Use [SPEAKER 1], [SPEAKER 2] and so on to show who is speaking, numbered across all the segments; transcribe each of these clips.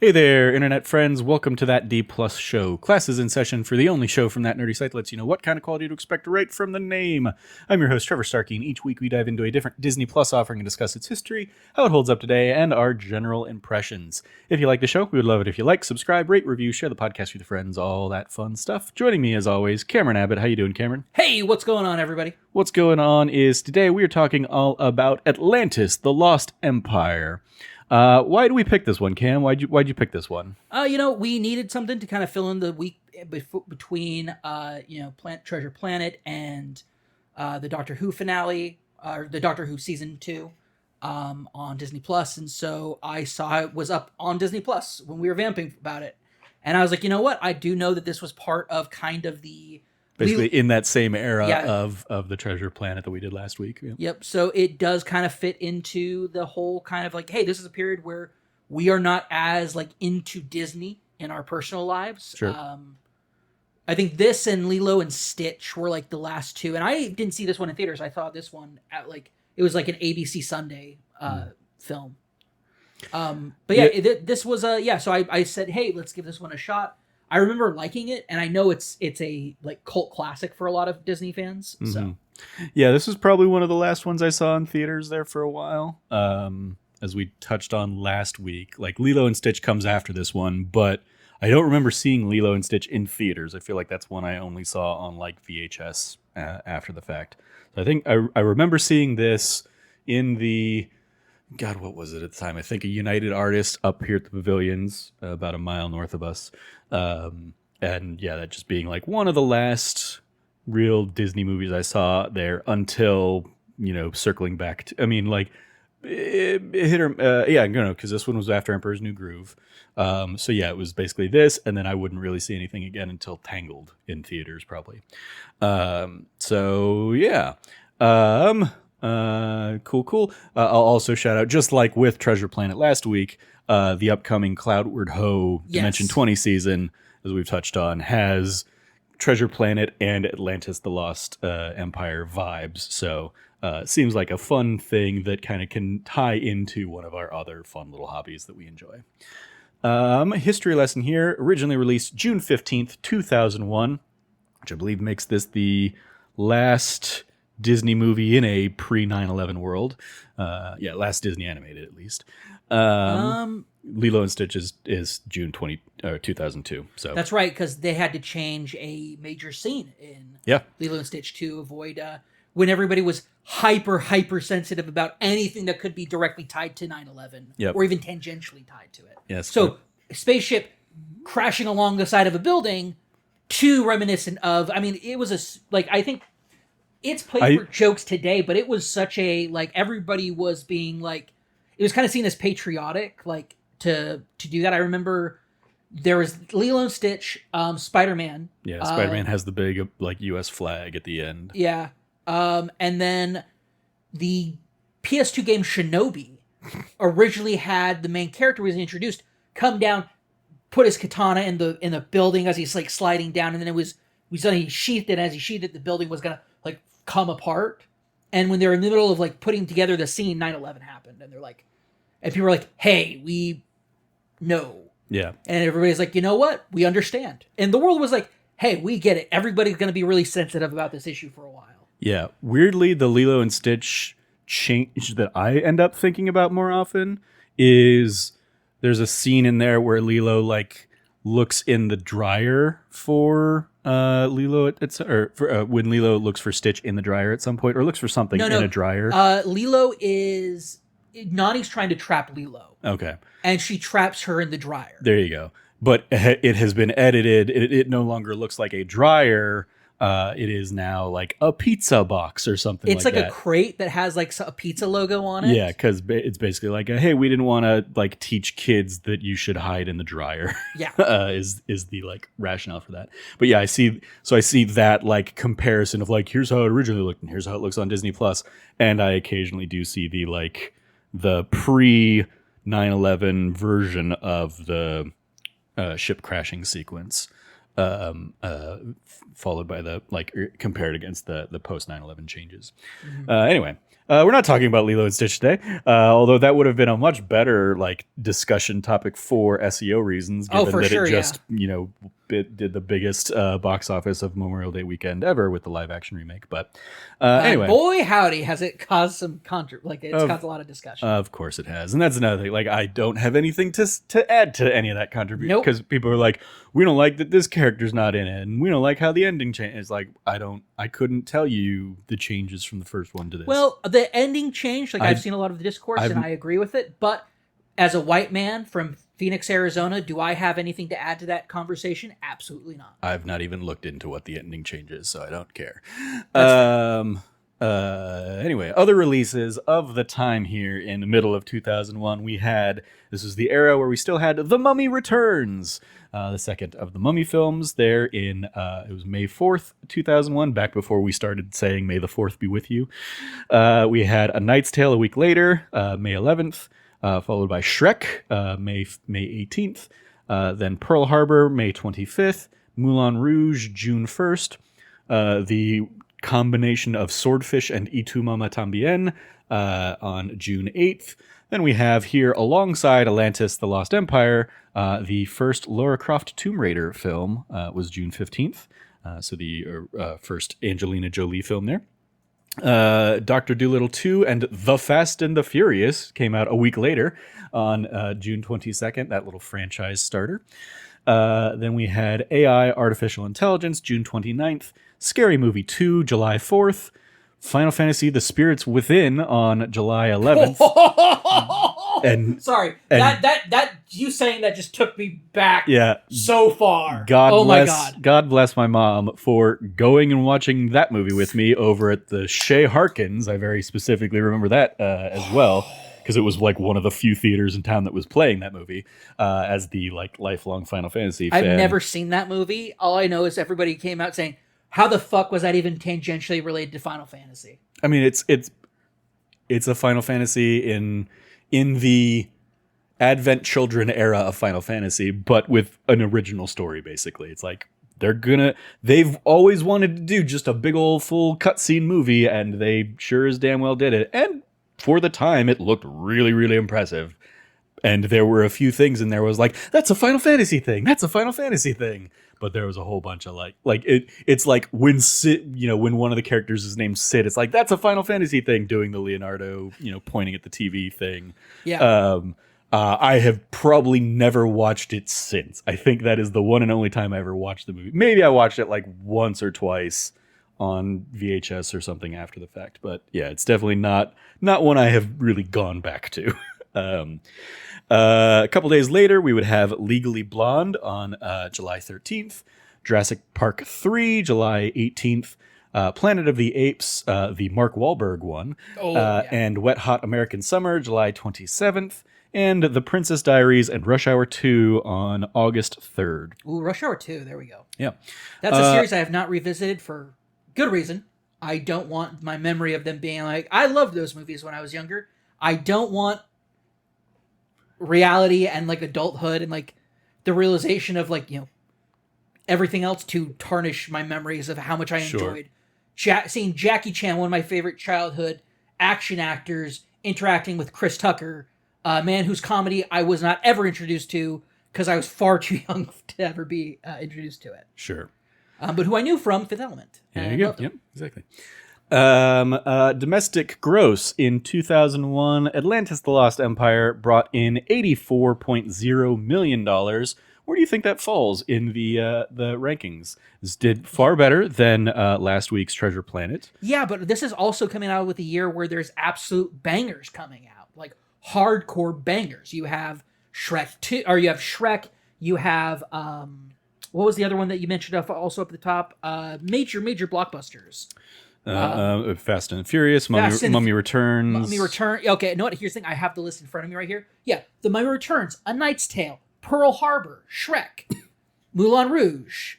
[SPEAKER 1] Hey there, internet friends. Welcome to That D Plus Show. Class is in session for the only show from that nerdy site that lets you know what kind of quality to expect right from the name. I'm your host, Trevor Starkey, and each week we dive into a different Disney Plus offering and discuss its history, how it holds up today, and our general impressions. If you like the show, we would love it if you like, subscribe, rate, review, share the podcast with your friends, all that fun stuff. Joining me, as always, Cameron Abbott. How you doing, Cameron?
[SPEAKER 2] Hey, what's going on, everybody?
[SPEAKER 1] What's going on is today we are talking all about Atlantis, the Lost Empire. Why do we pick this one, Cam? Why'd you pick this one?
[SPEAKER 2] We needed something to kind of fill in the week between, Treasure Planet and the Doctor Who finale, or the Doctor Who season 2, on Disney Plus, and so I saw it was up on Disney Plus when we were vamping about it, and I was like, you know what? I do know that this was part of kind of the
[SPEAKER 1] basically in that same era of the Treasure Planet that we did last week. Yeah.
[SPEAKER 2] Yep. So it does kind of fit into the whole kind of like, hey, this is a period where we are not as like into Disney in our personal lives.
[SPEAKER 1] Sure.
[SPEAKER 2] I think this and Lilo and Stitch were like the last two, and I didn't see this one in theaters. I thought this one at it was like an ABC Sunday film. But yeah, this was So I said, hey, let's give this one a shot. I remember liking it, and I know it's a like cult classic for a lot of Disney fans. Mm-hmm. So,
[SPEAKER 1] yeah, this was probably one of the last ones I saw in theaters there for a while. As we touched on last week, like Lilo and Stitch comes after this one, but I don't remember seeing Lilo and Stitch in theaters. I feel like that's one I only saw on like VHS after the fact. So I think I remember seeing this in the. God, what was it at the time? I think a United Artists up here at the Pavilions, about a mile north of us. And yeah, that just being like one of the last real Disney movies I saw there until, circling back to, it hit her, because this one was after Emperor's New Groove. So yeah, it was basically this, and then I wouldn't really see anything again until Tangled in theaters, probably. So yeah. Cool. I'll also shout out, just like with Treasure Planet last week, the upcoming Cloudward Ho Dimension 20 season, as we've touched on, has Treasure Planet and Atlantis the Lost Empire vibes. So it seems like a fun thing that kind of can tie into one of our other fun little hobbies that we enjoy. History lesson here, originally released June 15th, 2001, which I believe makes this the last Disney movie in a pre-9/11 world. Last Disney animated, at least. Lilo and Stitch is June 2002. So
[SPEAKER 2] that's right, because they had to change a major scene in Lilo and Stitch to avoid when everybody was hyper sensitive about anything that could be directly tied to 9/11 or even tangentially tied to it.
[SPEAKER 1] Yes.
[SPEAKER 2] So a spaceship crashing along the side of a building, too reminiscent of. I mean, it was I think. It's played for jokes today, but it was such a, everybody was being, it was kind of seen as patriotic, to do that. I remember there was Lilo and Stitch, Spider-Man.
[SPEAKER 1] Yeah, Spider-Man has the big, U.S. flag at the end.
[SPEAKER 2] Yeah. And then the PS2 game Shinobi originally had the main character was introduced, come down, put his katana in the building as he's, sliding down, and then he sheathed it, and as he sheathed it, the building was going to, come apart. And when they're in the middle of putting together the scene, 9/11 happened, and and people were like, hey, we know.
[SPEAKER 1] Yeah.
[SPEAKER 2] And everybody's like, you know what? We understand. And the world was like, hey, we get it. Everybody's going to be really sensitive about this issue for a while.
[SPEAKER 1] Yeah. Weirdly, the Lilo and Stitch change that I end up thinking about more often is there's a scene in there where Lilo looks in the dryer for Lilo, when Lilo looks for Stitch in the dryer at some point, or looks for something in a dryer.
[SPEAKER 2] Lilo is Nani's trying to trap Lilo.
[SPEAKER 1] Okay,
[SPEAKER 2] and she traps her in the dryer.
[SPEAKER 1] There you go. But it has been edited. It no longer looks like a dryer. It is now a pizza box or something.
[SPEAKER 2] It's like a crate that has a pizza logo on it.
[SPEAKER 1] Yeah, because it's basically hey, we didn't want to teach kids that you should hide in the dryer.
[SPEAKER 2] Yeah,
[SPEAKER 1] is the rationale for that. But yeah, I see that comparison of here's how it originally looked and here's how it looks on Disney Plus, and I occasionally do see the pre 9/11 version of the ship crashing sequence. Followed by the compared against the post 9/11 changes. Mm-hmm. Anyway, We're not talking about Lilo and Stitch today, although that would have been a much better like discussion topic for SEO reasons, given
[SPEAKER 2] for
[SPEAKER 1] that
[SPEAKER 2] sure,
[SPEAKER 1] it just it did the biggest box office of Memorial Day weekend ever with the live action remake. But anyway,
[SPEAKER 2] boy howdy, has it caused some it's caused a lot of discussion.
[SPEAKER 1] Of course it has, and that's another thing. Like I don't have anything to add to any of that contribution because people are like, we don't like that this character's not in it, and we don't like how the ending changed. It's like I couldn't tell you the changes from the first one to this.
[SPEAKER 2] Well, the ending changed. Like I've seen a lot of the discourse, and I agree with it. But as a white man from Phoenix, Arizona, do I have anything to add to that conversation? Absolutely not.
[SPEAKER 1] I've not even looked into what the ending changes, so I don't care. Anyway, other releases of the time here in the middle of 2001, this was the era where we still had The Mummy Returns, the second of the Mummy films there it was May 4th, 2001, back before we started saying May the 4th be with you. We had A Knight's Tale a week later, May 11th, followed by Shrek, May 18th, then Pearl Harbor, May 25th, Moulin Rouge, June 1st, the combination of Swordfish and Y Tu Mama Tambien on June 8th. Then we have here, alongside Atlantis, The Lost Empire, the first Lara Croft Tomb Raider film was June 15th. So the first Angelina Jolie film there. Dr. Dolittle 2 and The Fast and the Furious came out a week later on June 22nd, that little franchise starter. Then we had AI, Artificial Intelligence, June 29th. Scary Movie 2, July 4th. Final Fantasy, The Spirits Within on July 11th.
[SPEAKER 2] That you saying that just took me back so far.
[SPEAKER 1] My God. God bless my mom for going and watching that movie with me over at the Shea Harkins. I very specifically remember that as well, because it was like one of the few theaters in town that was playing that movie as the like lifelong Final Fantasy fan.
[SPEAKER 2] I've never seen that movie. All I know is everybody came out saying, how the fuck was that even tangentially related to Final Fantasy?
[SPEAKER 1] I mean, it's a Final Fantasy in the Advent Children era of Final Fantasy, but with an original story, basically. It's like they've always wanted to do just a big old full cutscene movie, and they sure as damn well did it. And for the time, it looked really, really impressive. And there were a few things in there was like, that's a Final Fantasy thing. That's a Final Fantasy thing. But there was a whole bunch of it's like when Sid, when one of the characters is named Sid, it's like, that's a Final Fantasy thing, doing the Leonardo, pointing at the TV thing.
[SPEAKER 2] Yeah.
[SPEAKER 1] I have probably never watched it since. I think that is the one and only time I ever watched the movie. Maybe I watched it like once or twice on VHS or something after the fact. But yeah, it's definitely not one I have really gone back to. A couple days later, we would have Legally Blonde on July 13th, Jurassic Park 3, July 18th, Planet of the Apes, the Mark Wahlberg one, and Wet Hot American Summer, July 27th, and The Princess Diaries and Rush Hour 2 on August 3rd.
[SPEAKER 2] Ooh, Rush Hour 2, there we go.
[SPEAKER 1] Yeah.
[SPEAKER 2] That's a series I have not revisited for good reason. I don't want my memory of them being like, I loved those movies when I was younger. I don't want reality and like adulthood and like the realization of like everything else to tarnish my memories of how much I enjoyed seeing Jackie Chan, one of my favorite childhood action actors, interacting with Chris Tucker, a man whose comedy I was not ever introduced to because I was far too young to ever be introduced to it.
[SPEAKER 1] Sure.
[SPEAKER 2] But who I knew from Fifth Element.
[SPEAKER 1] There you go. Yep, exactly. Domestic gross in 2001, Atlantis: The Lost Empire brought in $84.0 million. Where do you think that falls in the rankings? This did far better than last week's Treasure Planet.
[SPEAKER 2] Yeah, but this is also coming out with a year where there's absolute bangers coming out, like hardcore bangers. You have Shrek 2, or you have Shrek. You have what was the other one that you mentioned also up at the top? Major blockbusters.
[SPEAKER 1] Fast and Furious, Mummy Returns.
[SPEAKER 2] Mummy Return. Okay, know what? Here's the thing. I have the list in front of me right here. Yeah, The Mummy Returns, A Knight's Tale, Pearl Harbor, Shrek, Moulin Rouge.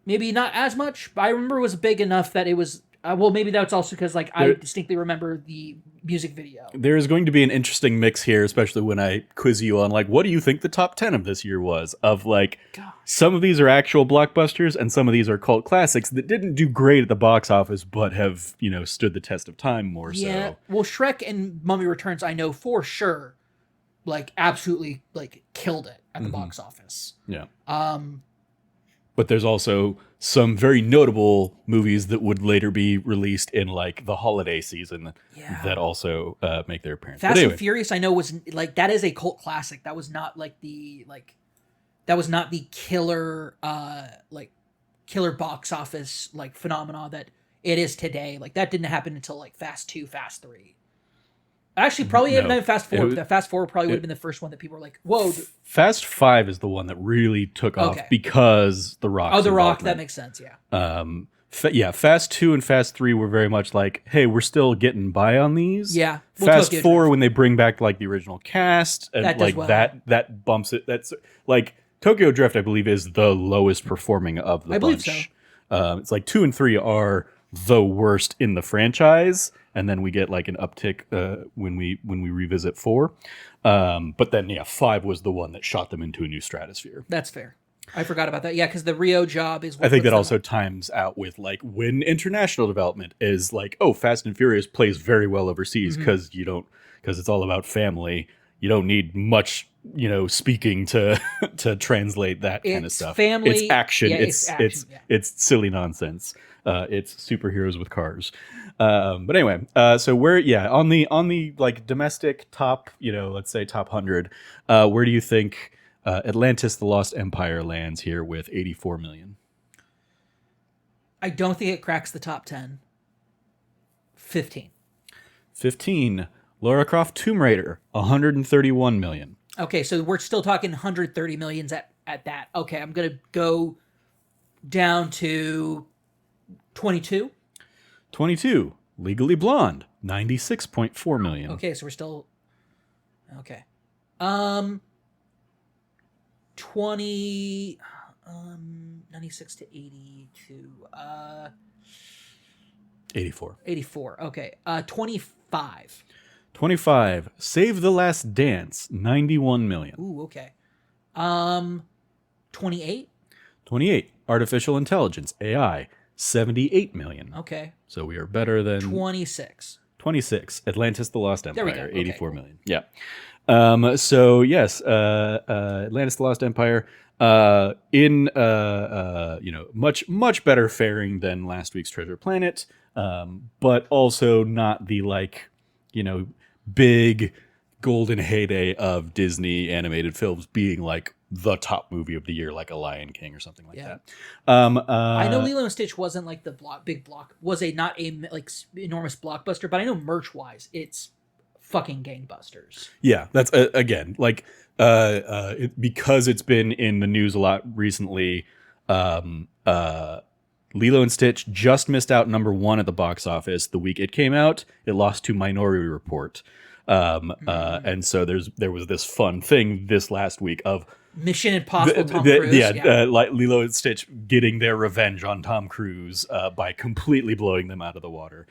[SPEAKER 2] Maybe not as much, but I remember it was big enough that it was Well, maybe that's also because like I distinctly remember the music video.
[SPEAKER 1] There is going to be an interesting mix here, especially when I quiz you on like, what do you think the top 10 of this year was? Of like, some of these are actual blockbusters and some of these are cult classics that didn't do great at the box office, but have, stood the test of time more so.
[SPEAKER 2] Well, Shrek and Mummy Returns, I know for sure, like absolutely like killed it at the box office.
[SPEAKER 1] Yeah. But there's also some very notable movies that would later be released in like the holiday season that also make their appearance.
[SPEAKER 2] Fast and Furious, I know was like that is a cult classic. That was not like that was not the killer killer box office like phenomena that it is today. Like that didn't happen until like Fast 2, Fast 3. Actually, probably even then Fast 4. That Fast 4 probably would have been the first one that people were like, whoa.
[SPEAKER 1] Fast 5 is the one that really took off because The Rock.
[SPEAKER 2] Oh, The Rock, that makes sense, yeah.
[SPEAKER 1] Fast 2 and Fast 3 were very much like, hey, we're still getting by on these.
[SPEAKER 2] Yeah.
[SPEAKER 1] Fast 4, when they bring back like the original cast, and
[SPEAKER 2] that
[SPEAKER 1] like that bumps it. That's like Tokyo Drift, I believe, is the lowest performing of the bunch. I believe so. It's like 2 and 3 are the worst in the franchise, and then we get like an uptick when we revisit 4. But then 5 was the one that shot them into a new stratosphere.
[SPEAKER 2] That's fair. I forgot about that. Yeah, because the Rio job is.
[SPEAKER 1] I think that also times out with like when international development is like, oh, Fast and Furious plays very well overseas because it's all about family. You don't need much, speaking to translate that kind of stuff.
[SPEAKER 2] Family,
[SPEAKER 1] it's action.
[SPEAKER 2] Yeah,
[SPEAKER 1] it's silly nonsense. It's superheroes with cars. But anyway, so we're on the like domestic top, let's say top 100. Where do you think Atlantis: The Lost Empire lands here with 84 million?
[SPEAKER 2] I don't think it cracks the top 10. 15.
[SPEAKER 1] 15. Lara Croft Tomb Raider, 131 million.
[SPEAKER 2] Okay, so we're still talking 130 millions at that. Okay, I'm going to go down to 22.
[SPEAKER 1] 22. Legally Blonde, 96.4 million.
[SPEAKER 2] Okay, so we're still... Okay. 20... 96 to 82.
[SPEAKER 1] 84.
[SPEAKER 2] 84, okay. 25.
[SPEAKER 1] 25. Save the Last Dance, 91 million.
[SPEAKER 2] Ooh, okay. 28.
[SPEAKER 1] 28. Artificial Intelligence, AI, 78 million.
[SPEAKER 2] Okay.
[SPEAKER 1] So we are better than
[SPEAKER 2] 26.
[SPEAKER 1] 26. Atlantis: The Lost Empire,
[SPEAKER 2] there we go.
[SPEAKER 1] 84 million. Yeah. So yes, Atlantis: The Lost Empire much better faring than last week's Treasure Planet, but also not the big golden heyday of Disney animated films being like the top movie of the year, like a Lion King or something like that.
[SPEAKER 2] I know Lilo and Stitch wasn't like the not a like enormous blockbuster, but I know merch wise, it's fucking gangbusters.
[SPEAKER 1] Yeah, that's again like because it's been in the news a lot recently. Lilo and Stitch just missed out number 1 at the box office the week it came out. It lost to Minority Report. And so there was this fun thing this last week of
[SPEAKER 2] Mission Impossible Tom Cruise.
[SPEAKER 1] Like Lilo and Stitch getting their revenge on Tom Cruise by completely blowing them out of the water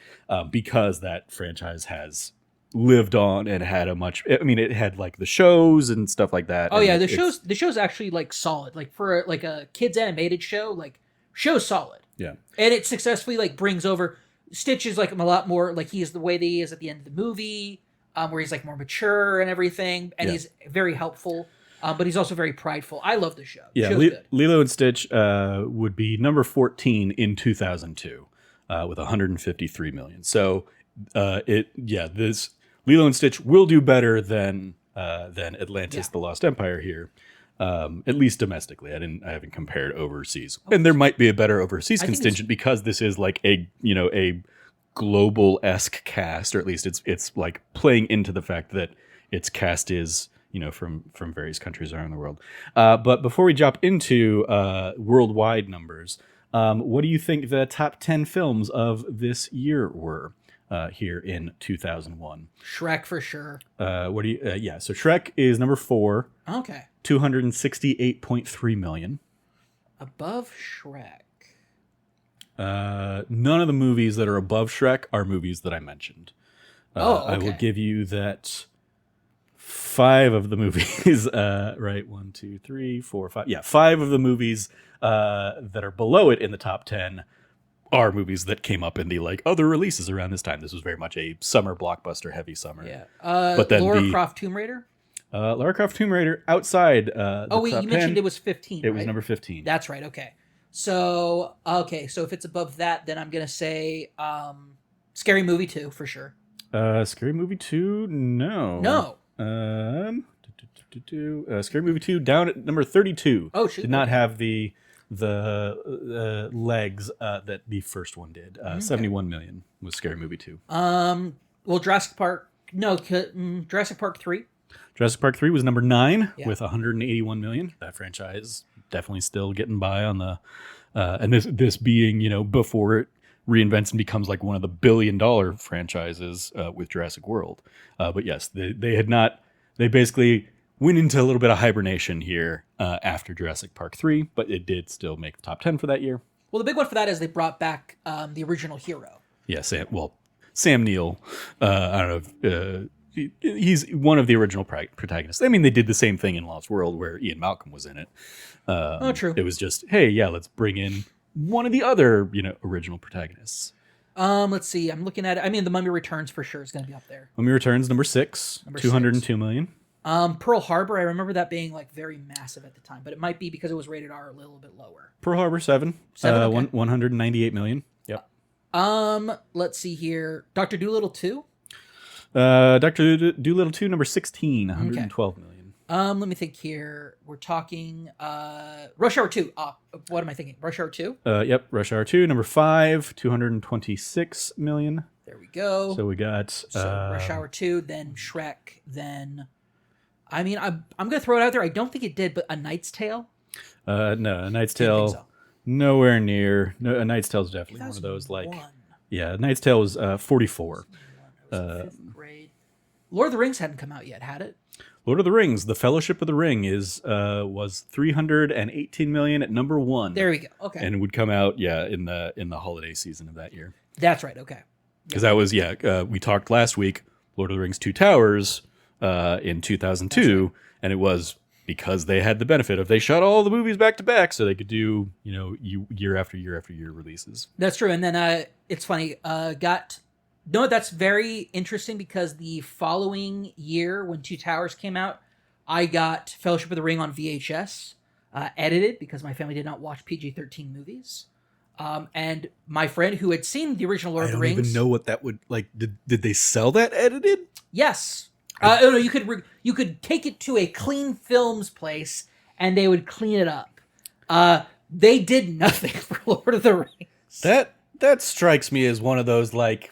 [SPEAKER 1] because that franchise has lived on and had it had like the shows and stuff like that.
[SPEAKER 2] Oh yeah, the show's actually like solid. Like for like a kids animated show, like show's solid.
[SPEAKER 1] Yeah.
[SPEAKER 2] And it successfully like brings over Stitch is like a lot more like he is the way that he is at the end of the movie, where he's like more mature and everything, and he's very helpful. But he's also very prideful. I love the show.
[SPEAKER 1] Yeah, Lilo and Stitch would be number 14 in 2002 with 153 million. So this Lilo and Stitch will do better than Atlantis: The Lost Empire here. At least domestically. I haven't compared overseas. And there might be a better overseas contingent because this is like a global-esque cast, or at least it's like playing into the fact that its cast is, from various countries around the world. But before we jump into worldwide numbers, what do you think the top 10 films of this year were? Here in 2001.
[SPEAKER 2] Shrek for sure.
[SPEAKER 1] So Shrek is number 4.
[SPEAKER 2] Okay.
[SPEAKER 1] 268.3 million.
[SPEAKER 2] Above Shrek.
[SPEAKER 1] None of the movies that are above Shrek are movies that I mentioned.
[SPEAKER 2] Okay.
[SPEAKER 1] I will give you that 5 of the movies, right? 1, 2, 3, 4, 5. Yeah, 5 of the movies that are below it in the top 10 are movies that came up in the like other releases around this time. This was very much a summer blockbuster heavy summer.
[SPEAKER 2] Yeah.
[SPEAKER 1] But then
[SPEAKER 2] Lara Croft Tomb Raider?
[SPEAKER 1] Lara Croft Tomb Raider outside the
[SPEAKER 2] Oh, wait,
[SPEAKER 1] top
[SPEAKER 2] you
[SPEAKER 1] 10,
[SPEAKER 2] mentioned it was 15,
[SPEAKER 1] it
[SPEAKER 2] right?
[SPEAKER 1] was number 15.
[SPEAKER 2] That's right, okay. So if it's above that, then I'm going to say Scary Movie 2, for sure.
[SPEAKER 1] Scary Movie 2, no.
[SPEAKER 2] No.
[SPEAKER 1] Scary Movie 2 down at number 32.
[SPEAKER 2] Oh, shoot.
[SPEAKER 1] Did not have the legs that the first one did. 71 million was Scary Movie 2.
[SPEAKER 2] Well, Jurassic Park 3.
[SPEAKER 1] Jurassic Park 3 was number 9 with 181 million. That franchise definitely still getting by on the and this being, you know, before it reinvents and becomes like one of the billion-dollar franchises with Jurassic World. But yes, they basically went into a little bit of hibernation here after Jurassic Park 3, but it did still make the top 10 for that year.
[SPEAKER 2] Well, the big one for that is they brought back the original hero.
[SPEAKER 1] Yeah, Sam Neill. I don't know if, he's one of the original protagonists. I mean, they did the same thing in Lost World where Ian Malcolm was in it.
[SPEAKER 2] True.
[SPEAKER 1] It was just, hey, yeah, let's bring in one of the other, you know, original protagonists.
[SPEAKER 2] Let's see. I'm looking at it. I mean, The Mummy Returns for sure is going to be up there.
[SPEAKER 1] Mummy Returns, number 6, 202 million.
[SPEAKER 2] Pearl Harbor, I remember that being like very massive at the time, but it might be because it was rated R a little bit lower.
[SPEAKER 1] Pearl Harbor 7, okay. 198 million. Yep.
[SPEAKER 2] Let's see here. Dr. Dolittle 2.
[SPEAKER 1] Dr. Dolittle 2, number 16, 112 million.
[SPEAKER 2] Let me think here. We're talking Rush Hour 2. What am I thinking? Rush Hour 2?
[SPEAKER 1] Yep, Rush Hour 2, number 5, 226 million.
[SPEAKER 2] There we go.
[SPEAKER 1] So we got
[SPEAKER 2] Rush Hour 2, then Shrek, then I mean, I'm going to throw it out there. I don't think it did, but A Knight's Tale?
[SPEAKER 1] No, A Knight's Tale, so. Nowhere near. No, A Knight's Tale is definitely one of those, like... Yeah, A Knight's Tale was 44.
[SPEAKER 2] Fifth grade. Lord of the Rings hadn't come out yet, had it?
[SPEAKER 1] Lord of the Rings, The Fellowship of the Ring was 318 million at number 1.
[SPEAKER 2] There we go. Okay.
[SPEAKER 1] And would come out, in the holiday season of that year.
[SPEAKER 2] That's right, okay.
[SPEAKER 1] Because that was, we talked last week, Lord of the Rings 2 Towers... in 2002, right. And it was because they had the benefit of they shot all the movies back to back, so they could do year after year after year releases.
[SPEAKER 2] That's true, and then it's funny. That's very interesting because the following year when 2 Towers came out, I got Fellowship of the Ring on VHS, edited because my family did not watch PG-13 movies. And my friend who had seen the original Lord of the Rings,
[SPEAKER 1] I don't even know what that would like. Did they sell that edited?
[SPEAKER 2] Yes. No, you could take it to a clean films place and they would clean it up. They did nothing for Lord of the Rings.
[SPEAKER 1] That strikes me as one of those, like,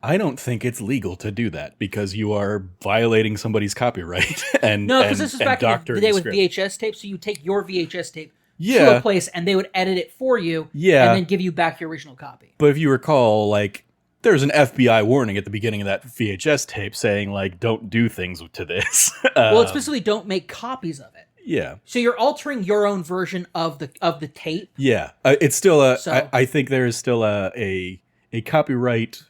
[SPEAKER 1] I don't think it's legal to do that because you are violating somebody's copyright. No, because
[SPEAKER 2] this is back in the day with VHS tape. So you take your VHS tape
[SPEAKER 1] to
[SPEAKER 2] a place and they would edit it for you and then give you back your original copy.
[SPEAKER 1] But if you recall, like, there's an FBI warning at the beginning of that VHS tape saying, like, don't do things to this.
[SPEAKER 2] Well, it's specifically don't make copies of it.
[SPEAKER 1] Yeah.
[SPEAKER 2] So you're altering your own version of the tape.
[SPEAKER 1] Yeah. It's still I think there is still a copyright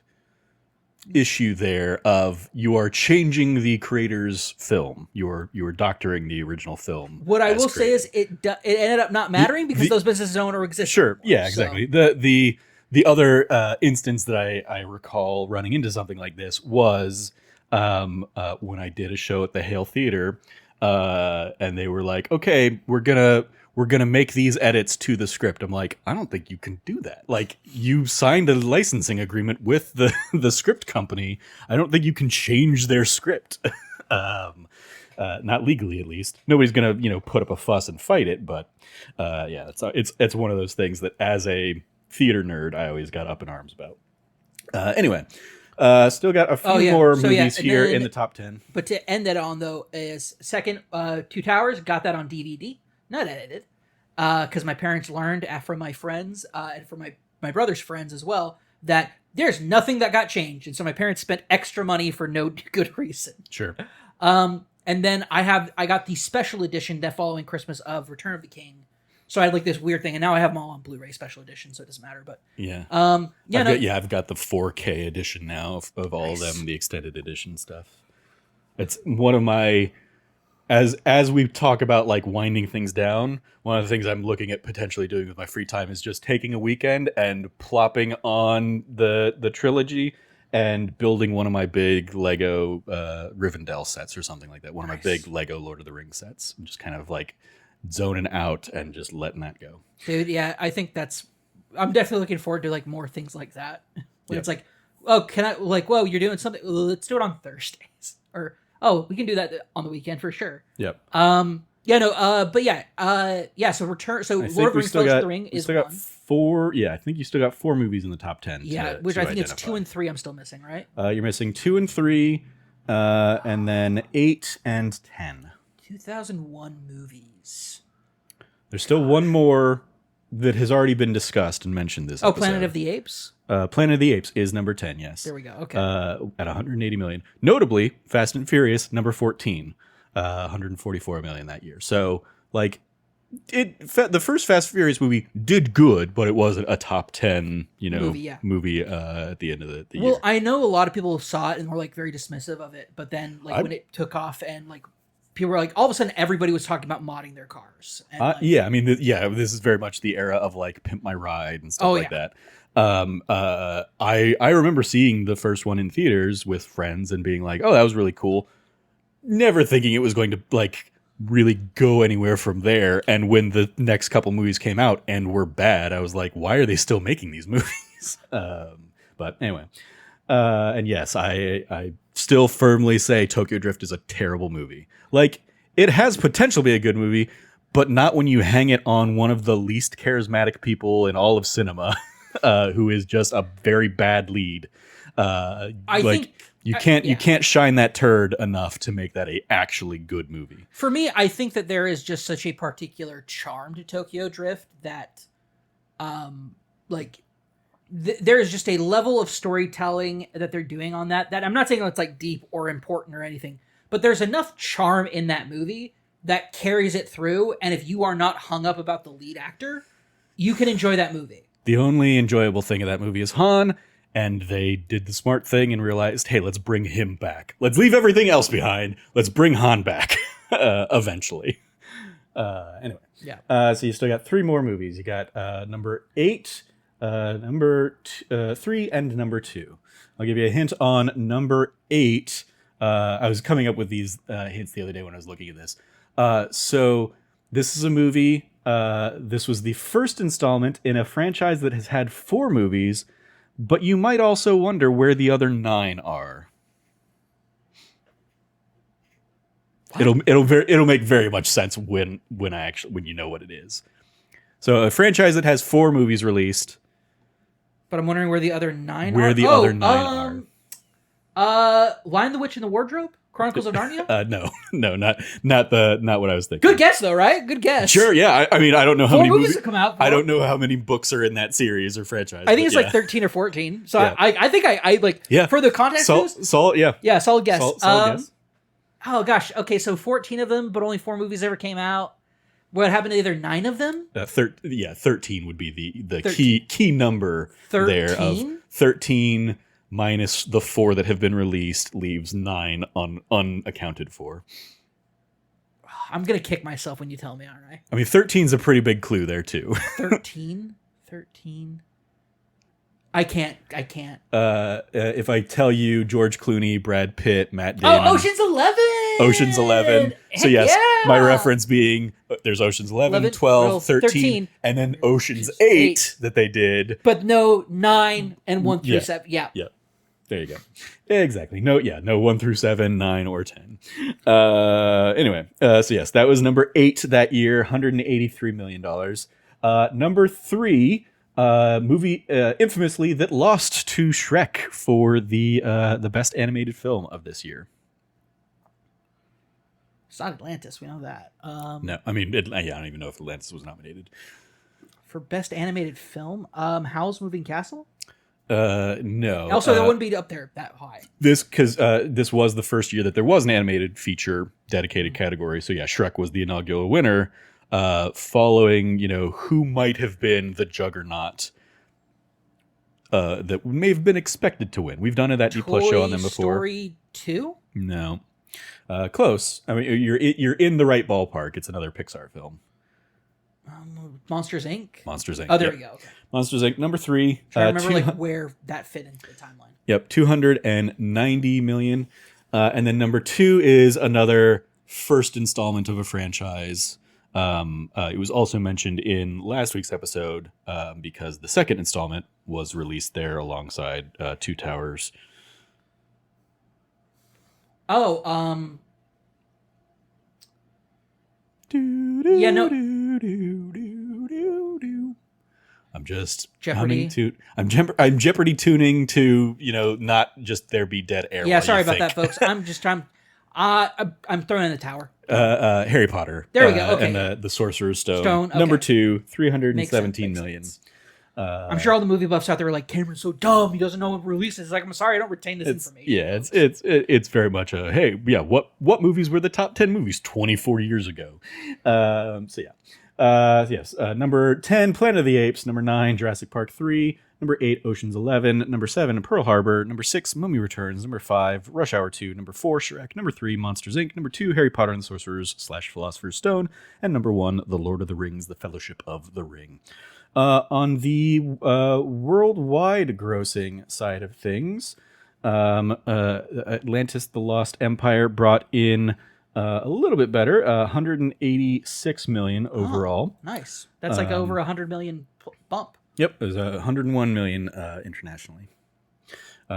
[SPEAKER 1] issue there of you are changing the creator's film. You're doctoring the original film.
[SPEAKER 2] What I will say is it ended up not mattering because those businesses no longer exist.
[SPEAKER 1] Sure.
[SPEAKER 2] Anymore,
[SPEAKER 1] yeah, exactly. The other instance that I recall running into something like this was when I did a show at the Hale Theater, and they were like, "Okay, we're gonna make these edits to the script." I'm like, I don't think you can do that. Like, you signed a licensing agreement with the script company. I don't think you can change their script, not legally at least. Nobody's gonna put up a fuss and fight it, but it's one of those things that as a theater nerd, I always got up in arms about. Anyway, still got a few more movies here in the top 10.
[SPEAKER 2] But to end that on, though, is second, 2 Towers, got that on DVD, not edited, because my parents learned from my friends and from my brother's friends as well that there's nothing that got changed. And so my parents spent extra money for no good reason.
[SPEAKER 1] Sure.
[SPEAKER 2] And then I got the special edition that following Christmas of Return of the King, So I had like this weird thing, and now I have them all on Blu-ray special edition, so it doesn't matter. But
[SPEAKER 1] Yeah.
[SPEAKER 2] I've
[SPEAKER 1] I've got the 4K edition now of all of
[SPEAKER 2] Nice.
[SPEAKER 1] them, the extended edition stuff. It's one of my, as we talk about like winding things down, one of the things I'm looking at potentially doing with my free time is just taking a weekend and plopping on the trilogy and building one of my big Lego Rivendell sets or something like that. One of my big Lego Lord of the Rings sets. I'm just kind of like zoning out and just letting that go.
[SPEAKER 2] dude, yeah, I think I'm definitely looking forward to like more things like that. When
[SPEAKER 1] Yep.
[SPEAKER 2] it's like, oh, can I like, whoa, you're doing something? Let's do it on Thursdays, or oh, we can do that on the weekend for sure.
[SPEAKER 1] Yep.
[SPEAKER 2] But yeah. So Return. So
[SPEAKER 1] I think
[SPEAKER 2] Lord of the
[SPEAKER 1] we
[SPEAKER 2] Rings:
[SPEAKER 1] still
[SPEAKER 2] Fellowship of
[SPEAKER 1] got,
[SPEAKER 2] the Ring
[SPEAKER 1] we
[SPEAKER 2] is
[SPEAKER 1] still got
[SPEAKER 2] one.
[SPEAKER 1] 4. Yeah, I think you still got 4 movies in the top 10.
[SPEAKER 2] Yeah, which I think it's 2 and 3. I'm still missing, right?
[SPEAKER 1] You're missing 2 and 3, and then 8 and 10.
[SPEAKER 2] 2001 movies.
[SPEAKER 1] There's still one more that has already been discussed and mentioned this
[SPEAKER 2] Oh,
[SPEAKER 1] episode.
[SPEAKER 2] Planet of the Apes.
[SPEAKER 1] Planet of the Apes is number 10, yes.
[SPEAKER 2] There we go. Okay.
[SPEAKER 1] At 180 million. Notably, Fast and Furious, number 14, 144 million that year. So, like, the first Fast and Furious movie did good, but it wasn't a top 10, movie at the end of the year.
[SPEAKER 2] Well, I know a lot of people saw it and were like very dismissive of it, but then like when it took off and like people were like, all of a sudden everybody was talking about modding their cars. And,
[SPEAKER 1] yeah, I mean, this is very much the era of like Pimp My Ride and stuff like that. I remember seeing the first one in theaters with friends and being like, oh, that was really cool. Never thinking it was going to like really go anywhere from there. And when the next couple movies came out and were bad, I was like, why are they still making these movies? But anyway, and yes, I still firmly say Tokyo Drift is a terrible movie. Like, it has potential to be a good movie, but not when you hang it on one of the least charismatic people in all of cinema, who is just a very bad lead. I think you can't shine that turd enough to make that a actually good movie.
[SPEAKER 2] For me, I think that there is just such a particular charm to Tokyo Drift that, there is just a level of storytelling that they're doing on that I'm not saying it's like deep or important or anything, but there's enough charm in that movie that carries it through. And if you are not hung up about the lead actor, you can enjoy that movie.
[SPEAKER 1] The only enjoyable thing of that movie is Han, and they did the smart thing and realized, hey, let's bring him back. Let's leave everything else behind. Let's bring Han back eventually. Anyway.
[SPEAKER 2] Yeah.
[SPEAKER 1] So you still got 3 more movies. You got number 8, number 3, and number 2. I'll give you a hint on number 8. I was coming up with these hints the other day when I was looking at this. So this is a movie. This was the first installment in a franchise that has had 4 movies, but you might also wonder where the other 9 are. What? It'll make very much sense when you know what it is. So a franchise that has 4 movies released.
[SPEAKER 2] But I'm wondering where the other 9
[SPEAKER 1] where
[SPEAKER 2] are.
[SPEAKER 1] the other 9
[SPEAKER 2] are. Lion the Witch in the Wardrobe? Chronicles of Narnia?
[SPEAKER 1] No, not what I was thinking.
[SPEAKER 2] Good guess though, right? Good guess.
[SPEAKER 1] Sure, yeah. I mean, I don't know how
[SPEAKER 2] 4
[SPEAKER 1] many
[SPEAKER 2] movies have come out.
[SPEAKER 1] I don't know how many books are in that series or franchise.
[SPEAKER 2] I think it's like 13 or 14. So yeah. I think I like for the context of this.
[SPEAKER 1] Solid
[SPEAKER 2] Yeah, solid guess.
[SPEAKER 1] Solid guess.
[SPEAKER 2] Oh gosh. Okay, so 14 of them, but only 4 movies ever came out. What happened to the other 9 of them?
[SPEAKER 1] 13 would be the
[SPEAKER 2] 13.
[SPEAKER 1] key number
[SPEAKER 2] 13?
[SPEAKER 1] there of 13 minus the 4 that have been released leaves 9 unaccounted for.
[SPEAKER 2] I'm going to kick myself when you tell me, aren't I?
[SPEAKER 1] I mean, 13's a pretty big clue there too.
[SPEAKER 2] 13? I can't.
[SPEAKER 1] If I tell you George Clooney, Brad Pitt, Matt Damon.
[SPEAKER 2] Oh, Ocean's 11!
[SPEAKER 1] Ocean's 11. So yes,
[SPEAKER 2] yeah!
[SPEAKER 1] my reference being there's Ocean's 11, 12, 13, and then Ocean's 8 that they did.
[SPEAKER 2] But no 9 and 1 through 7. Yeah.
[SPEAKER 1] Yeah. There you go. Exactly. No 1 through 7, 9, or 10. Anyway, so yes, that was number 8 that year, $183 million. Number 3, movie infamously that lost to Shrek for the best animated film of this year.
[SPEAKER 2] It's not Atlantis, we know that.
[SPEAKER 1] No, I mean, I don't even know if Atlantis was nominated.
[SPEAKER 2] For best animated film, Howl's Moving Castle?
[SPEAKER 1] No.
[SPEAKER 2] Also, that wouldn't be up there that high.
[SPEAKER 1] This was the first year that there was an animated feature dedicated category. So yeah, Shrek was the inaugural winner. following, who might have been the juggernaut that may have been expected to win. We've done that D Plus show on them before.
[SPEAKER 2] Story 2?
[SPEAKER 1] No. Close. I mean, you're in the right ballpark. It's another Pixar film.
[SPEAKER 2] Monsters Inc.
[SPEAKER 1] Monsters Inc.
[SPEAKER 2] Oh, there we go. Okay.
[SPEAKER 1] Monsters Inc. number 3.
[SPEAKER 2] I remember where that fit into the timeline.
[SPEAKER 1] Yep, 290 million. And then number 2 is another first installment of a franchise. It was also mentioned in last week's episode because the second installment was released there alongside Two Towers.
[SPEAKER 2] Oh, yeah, no.
[SPEAKER 1] I'm just
[SPEAKER 2] Jeopardy.
[SPEAKER 1] I'm Jeopardy tuning to, not just there be dead air.
[SPEAKER 2] Yeah, sorry about that, folks. I'm throwing in the tower.
[SPEAKER 1] Harry Potter.
[SPEAKER 2] There we go. Okay.
[SPEAKER 1] And the Sorcerer's Stone.
[SPEAKER 2] Okay.
[SPEAKER 1] Number 2, 317 million.
[SPEAKER 2] Sense. I'm sure all the movie buffs out there are like, Cameron's so dumb. He doesn't know what releases. It's like, I'm sorry, I don't retain this information.
[SPEAKER 1] Yeah, it's very much a, hey, yeah, what movies were the top 10 movies 24 years ago? Yes. Number 10, Planet of the Apes. Number 9, Jurassic Park 3. Number 8, Ocean's 11. Number 7, Pearl Harbor. Number 6, Mummy Returns. Number 5, Rush Hour 2. Number 4, Shrek. Number 3, Monsters Inc. Number 2, Harry Potter and the Sorcerer's / Philosopher's Stone. And number 1, The Lord of the Rings, The Fellowship of the Ring. On the worldwide grossing side of things, Atlantis, The Lost Empire brought in a little bit better, 186 million overall.
[SPEAKER 2] Oh, nice. That's like over 100 million bump.
[SPEAKER 1] Yep, there's 101 million internationally.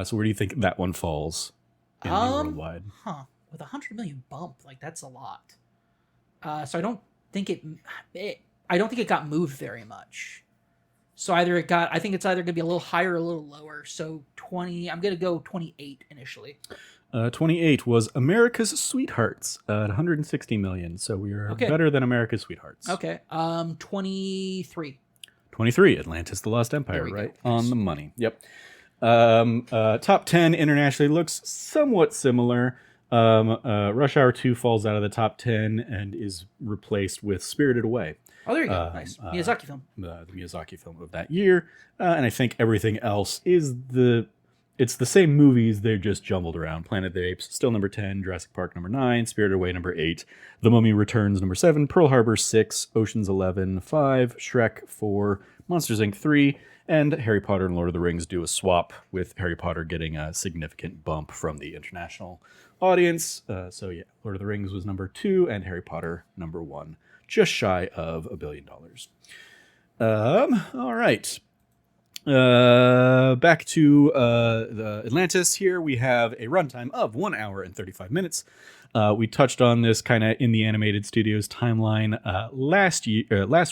[SPEAKER 1] So where do you think that one falls in the worldwide?
[SPEAKER 2] With 100 million bump, like that's a lot. So I don't think it got moved very much. So I think it's either going to be a little higher or a little lower. So 20, I'm going to go 28 initially.
[SPEAKER 1] 28 was America's Sweethearts at 160 million. So we are better than America's Sweethearts.
[SPEAKER 2] Okay. 23.
[SPEAKER 1] 23, Atlantis, The Lost Empire, right?
[SPEAKER 2] Go.
[SPEAKER 1] On the money. Yep. Top 10 internationally looks somewhat similar. Rush Hour 2 falls out of the top 10 and is replaced with Spirited Away.
[SPEAKER 2] Oh, there you go. Nice. Miyazaki film.
[SPEAKER 1] The Miyazaki film of that year. And I think everything else is it's the same movies, they're just jumbled around. Planet of the Apes, still number 10. Jurassic Park, number 9. Spirited Away, number 8. The Mummy Returns, number 7. Pearl Harbor, 6. Ocean's 11, 5. Shrek, 4. Monsters, Inc., 3. And Harry Potter and Lord of the Rings do a swap, with Harry Potter getting a significant bump from the international audience. So yeah, Lord of the Rings was number 2, and Harry Potter, number 1. Just shy of $1 billion. All right. Back to the Atlantis here. We have a runtime of 1 hour and 35 minutes. We touched on this kind of in the Animated Studios timeline last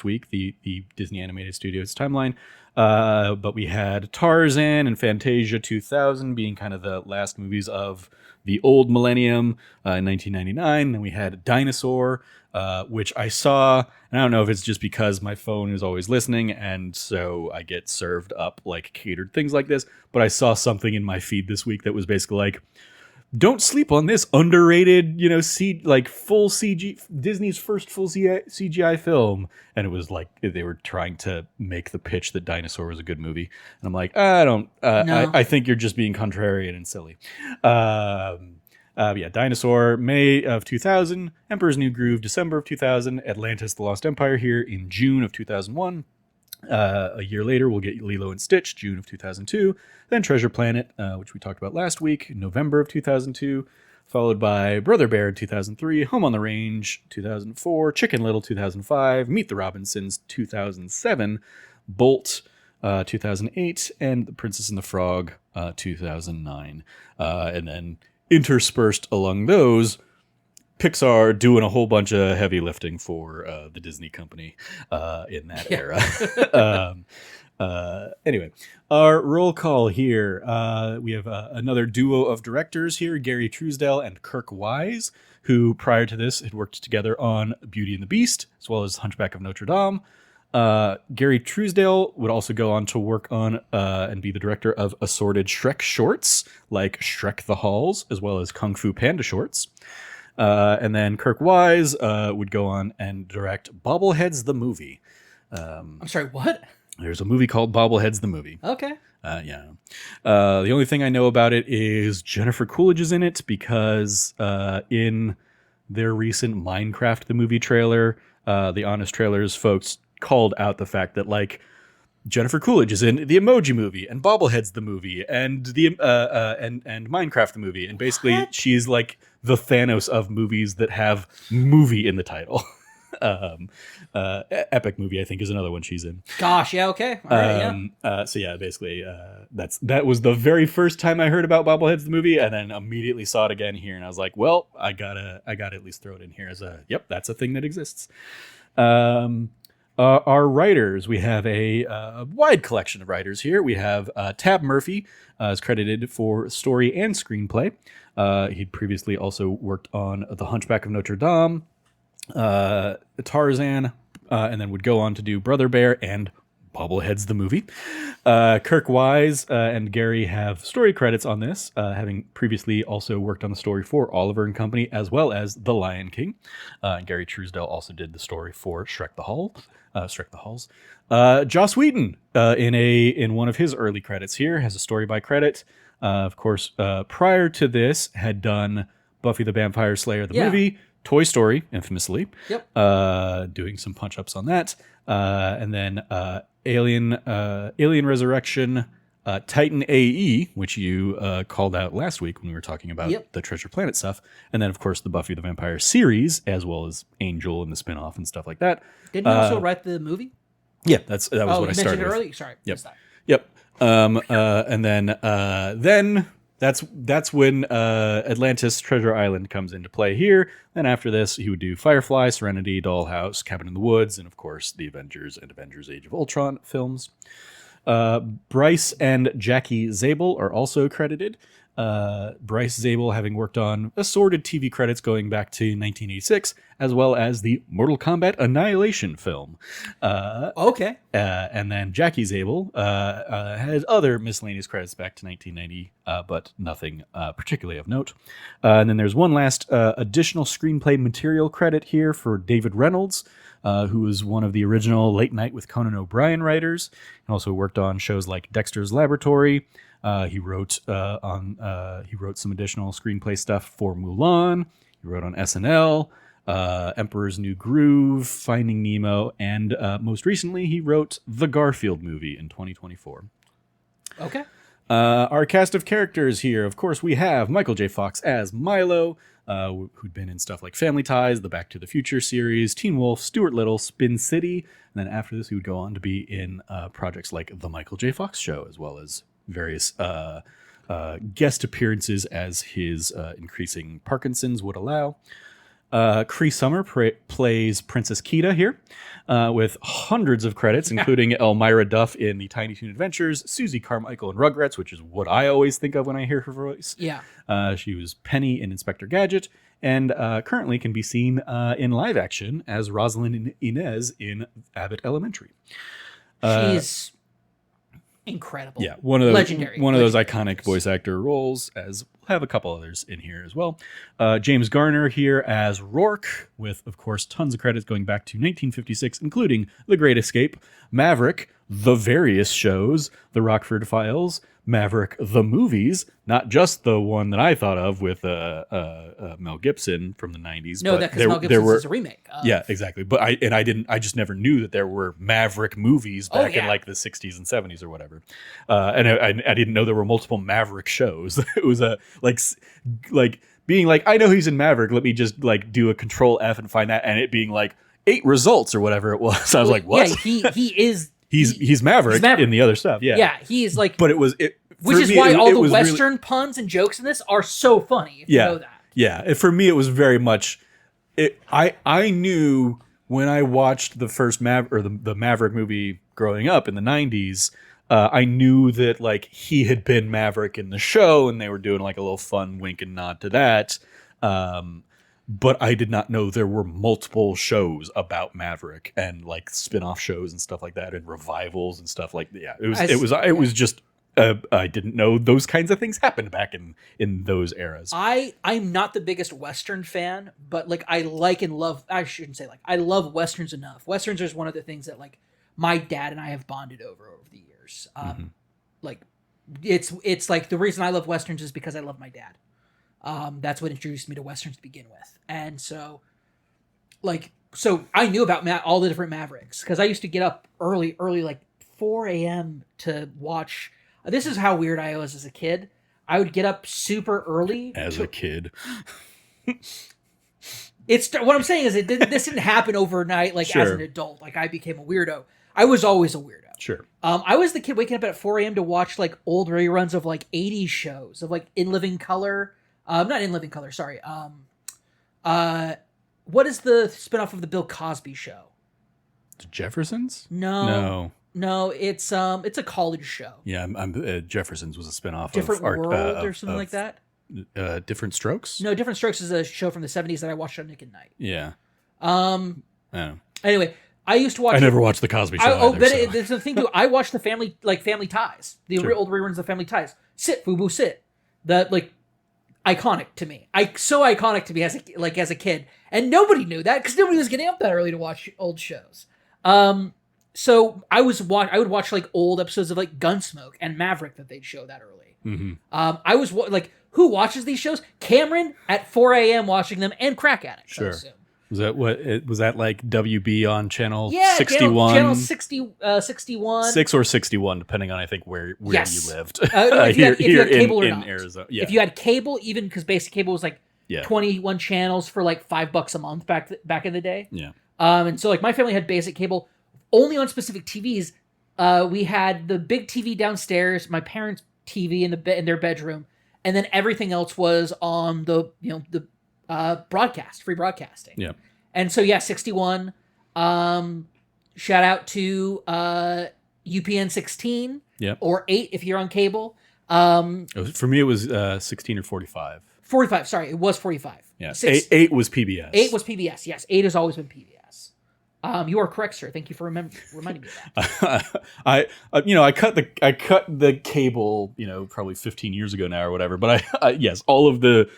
[SPEAKER 1] week, the Disney Animated Studios timeline. But we had Tarzan and Fantasia 2000 being kind of the last movies of the old millennium in 1999. Then we had Dinosaur, which I saw, and I don't know if it's just because my phone is always listening, and so I get served up like catered things like this, but I saw something in my feed this week that was basically like, don't sleep on this underrated, full CG, Disney's first full CGI film. And it was like they were trying to make the pitch that Dinosaur was a good movie. And I'm like, no. I think you're just being contrarian and silly. Dinosaur, May of 2000. Emperor's New Groove, December of 2000. Atlantis, The Lost Empire here in June of 2001. A year later, we'll get Lilo and Stitch, June of 2002. Then Treasure Planet, which we talked about last week, November of 2002. Followed by Brother Bear in 2003, Home on the Range 2004, Chicken Little 2005, Meet the Robinsons 2007, Bolt 2008, and The Princess and the Frog 2009. And then interspersed along those, Pixar doing a whole bunch of heavy lifting for the Disney company in that era. Anyway, our roll call here. We have another duo of directors here, Gary Truesdell and Kirk Wise, who prior to this had worked together on Beauty and the Beast, as well as Hunchback of Notre Dame. Gary Truesdale would also go on to work on and be the director of assorted Shrek shorts, like Shrek the Halls, as well as Kung Fu Panda shorts. And then Kirk Wise would go on and direct Bobbleheads the movie.
[SPEAKER 2] I'm sorry, what?
[SPEAKER 1] There's a movie called Bobbleheads the movie.
[SPEAKER 2] Okay.
[SPEAKER 1] Yeah. The only thing I know about it is Jennifer Coolidge is in it because in their recent Minecraft the movie trailer, the Honest Trailers folks called out the fact that like Jennifer Coolidge is in the Emoji Movie and Bobbleheads the movie and the and Minecraft the movie, and basically she's like the Thanos of movies that have movie in the title. Epic Movie, I think, is another one she's in.
[SPEAKER 2] Gosh, yeah, okay. All right, yeah.
[SPEAKER 1] So yeah, basically, that was the very first time I heard about Bobbleheads the movie, and then immediately saw it again here, and I was like, well, I gotta at least throw it in here as yep, that's a thing that exists. Our writers, we have a wide collection of writers here. We have Tab Murphy is credited for story and screenplay. He'd previously also worked on The Hunchback of Notre Dame, Tarzan, and then would go on to do Brother Bear and Bobbleheads the movie. Kirk Wise and Gary have story credits on this, having previously also worked on the story for Oliver and Company as well as The Lion King. Gary Truesdale also did the story for Shrek the Halls. Joss Whedon in one of his early credits here has a story by credit. Of course, prior to this had done Buffy the Vampire Slayer the movie, Toy Story, infamously.
[SPEAKER 2] Yep.
[SPEAKER 1] Doing some punch-ups on that. And then Alien Resurrection, Titan AE, which you called out last week when we were talking about the Treasure Planet stuff. And then, of course, the Buffy the Vampire series, as well as Angel and the spin-off and stuff like that.
[SPEAKER 2] Didn't you also write the movie?
[SPEAKER 1] Yeah, that was what I started with.
[SPEAKER 2] Early? Sorry.
[SPEAKER 1] Yep. And then that's when Atlantis Treasure Island comes into play here. Then after this, he would do Firefly, Serenity, Dollhouse, Cabin in the Woods, and of course the Avengers and Avengers Age of Ultron films. Bryce and Jackie Zabel are also credited. Bryce Zabel having worked on assorted TV credits going back to 1986, as well as the Mortal Kombat Annihilation film.
[SPEAKER 2] Okay.
[SPEAKER 1] And then Jackie Zabel had other miscellaneous credits back to 1990, but nothing particularly of note. And then there's one last additional screenplay material credit here for David Reynolds, who was one of the original Late Night with Conan O'Brien writers, and also worked on shows like Dexter's Laboratory. He wrote some additional screenplay stuff for Mulan. He wrote on SNL, Emperor's New Groove, Finding Nemo, and most recently he wrote the Garfield movie in 2024.
[SPEAKER 2] Okay.
[SPEAKER 1] Our cast of characters here, of course, we have Michael J. Fox as Milo, who'd been in stuff like Family Ties, the Back to the Future series, Teen Wolf, Stuart Little, Spin City, and then after this he would go on to be in projects like The Michael J. Fox Show, as well as various guest appearances as his increasing Parkinson's would allow. Cree Summer plays Princess Kida here, with hundreds of credits, including Elmira Duff in the Tiny Toon Adventures, Susie Carmichael in Rugrats, which is what I always think of when I hear her voice.
[SPEAKER 2] Yeah.
[SPEAKER 1] She was Penny in Inspector Gadget, and currently can be seen in live action as Rosalind Inez in Abbott Elementary.
[SPEAKER 2] She's incredible.
[SPEAKER 1] Yeah, one of those iconic
[SPEAKER 2] actors.
[SPEAKER 1] voice actor roles, as we'll have a couple others in here as well. James Garner here as Rourke, with, of course, tons of credits going back to 1956, including The Great Escape, Maverick, the various shows, The Rockford Files, Maverick, the movies, not just the one that I thought of with Mel Gibson from the 90s.
[SPEAKER 2] No, because Mel Gibson's is a remake.
[SPEAKER 1] Yeah, exactly. But I just never knew that there were Maverick movies back in like the 60s and 70s or whatever. And I didn't know there were multiple Maverick shows. It was like being like, I know he's in Maverick. Let me just like do a Control F and find that, and it being like 8 results or whatever it was. I was like, what?
[SPEAKER 2] Yeah, he is.
[SPEAKER 1] He's Maverick in the other stuff. Yeah.
[SPEAKER 2] Yeah, he is like.
[SPEAKER 1] But which
[SPEAKER 2] is why all the Western puns and jokes in this are so funny. If you know that.
[SPEAKER 1] Yeah. For me, it was very much. I knew when I watched the first the Maverick movie growing up in the 90s. I knew that like he had been Maverick in the show, and they were doing like a little fun wink and nod to that. But I did not know there were multiple shows about Maverick and like spin-off shows and stuff like that, and revivals and stuff like that. Yeah, it was just I didn't know those kinds of things happened back in those eras.
[SPEAKER 2] I'm not the biggest Western fan, but like I like and love. I shouldn't say like I love Westerns enough. Westerns is one of the things that like my dad and I have bonded over the years. Like it's like the reason I love Westerns is because I love my dad. That's what introduced me to Westerns to begin with, and so I knew about all the different Mavericks because I used to get up early, like 4 a.m. to watch. This is how weird I was as a kid. I would get up super early.
[SPEAKER 1] As a kid.
[SPEAKER 2] It's what I'm saying is this didn't happen overnight. Like as an adult, like I became a weirdo. I was always a weirdo.
[SPEAKER 1] Sure.
[SPEAKER 2] I was the kid waking up at 4 a.m. to watch like old reruns of like 80s shows of like In Living Color. Not In Living Color. Sorry. What is the spinoff of the Bill Cosby show?
[SPEAKER 1] The Jeffersons?
[SPEAKER 2] No. It's a college show.
[SPEAKER 1] Yeah, I'm Jeffersons was a spinoff
[SPEAKER 2] Different
[SPEAKER 1] of Art,
[SPEAKER 2] World or something like that.
[SPEAKER 1] Different Strokes?
[SPEAKER 2] No, Different Strokes is a show from the 70s that I watched on Nick at Night.
[SPEAKER 1] Yeah.
[SPEAKER 2] I don't know. Anyway, I used to watch.
[SPEAKER 1] I never watched the Cosby Show.
[SPEAKER 2] There's the thing too. I watched the Family Ties, the old reruns of Family Ties. Sit, Fubu, sit. Iconic to me. So iconic to me as a kid, and nobody knew that because nobody was getting up that early to watch old shows. So I would watch like old episodes of like Gunsmoke and Maverick that they'd show that early.
[SPEAKER 1] Mm-hmm.
[SPEAKER 2] I was like, who watches these shows? Cameron at 4 a.m. watching them, and Crack Addicts.
[SPEAKER 1] Sure. Was that like WB on channel
[SPEAKER 2] 61? Channel 61.
[SPEAKER 1] 6 or 61, depending on I think where you lived.
[SPEAKER 2] If you had cable
[SPEAKER 1] in Arizona. Yeah.
[SPEAKER 2] If you had cable, even because basic cable was like 21 channels for like $5 a month back in the day.
[SPEAKER 1] Yeah.
[SPEAKER 2] And so like my family had basic cable only on specific TVs. We had the big TV downstairs, my parents' TV in their bedroom, and then everything else was on the free broadcasting.
[SPEAKER 1] Yeah.
[SPEAKER 2] And so 61. Shout out to UPN 16.
[SPEAKER 1] Yeah.
[SPEAKER 2] Or 8 if you're on cable.
[SPEAKER 1] For me, it was 16 or 45.
[SPEAKER 2] 45. Sorry, it was 45.
[SPEAKER 1] Yeah. 8 was PBS.
[SPEAKER 2] 8 was PBS. Yes, 8 has always been PBS. You are correct, sir. Thank you for reminding me of that.
[SPEAKER 1] I cut the cable, probably 15 years ago now or whatever. But yes, all of the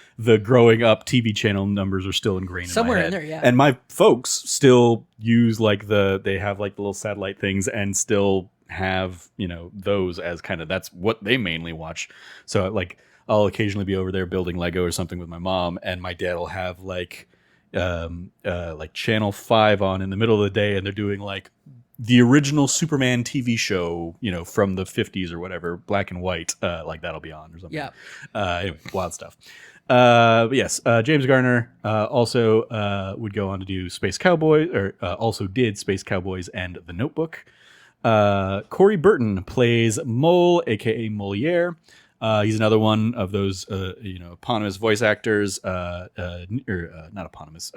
[SPEAKER 1] growing up TV channel numbers are still ingrained
[SPEAKER 2] somewhere
[SPEAKER 1] in my head.
[SPEAKER 2] in there. Yeah,
[SPEAKER 1] and my folks still use they have like the little satellite things and still have those as kind of that's what they mainly watch. So like I'll occasionally be over there building Lego or something with my mom, and my dad will have like channel 5 on in the middle of the day, and they're doing like the original Superman TV show, from the 50s or whatever, black and white, like that'll be on or something.
[SPEAKER 2] Yeah.
[SPEAKER 1] Anyway, wild stuff. But yes, James Garner also would go on to do Space Cowboys, or also did Space Cowboys and The Notebook. Corey Burton plays Mole, aka Moliere. He's another one of those, eponymous voice actors, not eponymous,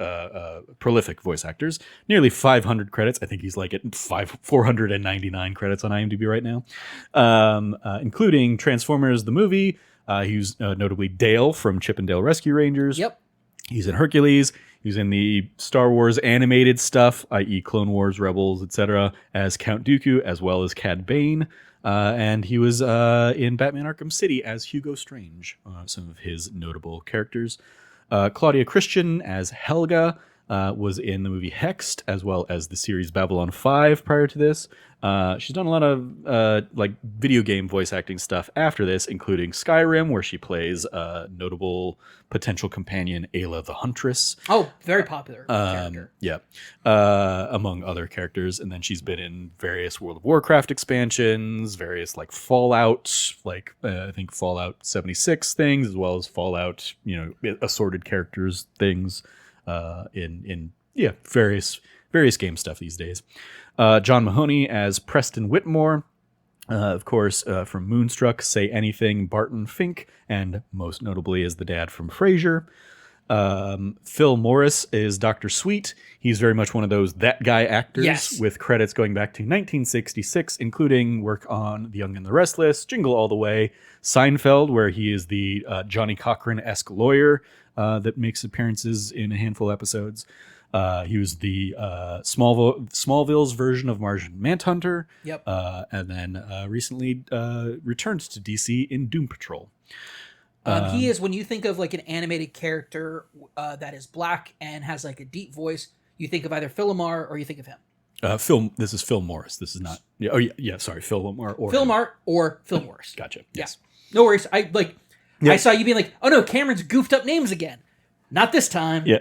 [SPEAKER 1] prolific voice actors. Nearly 500 credits. I think he's like at 499 credits on IMDb right now, including Transformers the movie. He was notably Dale from Chip and Dale Rescue Rangers.
[SPEAKER 2] Yep.
[SPEAKER 1] He's in Hercules. He's in the Star Wars animated stuff, i.e. Clone Wars, Rebels, etc., as Count Dooku, as well as Cad Bane. And he was in Batman Arkham City as Hugo Strange, some of his notable characters. Claudia Christian as Helga was in the movie Hexed, as well as the series Babylon 5 prior to this. She's done a lot of video game voice acting stuff after this, including Skyrim, where she plays notable potential companion Ayla the Huntress.
[SPEAKER 2] Oh, very popular character.
[SPEAKER 1] Yeah, among other characters. And then she's been in various World of Warcraft expansions, various like Fallout, I think Fallout 76 things, as well as Fallout, assorted characters things in various game stuff these days. John Mahoney as Preston Whitmore, of course, from Moonstruck, Say Anything, Barton Fink, and most notably as the dad from Frasier. Phil Morris is Dr. Sweet. He's very much one of those that guy actors with credits going back to 1966, including work on The Young and the Restless, Jingle All the Way, Seinfeld, where he is the Johnny Cochran-esque lawyer that makes appearances in a handful of episodes. He was the Smallville's version of Martian Manhunter.
[SPEAKER 2] Yep.
[SPEAKER 1] And then recently returned to DC in Doom Patrol.
[SPEAKER 2] He is, when you think of like an animated character that is black and has like a deep voice, you think of either Phil Lamar or you think of him.
[SPEAKER 1] This is Phil Morris. This is not. Yeah. Oh yeah. Sorry, Phil Lamar or
[SPEAKER 2] Phil Lamar or Phil Morris.
[SPEAKER 1] Gotcha.
[SPEAKER 2] Yes. Yeah. No worries. I saw you being like, oh no, Cameron's goofed up names again. Not this time.
[SPEAKER 1] Yeah.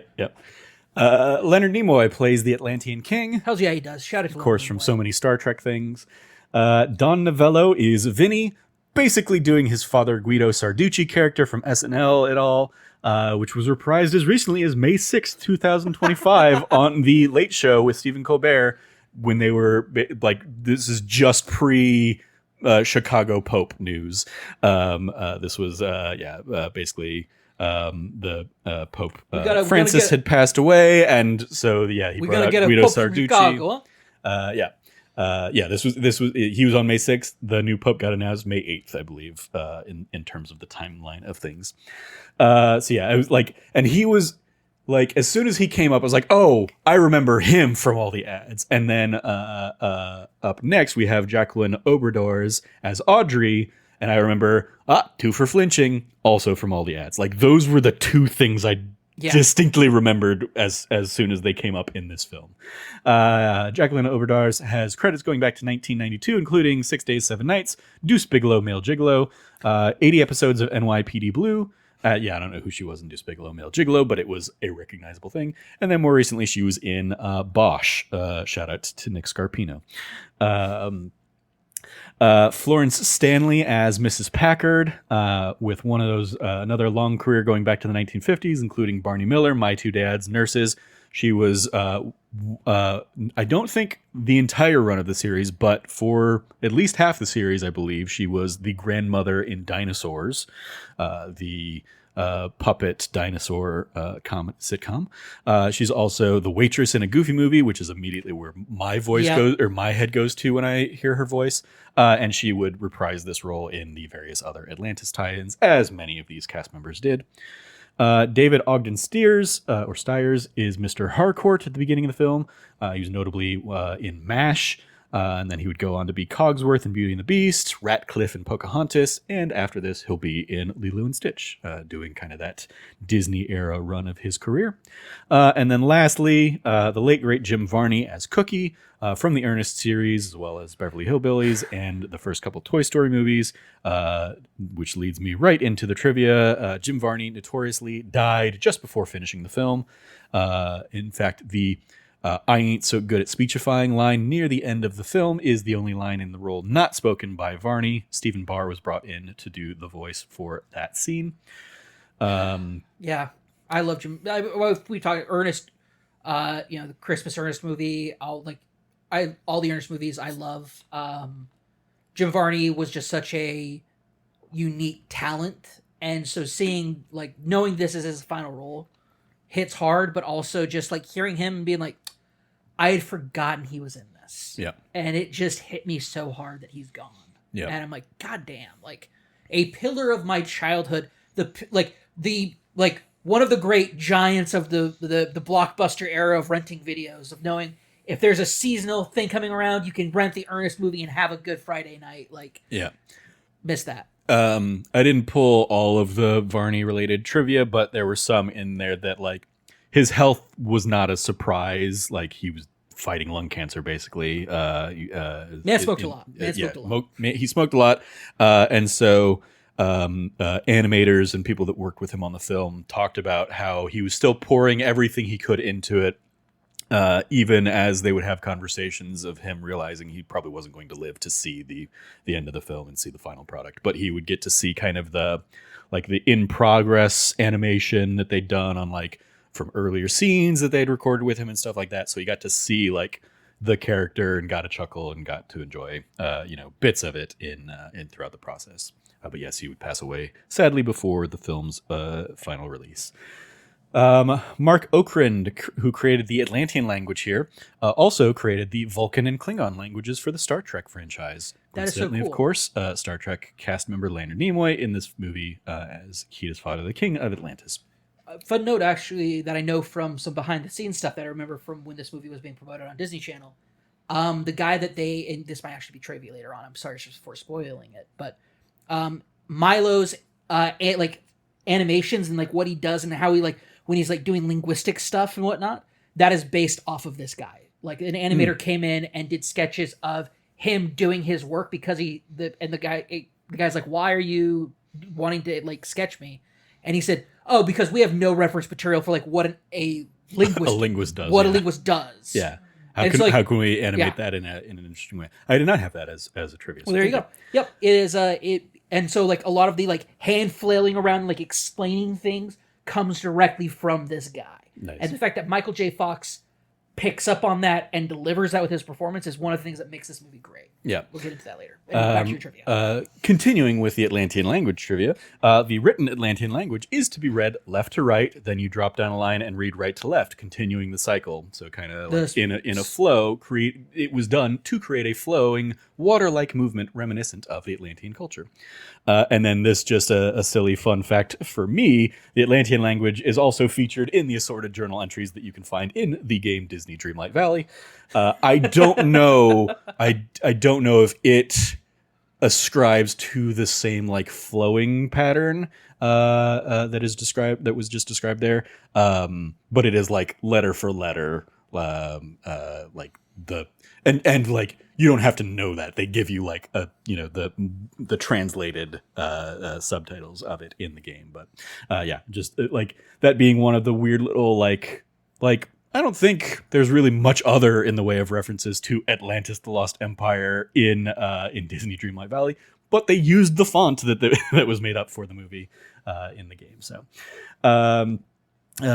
[SPEAKER 1] Leonard Nimoy plays the Atlantean King.
[SPEAKER 2] Hells yeah, he does. Shout out to
[SPEAKER 1] Of course, from so many Star Trek things. Don Novello is Vinny, basically doing his Father Guido Sarducci character from SNL et al., which was reprised as recently as May 6th, 2025 on The Late Show with Stephen Colbert, when they were like, this is just pre Chicago Pope news. This was basically the Pope Francis had passed away, and so he brought out Guido Sarducci. This was he was on May 6th. The new Pope got announced May 8th, I believe, in terms of the timeline of things. I was like, and he was like, as soon as he came up, I was like, oh, I remember him from all the ads. And then up next we have Jacqueline Oberdors as Audrey, and I remember Two for Flinching, also from all the ads. Like, those were the two things I distinctly remembered as soon as they came up in this film. Jacqueline Oberdars has credits going back to 1992, including 6 Days, 7 Nights, Deuce Bigelow, Male Gigolo, 80 episodes of NYPD Blue. I don't know who she was in Deuce Bigelow, Male Gigolo, but it was a recognizable thing. And then more recently, she was in Bosch. Shout out to Nick Scarpino. Florence Stanley as Mrs. Packard, with one of those another long career going back to the 1950s, including Barney Miller, My Two Dads, Nurses. She was, I don't think the entire run of the series, but for at least half the series, I believe, she was the grandmother in Dinosaurs, the puppet dinosaur sitcom. She's also the waitress in a Goofy Movie, which is immediately where my voice goes, or my head goes to when I hear her voice. And she would reprise this role in the various other Atlantis tie-ins, as many of these cast members did. David Ogden Stiers is Mr. Harcourt at the beginning of the film. He was notably in MASH. And then he would go on to be Cogsworth in Beauty and the Beast, Ratcliffe in Pocahontas, and after this, he'll be in Lilo and Stitch, doing kind of that Disney-era run of his career. And then lastly, the late, great Jim Varney as Cookie, from the Ernest series, as well as Beverly Hillbillies and the first couple Toy Story movies, which leads me right into the trivia. Jim Varney notoriously died just before finishing the film. In fact, the I ain't so good at speechifying line near the end of the film is the only line in the role not spoken by Varney. Stephen Barr was brought in to do the voice for that scene.
[SPEAKER 2] I love Jim. We talked Ernest, the Christmas Ernest movie. All the Ernest movies I love. Jim Varney was just such a unique talent, and so knowing this is his final role hits hard, but also just like hearing him and being like, I had forgotten he was in this. Yeah. And it just hit me so hard that he's gone. Yeah. And I'm like, God damn, like a pillar of my childhood, one of the great giants of the Blockbuster era of renting videos, of knowing if there's a seasonal thing coming around, you can rent the Ernest movie and have a good Friday night. Miss that.
[SPEAKER 1] I didn't pull all of the Varney related trivia, but there were some in there that his health was not a surprise. Like, he was fighting lung cancer, basically.
[SPEAKER 2] Man smoked a lot.
[SPEAKER 1] He smoked a lot. And so animators and people that worked with him on the film talked about how he was still pouring everything he could into it, even as they would have conversations of him realizing he probably wasn't going to live to see the end of the film and see the final product. But he would get to see kind of the in progress animation that they'd done on from earlier scenes that they'd recorded with him and stuff like that. So he got to see the character and got a chuckle and got to enjoy bits of it in throughout the process. But yes, he would pass away sadly before the film's final release. Mark Okrand, who created the Atlantean language here, also created the Vulcan and Klingon languages for the Star Trek franchise.
[SPEAKER 2] That is so cool.
[SPEAKER 1] Of course, Star Trek cast member Leonard Nimoy in this movie as Kita's father, the King of Atlantis.
[SPEAKER 2] Fun note, actually, that I know from some behind the scenes stuff that I remember from when this movie was being promoted on Disney Channel. The guy that and this might actually be trivia later on. I'm sorry for spoiling it, but Milo's like animations and like what he does and how he like when he's like doing linguistic stuff and whatnot. That is based off of this guy. Like an animator came in and did sketches of him doing his work because the guy's like, why are you wanting to like sketch me? And he said, oh, because we have no reference material for like what a linguist
[SPEAKER 1] does.
[SPEAKER 2] What a linguist does.
[SPEAKER 1] Yeah. How can we animate that in an interesting way? I did not have that as a trivia.
[SPEAKER 2] Well, there you go. Yep. It is and so like a lot of the like hand flailing around like explaining things comes directly from this guy.
[SPEAKER 1] Nice.
[SPEAKER 2] And the fact that Michael J. Fox picks up on that and delivers that with his performance is one of the things that makes this movie great.
[SPEAKER 1] Yeah.
[SPEAKER 2] We'll get into that later. Back to your trivia.
[SPEAKER 1] Continuing with the Atlantean language trivia, the written Atlantean language is to be read left to right, then you drop down a line and read right to left, continuing the cycle. So kind of like in a flow, it was done to create a flowing, water-like movement reminiscent of the Atlantean culture. And then this just a silly fun fact for me, the Atlantean language is also featured in the assorted journal entries that you can find in the game Disney Dreamlight Valley. I don't know. I don't know if it ascribes to the same like flowing pattern that was just described there. But it is like letter for letter, like and like you don't have to know that. They give you like the translated subtitles of it in the game. But yeah, just like that being one of the weird little like I don't think there's really much other in the way of references to Atlantis: The Lost Empire in Disney Dreamlight Valley, but they used the font that was made up for the movie in the game. So,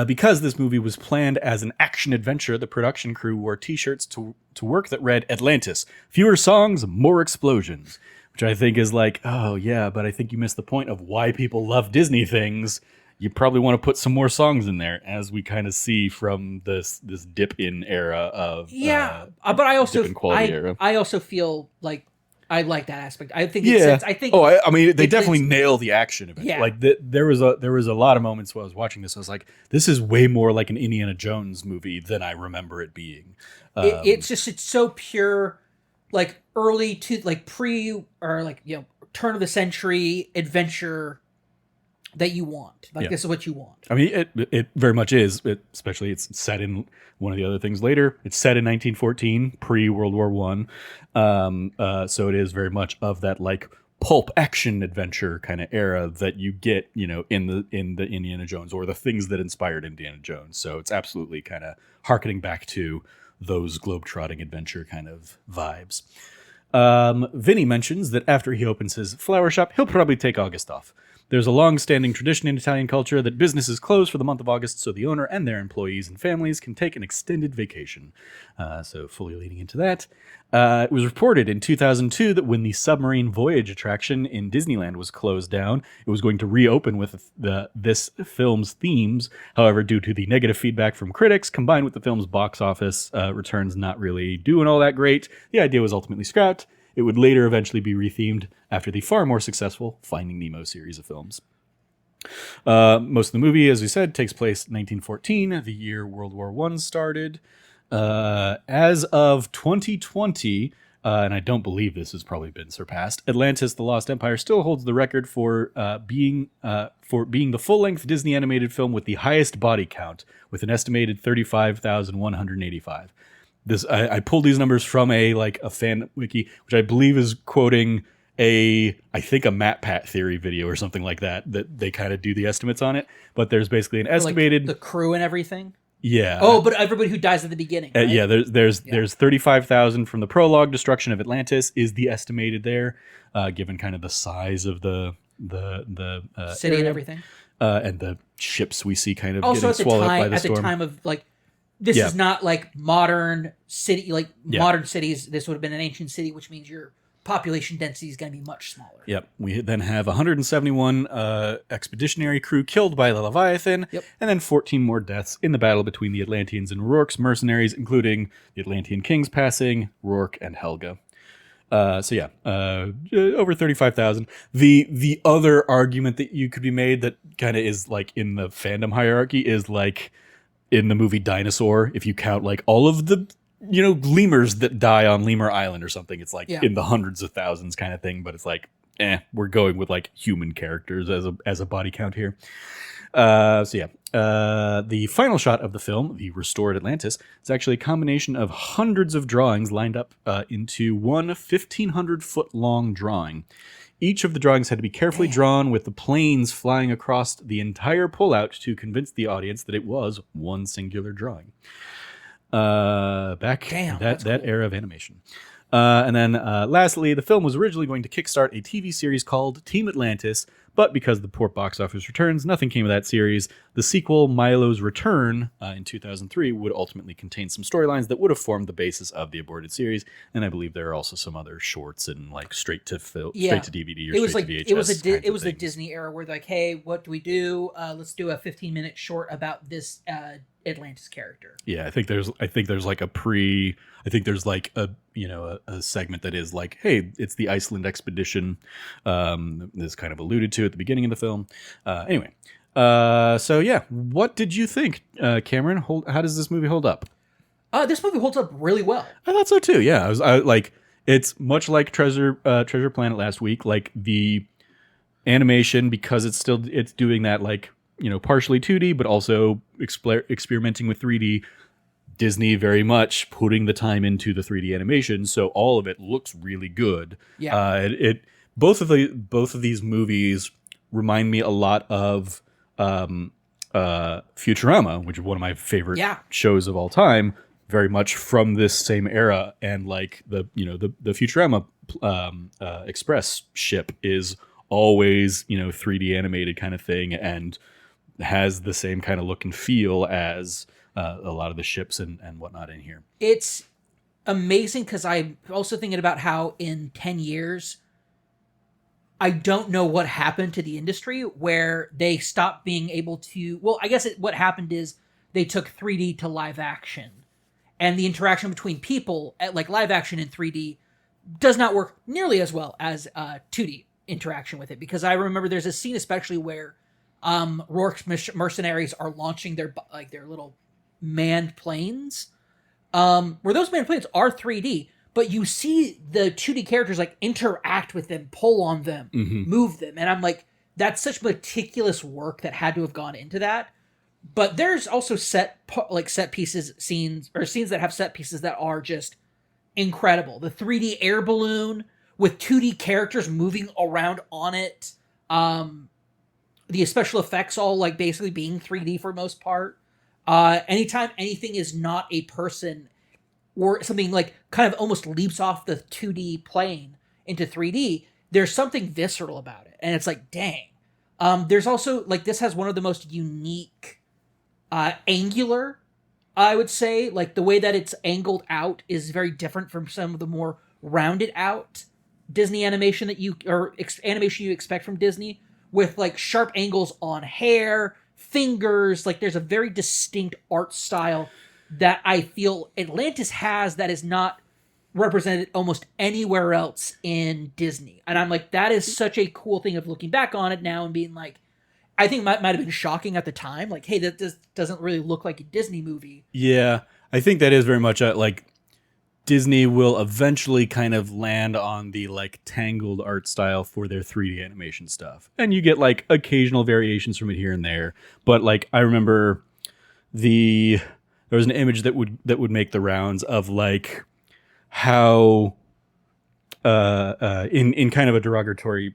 [SPEAKER 1] because this movie was planned as an action adventure, the production crew wore T-shirts to work that read Atlantis: fewer songs, more explosions, which I think is like, oh yeah, but I think you missed the point of why people love Disney things. You probably want to put some more songs in there, as we kind of see from this dip in era of
[SPEAKER 2] but I also feel like I like that aspect. I think I think.
[SPEAKER 1] Oh, I mean, they definitely nail the action of it.
[SPEAKER 2] Yeah.
[SPEAKER 1] Like there was a lot of moments while I was watching this. I was like, this is way more like an Indiana Jones movie than I remember it being.
[SPEAKER 2] It's so pure, like early to like pre or like turn of the century adventure that you want. Like this is what you want.
[SPEAKER 1] I mean, it very much is. Especially it's set in one of the other things later. It's set in 1914, pre World War I. So it is very much of that like pulp action adventure kind of era that you get, in the Indiana Jones or the things that inspired Indiana Jones. So it's absolutely kind of harkening back to those globetrotting adventure kind of vibes. Vinny mentions that after he opens his flower shop, he'll probably take August off. There's a long-standing tradition in Italian culture that businesses close for the month of August so the owner and their employees and families can take an extended vacation. So fully leading into that. It was reported in 2002 that when the submarine voyage attraction in Disneyland was closed down, it was going to reopen with this film's themes. However, due to the negative feedback from critics, combined with the film's box office returns not really doing all that great, the idea was ultimately scrapped. It would later eventually be rethemed after the far more successful Finding Nemo series of films. Most of the movie, as we said, takes place in 1914, the year World War I started. As of 2020, and I don't believe this has probably been surpassed, Atlantis: The Lost Empire still holds the record for being the full-length Disney animated film with the highest body count, with an estimated 35,185. I pulled these numbers from a fan wiki, which I believe is quoting I think a MatPat theory video or something like that they kind of do the estimates on it. But there's basically an estimated
[SPEAKER 2] the crew and everything.
[SPEAKER 1] Yeah.
[SPEAKER 2] Oh, but everybody who dies at the beginning. Right?
[SPEAKER 1] Yeah. There's 35,000 from the prologue. Destruction of Atlantis is the estimated there, given kind of the size of the
[SPEAKER 2] city
[SPEAKER 1] area,
[SPEAKER 2] and everything,
[SPEAKER 1] and the ships we see kind of
[SPEAKER 2] also
[SPEAKER 1] getting swallowed up by the storm.
[SPEAKER 2] At the time of this is not like modern city, modern cities. This would have been an ancient city, which means your population density is going to be much smaller.
[SPEAKER 1] Yep. We then have 171 expeditionary crew killed by the Leviathan, and then 14 more deaths in the battle between the Atlanteans and Rourke's mercenaries, including the Atlantean kings passing, Rourke, and Helga. So yeah, over 35,000. The other argument that you could be made that kind of is like in the fandom hierarchy is like in the movie Dinosaur, if you count like all of the lemurs that die on Lemur Island or something, it's like in the hundreds of thousands kind of thing. But it's like, we're going with like human characters as a body count here. The final shot of the film, the restored Atlantis, is actually a combination of hundreds of drawings lined up into one 1,500-foot long drawing. Each of the drawings had to be carefully drawn with the planes flying across the entire pullout to convince the audience that it was one singular drawing. That era of animation. And then lastly, the film was originally going to kickstart a TV series called Team Atlantis, but because of the poor box office returns, nothing came of that series. The sequel, Milo's Return, in 2003, would ultimately contain some storylines that would have formed the basis of the aborted series, and I believe there are also some other shorts and like straight to DVD or straight to VHS.
[SPEAKER 2] It was the Disney era where they're like, hey, what do we do? Let's do a 15-minute short about this Atlantis character.
[SPEAKER 1] Yeah, I think there's like a segment that is like, hey, it's the Iceland expedition. This kind of alluded to at the beginning of the film. Anyway, so yeah, what did you think, Cameron? How does this movie hold up?
[SPEAKER 2] This movie holds up really well.
[SPEAKER 1] I thought so too. Yeah, I like it's much like Treasure Planet last week. Like the animation, because it's doing that like partially 2D, but also experimenting with 3D. Disney very much putting the time into the 3D animation, so all of it looks really good.
[SPEAKER 2] Yeah.
[SPEAKER 1] Both of these movies remind me a lot of Futurama, which is one of my favorite shows of all time. Very much from this same era, and like the Futurama Express ship is always 3D animated kind of thing, and has the same kind of look and feel as a lot of the ships and whatnot in here.
[SPEAKER 2] It's amazing because I'm also thinking about how in 10 years, I don't know what happened to the industry where they stopped being able to... Well, I guess what happened is they took 3D to live action. And the interaction between people, at like live action in 3D, does not work nearly as well as 2D interaction with it. Because I remember there's a scene especially where Rourke's mercenaries are launching their little manned planes, where those manned planes are 3D, but you see the 2D characters like interact with them, pull on them, move them, and I'm like, that's such meticulous work that had to have gone into that. But there's also set pieces, scenes that have set pieces that are just incredible. The 3D air balloon with 2D characters moving around on it, the special effects all like basically being 3D for most part. Anytime anything is not a person or something like kind of almost leaps off the 2D plane into 3D, there's something visceral about it. And it's like, dang. There's also like, this has one of the most unique, angular, I would say, like the way that it's angled out is very different from some of the more rounded out Disney animation animation you expect from Disney, with like sharp angles on hair, fingers. Like there's a very distinct art style that I feel Atlantis has that is not represented almost anywhere else in Disney. And I'm like, that is such a cool thing of looking back on it now and being like, I think might have been shocking at the time. Like, hey, that doesn't really look like a Disney movie.
[SPEAKER 1] Yeah, I think that is very much like Disney will eventually kind of land on the like tangled art style for their 3D animation stuff. And you get like occasional variations from it here and there. But like I remember there was an image that would make the rounds of like how in kind of a derogatory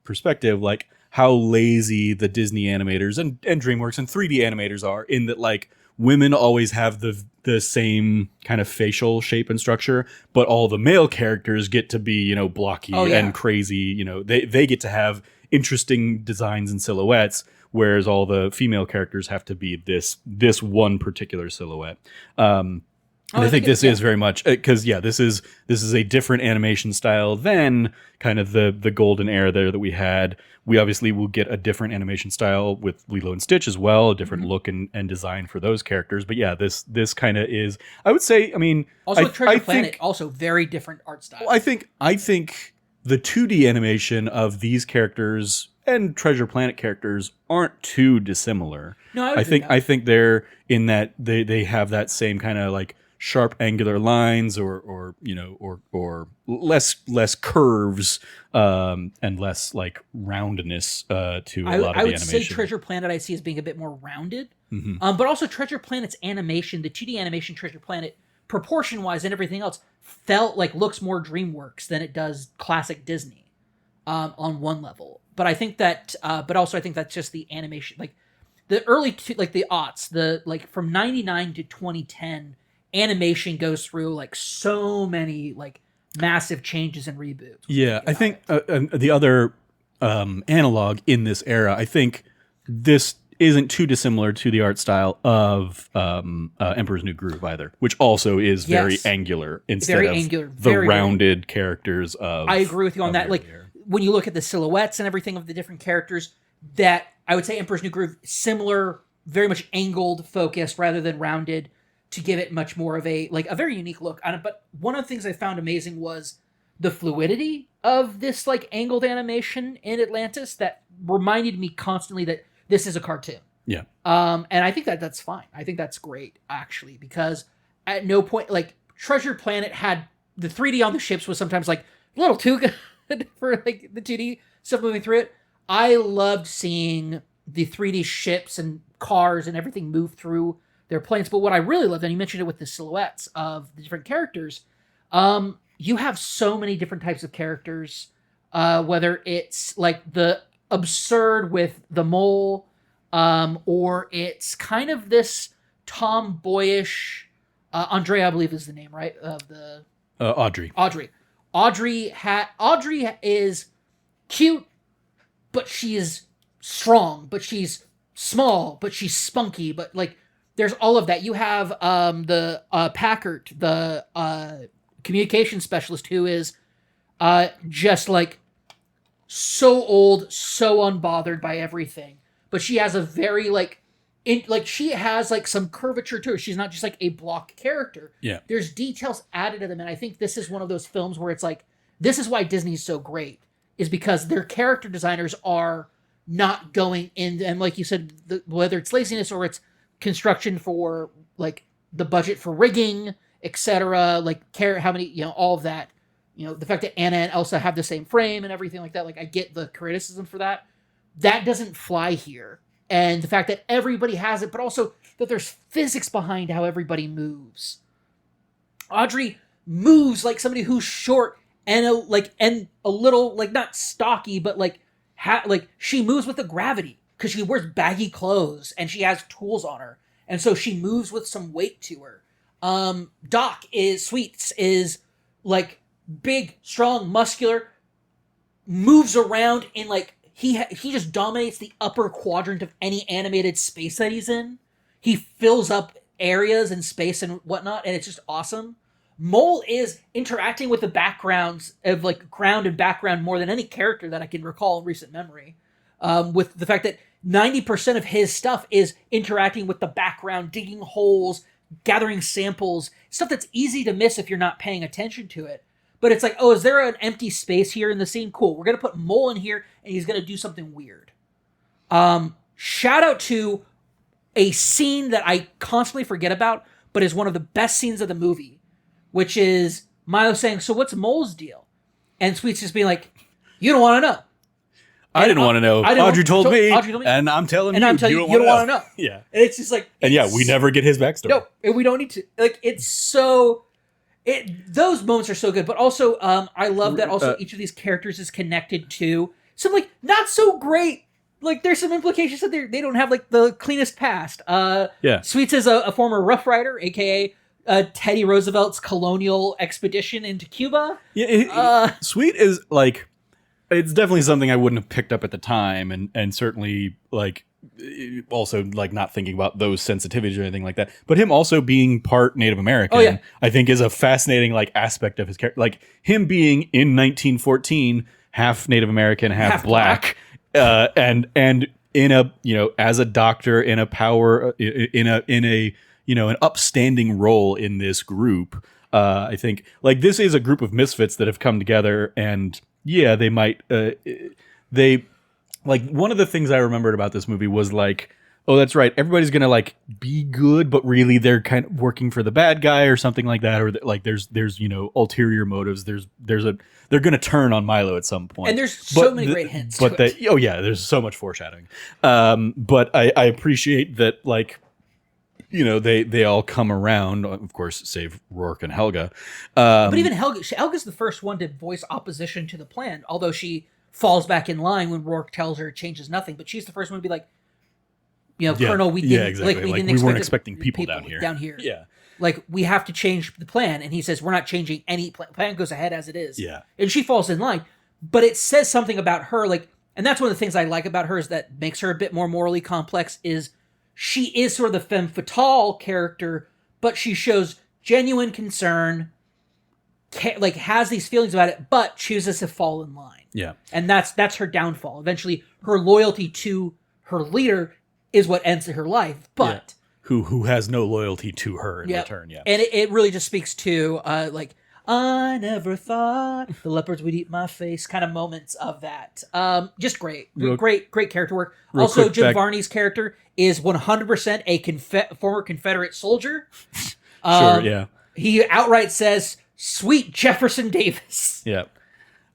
[SPEAKER 1] perspective, like how lazy the Disney animators and DreamWorks and 3D animators are, in that like women always have the same kind of facial shape and structure, but all the male characters get to be, blocky and crazy. They get to have interesting designs and silhouettes, whereas all the female characters have to be this one particular silhouette. And I think this is very much because this is a different animation style than kind of the golden era there that we had. We obviously will get a different animation style with Lilo and Stitch as well, a different look and design for those characters. But yeah, this kind of is, I would say, I mean,
[SPEAKER 2] also Treasure Planet, also very different art style.
[SPEAKER 1] Well, I think the 2D animation of these characters and Treasure Planet characters aren't too dissimilar.
[SPEAKER 2] No,
[SPEAKER 1] I think they're in that they have that same kind of like sharp angular lines or less curves and less like roundness to a lot of the animation.
[SPEAKER 2] I would say Treasure Planet I see as being a bit more rounded. But also Treasure Planet's animation, the 2D animation Treasure Planet, proportion wise and everything else, felt like looks more DreamWorks than it does classic Disney on one level. But I think that but also I think that's just the animation, like the early the aughts, the like from 99 to 2010 animation goes through like so many like massive changes and reboots.
[SPEAKER 1] Yeah, I think the other analog in this era, I think this isn't too dissimilar to the art style of Emperor's New Groove either, which also is very angular instead of the rounded characters of.
[SPEAKER 2] I agree with you on that. Like when you look at the silhouettes and everything of the different characters, that I would say Emperor's New Groove, similar, very much angled, focused rather than rounded, to give it much more of a very unique look on it. But one of the things I found amazing was the fluidity of this like angled animation in Atlantis that reminded me constantly that this is a cartoon.
[SPEAKER 1] Yeah.
[SPEAKER 2] And I think that's fine. I think that's great actually, because at no point, like Treasure Planet had the 3D on the ships was sometimes like a little too good for like the 2D stuff moving through it. I loved seeing the 3D ships and cars and everything move through their planes. But what I really loved, and you mentioned it with the silhouettes of the different characters, you have so many different types of characters, whether it's like the absurd with the mole, or it's kind of this tomboyish, Andrea, I believe is the name, right? Of the
[SPEAKER 1] Audrey.
[SPEAKER 2] Audrey is cute, but she is strong, but she's small, but she's spunky, but like there's all of that. You have the Packard, the communication specialist, who is just like so old, so unbothered by everything, but she has a very she has like some curvature to her. She's not just like a block character.
[SPEAKER 1] Yeah,
[SPEAKER 2] there's details added to them, and I think this is one of those films where it's like, this is why Disney's so great, is because their character designers are not going in, and like you said, whether it's laziness or it's construction for like the budget for rigging, etc., like how many, all of that, the fact that Anna and Elsa have the same frame and everything like that, like I get the criticism for that. That doesn't fly here. And the fact that everybody has it, but also that there's physics behind how everybody moves. Audrey moves like somebody who's short and a little like not stocky, but like she moves with the gravity because she wears baggy clothes and she has tools on her, and so she moves with some weight to her. Sweets is like big, strong, muscular, moves around in like he just dominates the upper quadrant of any animated space that he's in. He fills up areas in space and whatnot, and it's just awesome. Mole is interacting with the backgrounds of like ground and background more than any character that I can recall in recent memory. With the fact that 90% of his stuff is interacting with the background, digging holes, gathering samples, stuff that's easy to miss if you're not paying attention to it. But it's like, oh, is there an empty space here in the scene? Cool. We're going to put Mole in here, and he's going to do something weird. Shout out to a scene that I constantly forget about, but is one of the best scenes of the movie, which is Milo saying, so what's Mole's deal? And Sweet's just being like, you don't want to know.
[SPEAKER 1] I didn't want to know. Audrey told me, and I'm telling you,
[SPEAKER 2] you don't want to know.
[SPEAKER 1] Yeah.
[SPEAKER 2] And it's just like...
[SPEAKER 1] And yeah, we never get his backstory.
[SPEAKER 2] No, and we don't need to. Like, it's so... those moments are so good, but also I love that also each of these characters is connected to some like not so great, like there's some implications that they don't have like the cleanest past.
[SPEAKER 1] Yeah.
[SPEAKER 2] Sweets is a former Rough Rider, aka Teddy Roosevelt's colonial expedition into Cuba.
[SPEAKER 1] Yeah, Sweet is like, it's definitely something I wouldn't have picked up at the time, and certainly like also like not thinking about those sensitivities or anything like that, but him also being part Native American, I think is a fascinating like aspect of his character. Like him being in 1914 half Native American, half black, and in a as a doctor in a power in a an upstanding role in this group. I think like this is a group of misfits that have come together, and they might they like one of the things I remembered about this movie was like, oh, that's right, everybody's gonna like be good, but really they're kind of working for the bad guy or something like that, or like there's ulterior motives. They're gonna turn on Milo at some point,
[SPEAKER 2] and there's so many great hints.
[SPEAKER 1] But there's so much foreshadowing. But I appreciate that like. They all come around, of course, save Rourke and Helga.
[SPEAKER 2] But even Helga's the first one to voice opposition to the plan, although she falls back in line when Rourke tells her it changes nothing. But she's the first one to be like, Colonel, we didn't,
[SPEAKER 1] exactly. We weren't expecting people down here.
[SPEAKER 2] Yeah. Like, we have to change the plan. And he says, we're not changing any plan. Plan goes ahead as it is.
[SPEAKER 1] Yeah.
[SPEAKER 2] And she falls in line. But it says something about her, like, and that's one of the things I like about her is that makes her a bit more morally complex is she is sort of the femme fatale character, but she shows genuine concern, has these feelings about it, but chooses to fall in line.
[SPEAKER 1] Yeah.
[SPEAKER 2] And that's her downfall. Eventually, her loyalty to her leader is what ends her life, but...
[SPEAKER 1] Yeah. Who has no loyalty to her in return,
[SPEAKER 2] And it really just speaks to, I never thought the leopards would eat my face kind of moments of that. Just great. Great character work. Also, Jim Varney's character is 100% a former Confederate soldier.
[SPEAKER 1] Sure, yeah.
[SPEAKER 2] He outright says, "Sweet Jefferson Davis."
[SPEAKER 1] Yeah.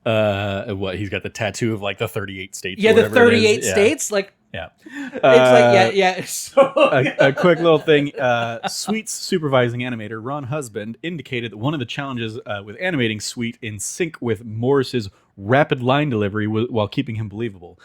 [SPEAKER 1] He's got the tattoo of like the 38 states.
[SPEAKER 2] Yeah, the 38 states. Like,
[SPEAKER 1] yeah.
[SPEAKER 2] It's like,
[SPEAKER 1] a quick little thing. Sweet's supervising animator, Ron Husband, indicated that one of the challenges with animating Sweet in sync with Morris's rapid line delivery while keeping him believable.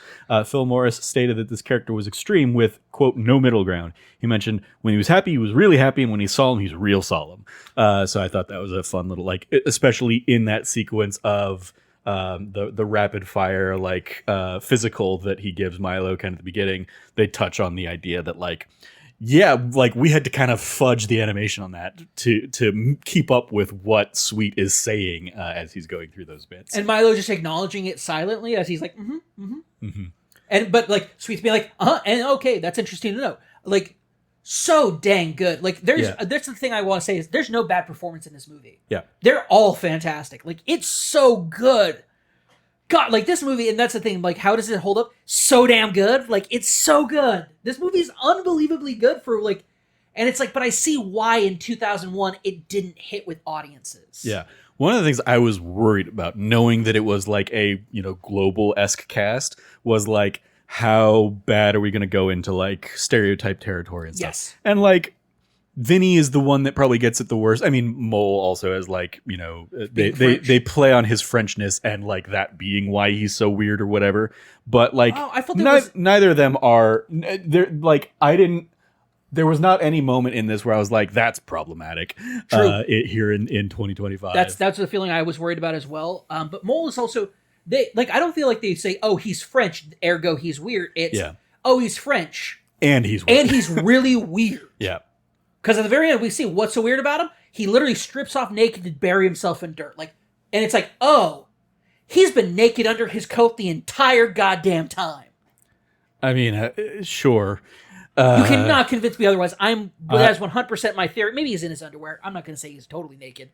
[SPEAKER 1] Phil Morris stated that this character was extreme with, quote, no middle ground. He mentioned when he was happy, he was really happy, and when he's solemn, he's real solemn. So I thought that was a fun little, like, especially in that sequence of the rapid fire physical that he gives Milo kind of at the beginning. They touch on the idea that we had to kind of fudge the animation on that to keep up with what Sweet is saying as he's going through those bits.
[SPEAKER 2] And Milo just acknowledging it silently as he's like, and but like Sweet's being like, and okay, that's interesting to know. Like, so dang good. Like, that's the thing I want to say is there's no bad performance in this movie.
[SPEAKER 1] Yeah.
[SPEAKER 2] They're all fantastic. Like, it's so good. God, like this movie, and that's the thing, like, how does it hold up? So damn good. Like, it's so good. This movie is unbelievably good for, like, and it's like, but I see why in 2001 it didn't hit with audiences.
[SPEAKER 1] Yeah. One of the things I was worried about, knowing that it was like a, global-esque cast, was like, how bad are we going to go into like stereotype territory and stuff?
[SPEAKER 2] Yes.
[SPEAKER 1] And like Vinny is the one that probably gets it the worst. I mean, Mole also has like, they play on his Frenchness and like that being why he's so weird or whatever. But like
[SPEAKER 2] I felt
[SPEAKER 1] neither of them are like, there was not any moment in this where I was like, that's problematic.
[SPEAKER 2] True.
[SPEAKER 1] Here in 2025.
[SPEAKER 2] That's the feeling I was worried about as well. But Mole is also, I don't feel like they say, oh, he's French, ergo he's weird. It's, oh, he's French.
[SPEAKER 1] And he's weird.
[SPEAKER 2] And he's really weird.
[SPEAKER 1] Yeah.
[SPEAKER 2] Because at the very end, we see what's so weird about him. He literally strips off naked to bury himself in dirt. Like, and it's like, oh, he's been naked under his coat the entire goddamn time.
[SPEAKER 1] I mean, sure.
[SPEAKER 2] You cannot convince me otherwise. That's 100% my theory. Maybe he's in his underwear. I'm not going to say he's totally naked.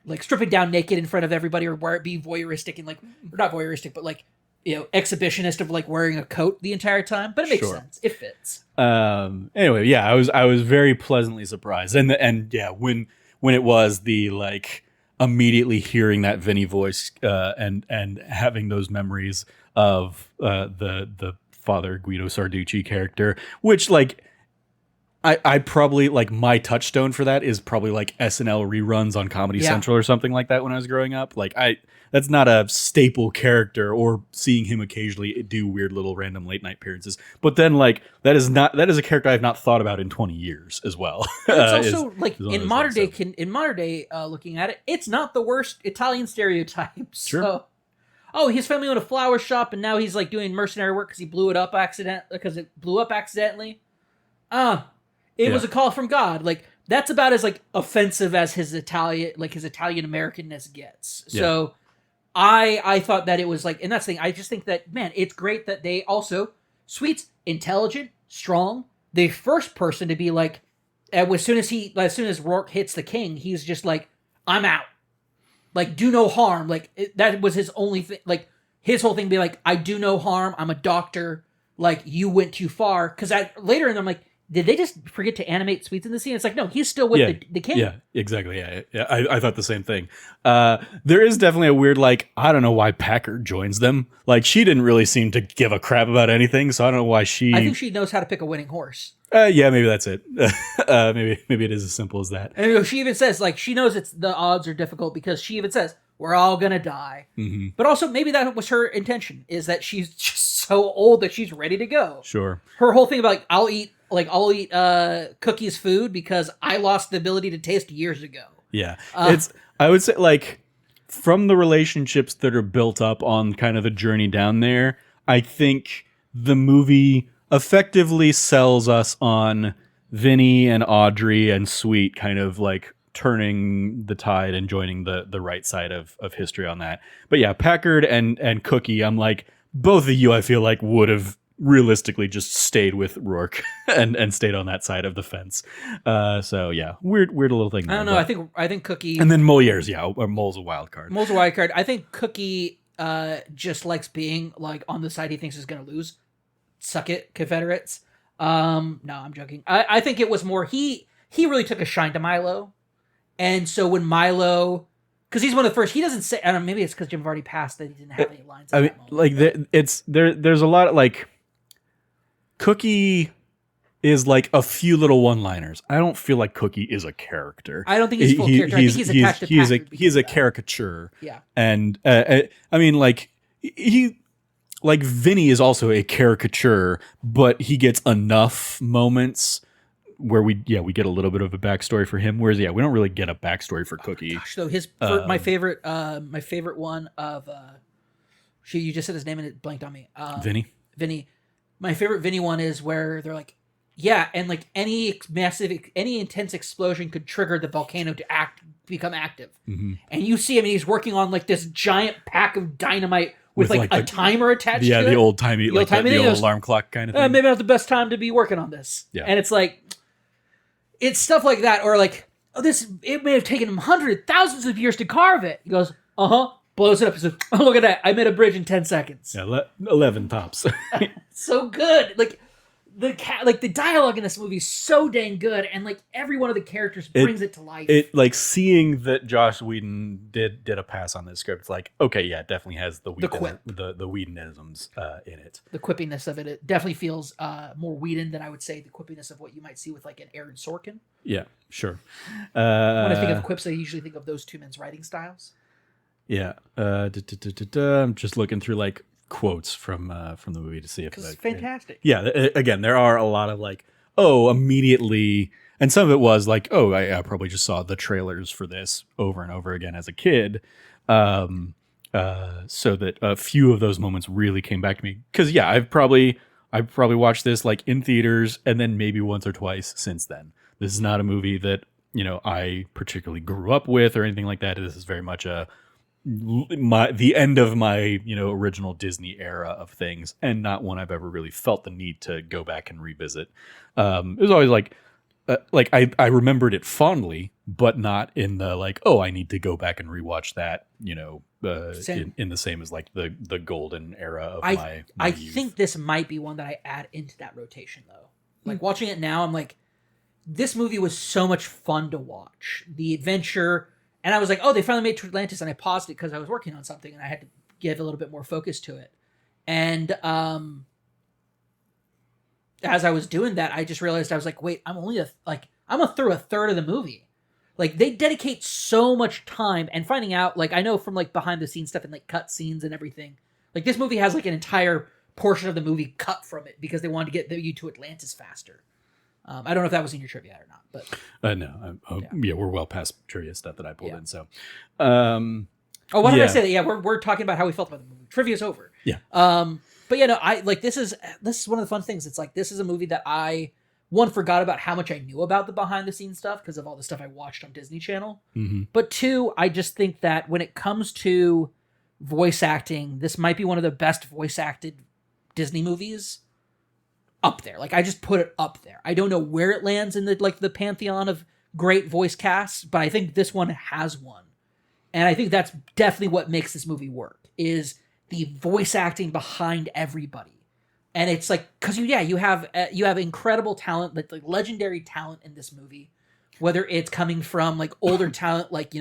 [SPEAKER 2] Like stripping down naked in front of everybody, or be voyeuristic and like, or not voyeuristic, but like, exhibitionist of like wearing a coat the entire time. But it makes sense. It fits.
[SPEAKER 1] Anyway, yeah, I was very pleasantly surprised, and yeah, when it was the like immediately hearing that Vinny voice, and having those memories of the Father Guido Sarducci character, which like. I probably, like, my touchstone for that is probably, like, SNL reruns on Comedy Central or something like that when I was growing up. Like, that's not a staple character, or seeing him occasionally do weird little random late night appearances. But then, like, that is a character I've not thought about in 20 years as well.
[SPEAKER 2] It's also, in modern day, looking at it, it's not the worst Italian stereotypes.
[SPEAKER 1] Sure.
[SPEAKER 2] So, oh, his family owned a flower shop, and now he's like doing mercenary work because it blew up accidentally. It was a call from God. Like that's about as like offensive as his Italian Americanness gets.
[SPEAKER 1] Yeah.
[SPEAKER 2] So I thought that it was like, and that's the thing. I just think that, man, it's great that they also Sweet's intelligent, strong. The first person to be like, as soon as Rourke hits the king, he's just like, I'm out. Like, do no harm. Like that was his only thing. Like his whole thing be like, I do no harm. I'm a doctor. Like you went too far. Because later, and I'm like, did they just forget to animate Sweets in the scene? It's like, no, he's still with the king.
[SPEAKER 1] Yeah, exactly. Yeah. I thought the same thing. There is definitely a weird, like, I don't know why Packard joins them. Like, she didn't really seem to give a crap about anything, so I don't know why she...
[SPEAKER 2] I think she knows how to pick a winning horse.
[SPEAKER 1] Yeah, maybe that's it. Maybe it is as simple as that.
[SPEAKER 2] And she even says, like, she knows the odds are difficult because she even says, we're all gonna die.
[SPEAKER 1] Mm-hmm.
[SPEAKER 2] But also, maybe that was her intention, is that she's just so old that she's ready to go.
[SPEAKER 1] Sure.
[SPEAKER 2] Her whole thing about, I'll eat Cookie's food because I lost the ability to taste years ago.
[SPEAKER 1] Yeah. I would say, like, from the relationships that are built up on kind of the journey down there, I think the movie effectively sells us on Vinny and Audrey and Sweet kind of like turning the tide and joining the right side of history on that. But yeah, Packard and Cookie, I'm like, both of you I feel like would have realistically just stayed with Rourke and stayed on that side of the fence. So yeah, weird little thing.
[SPEAKER 2] I don't know. I think Cookie,
[SPEAKER 1] and then Moliere's, or Mole's a wild card.
[SPEAKER 2] Mole's a wild card. I think Cookie just likes being like on the side he thinks is going to lose. Suck it, Confederates. No, I'm joking. I think it was more he really took a shine to Milo, and so when Milo. Because he's one of the first. He doesn't say. I don't know. Maybe it's because Jim already passed that he didn't have any lines.
[SPEAKER 1] I mean, like there's a lot of like. Cookie is like a few little one-liners. I don't feel like Cookie is a character.
[SPEAKER 2] I don't think he's full character. I think he's attached to Packard.
[SPEAKER 1] He's a caricature.
[SPEAKER 2] Yeah.
[SPEAKER 1] And I mean, like like Vinny is also a caricature, but he gets enough moments where we get a little bit of a backstory for him. Whereas we don't really get a backstory for Cookie.
[SPEAKER 2] Gosh, though my favorite one of you just said his name and it blanked on me. Vinny. My favorite Vinny one is where they're like, yeah, and like any intense explosion could trigger the volcano to become active. Mm-hmm. And you see him and he's working on like this giant pack of dynamite with like a timer attached to it.
[SPEAKER 1] Yeah, the old timey, like the old alarm clock kind of thing.
[SPEAKER 2] Maybe not the best time to be working on this.
[SPEAKER 1] Yeah.
[SPEAKER 2] And it's like, it's stuff like that, or like, it may have taken him hundreds, thousands of years to carve it. He goes, blows it up and says, oh, look at that. I made a bridge in 10 seconds.
[SPEAKER 1] Yeah, 11 tops.
[SPEAKER 2] So good. Like the dialogue in this movie is so dang good, and like every one of the characters brings it to life. It like
[SPEAKER 1] seeing that Joss Whedon did a pass on this script. It's like, okay, yeah, it definitely has the Whedonisms in it.
[SPEAKER 2] The quippiness of it definitely feels more Whedon than I would say the quippiness of what you might see with like an Aaron Sorkin.
[SPEAKER 1] Yeah, sure.
[SPEAKER 2] When I think of quips, I usually think of those two men's writing styles.
[SPEAKER 1] Yeah, I'm just looking through like quotes from the movie to see if
[SPEAKER 2] it's fantastic.
[SPEAKER 1] Yeah, again, there are a lot of like, oh, immediately, and some of it was like, oh, I probably just saw the trailers for this over and over again as a kid, so that a few of those moments really came back to me. Because yeah, I've probably watched this like in theaters and then maybe once or twice since then. This is not a movie that I particularly grew up with or anything like that. This is very much the end of my original Disney era of things, and not one I've ever really felt the need to go back and revisit. It was always like I remembered it fondly, but not in the like, oh, I need to go back and rewatch that. In the same as like the golden era of my
[SPEAKER 2] I
[SPEAKER 1] youth.
[SPEAKER 2] think this might be one that I add into that rotation though. Like watching it now, I'm like, this movie was so much fun to watch. The adventure. And I was like, oh, they finally made Atlantis, and I paused it because I was working on something, and I had to give a little bit more focus to it. And as I was doing that, I just realized I was like, wait, I'm through a third of the movie. Like they dedicate so much time, and finding out, like I know from like behind the scenes stuff and like cut scenes and everything. Like this movie has like an entire portion of the movie cut from it because they wanted to get you to Atlantis faster. I don't know if that was in your trivia or not, but
[SPEAKER 1] no, we're well past trivia stuff that I pulled in. So,
[SPEAKER 2] Oh, why did I say that? Yeah, we're talking about how we felt about the movie. Trivia's over.
[SPEAKER 1] Yeah.
[SPEAKER 2] But yeah, no, I like this is one of the fun things. It's like this is a movie that I forgot about how much I knew about the behind the scenes stuff because of all the stuff I watched on Disney Channel.
[SPEAKER 1] Mm-hmm.
[SPEAKER 2] But two, I just think that when it comes to voice acting, this might be one of the best voice acted Disney movies up there. Like I just put it up there. I don't know where it lands in the pantheon of great voice casts, but I think this one has one. And I think that's definitely what makes this movie work is the voice acting behind everybody. And it's like, cause you have incredible talent, like legendary talent in this movie, whether it's coming from like older talent, like,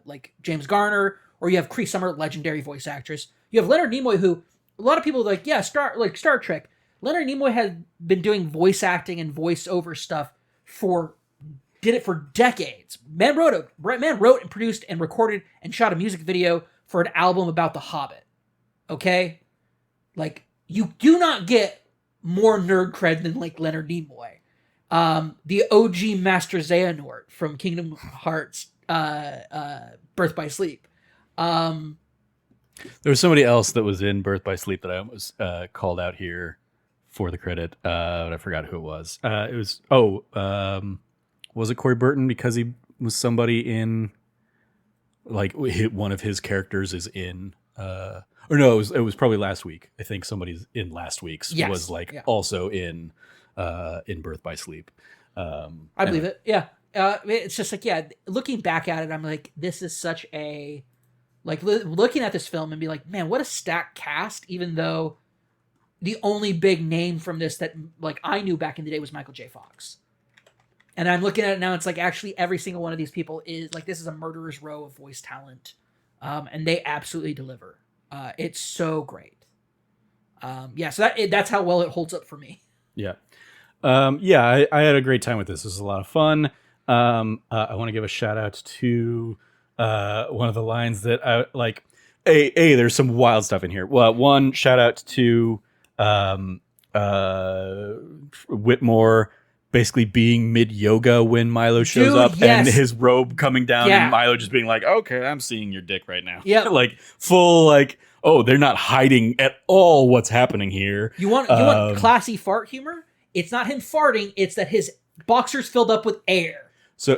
[SPEAKER 2] like James Garner, or you have Cree Summer, legendary voice actress. You have Leonard Nimoy, who a lot of people are like, yeah, Star Trek. Leonard Nimoy had been doing voice acting and voiceover stuff did it for decades. Man wrote and produced and recorded and shot a music video for an album about The Hobbit. Okay? Like, you do not get more nerd cred than like Leonard Nimoy. The OG Master Xehanort from Kingdom Hearts, Birth by Sleep.
[SPEAKER 1] There was somebody else that was in Birth by Sleep that I almost called out here for the credit, but I forgot who it was. Was it Corey Burton because he was somebody in, like, one of his characters is in, or no, it was probably last week. I think somebody's in last week's was like also in Birth by Sleep.
[SPEAKER 2] I believe it. Yeah. It's just like, looking back at it, I'm like, this is such a, like, looking at this film and be like, man, what a stacked cast, even though the only big name from this that, like, I knew back in the day was Michael J. Fox. And I'm looking at it now, it's like, actually, every single one of these people is, like, this is a murderer's row of voice talent. And they absolutely deliver. It's so great. So that's how well it holds up for me.
[SPEAKER 1] Yeah. I had a great time with this. This was a lot of fun. I want to give a shout out to one of the lines that I like. There's some wild stuff in here. Well, one shout out to Whitmore basically being mid yoga when Milo shows up and his robe coming down and Milo just being like, okay, I'm seeing your dick right now.
[SPEAKER 2] Yeah.
[SPEAKER 1] Like full, like, oh, they're not hiding at all what's happening here.
[SPEAKER 2] You want classy fart humor? It's not him farting. It's that his boxers filled up with air.
[SPEAKER 1] So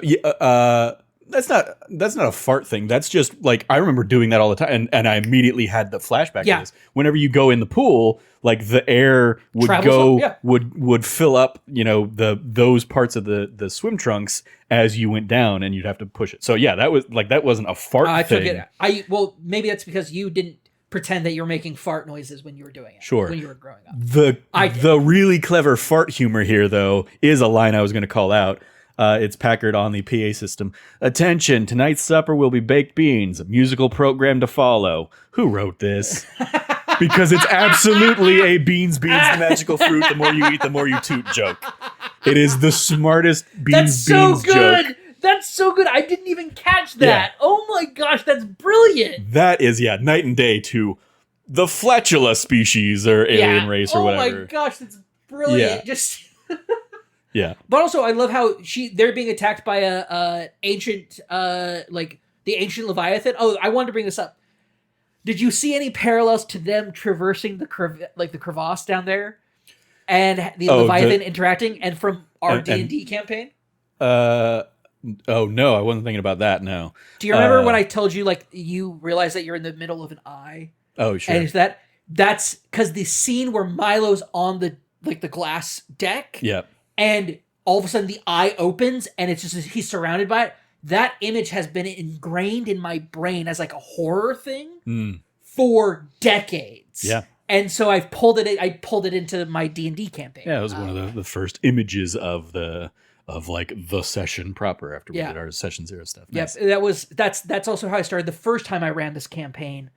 [SPEAKER 1] that's not a fart thing. That's just like, I remember doing that all the time, and I immediately had the flashback to this. Whenever you go in the pool, like the air would fill up, those parts of the swim trunks as you went down, and you'd have to push it. So that wasn't a fart thing.
[SPEAKER 2] Well, maybe that's because you didn't pretend that you were making fart noises when you were doing it.
[SPEAKER 1] Sure.
[SPEAKER 2] When you were growing up.
[SPEAKER 1] The really clever fart humor here, though, is a line I was going to call out. It's Packard on the PA system. Attention, tonight's supper will be baked beans, a musical program to follow. Who wrote this? Because it's absolutely a beans, the magical fruit, the more you eat, the more you toot joke. It is the smartest beans joke.
[SPEAKER 2] That's so good. I didn't even catch that. Yeah. Oh my gosh, that's brilliant.
[SPEAKER 1] That is, night and day to the flatula species or alien race or whatever.
[SPEAKER 2] Oh my gosh, that's brilliant.
[SPEAKER 1] Yeah. Yeah.
[SPEAKER 2] But also, I love how they're being attacked by a ancient, the ancient Leviathan. Oh, I wanted to bring this up. Did you see any parallels to them traversing the crevasse down there, and the Leviathan interacting, and from our D&D campaign?
[SPEAKER 1] Oh no, I wasn't thinking about that. No.
[SPEAKER 2] Do you remember when I told you you realize that you're in the middle of an eye?
[SPEAKER 1] Oh sure.
[SPEAKER 2] And that's because the scene where Milo's on the glass deck.
[SPEAKER 1] Yep.
[SPEAKER 2] And all of a sudden the eye opens and it's just he's surrounded by it. That image has been ingrained in my brain as like a horror thing for decades.
[SPEAKER 1] Yeah.
[SPEAKER 2] And so I pulled it into my D&D campaign.
[SPEAKER 1] Yeah, it was one of the first images of the session proper after we did our session 0 stuff. Nice.
[SPEAKER 2] Yep. That's also how I started the first time I ran this campaign.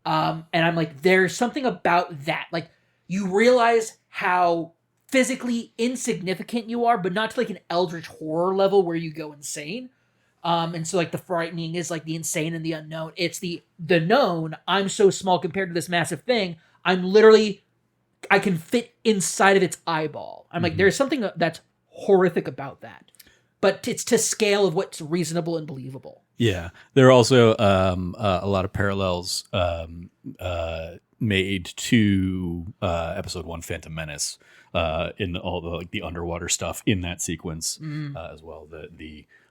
[SPEAKER 2] And I'm like, there's something about that. Like, you realize how physically insignificant you are, but not to like an eldritch horror level where you go insane. And so like the frightening is like the insane and the unknown. It's the known. I'm so small compared to this massive thing. I can fit inside of its eyeball. I'm like, there's something that's horrific about that, but it's to scale of what's reasonable and believable.
[SPEAKER 1] Yeah, there are also a lot of parallels made to episode 1, Phantom Menace, in all the like the underwater stuff in that sequence as well.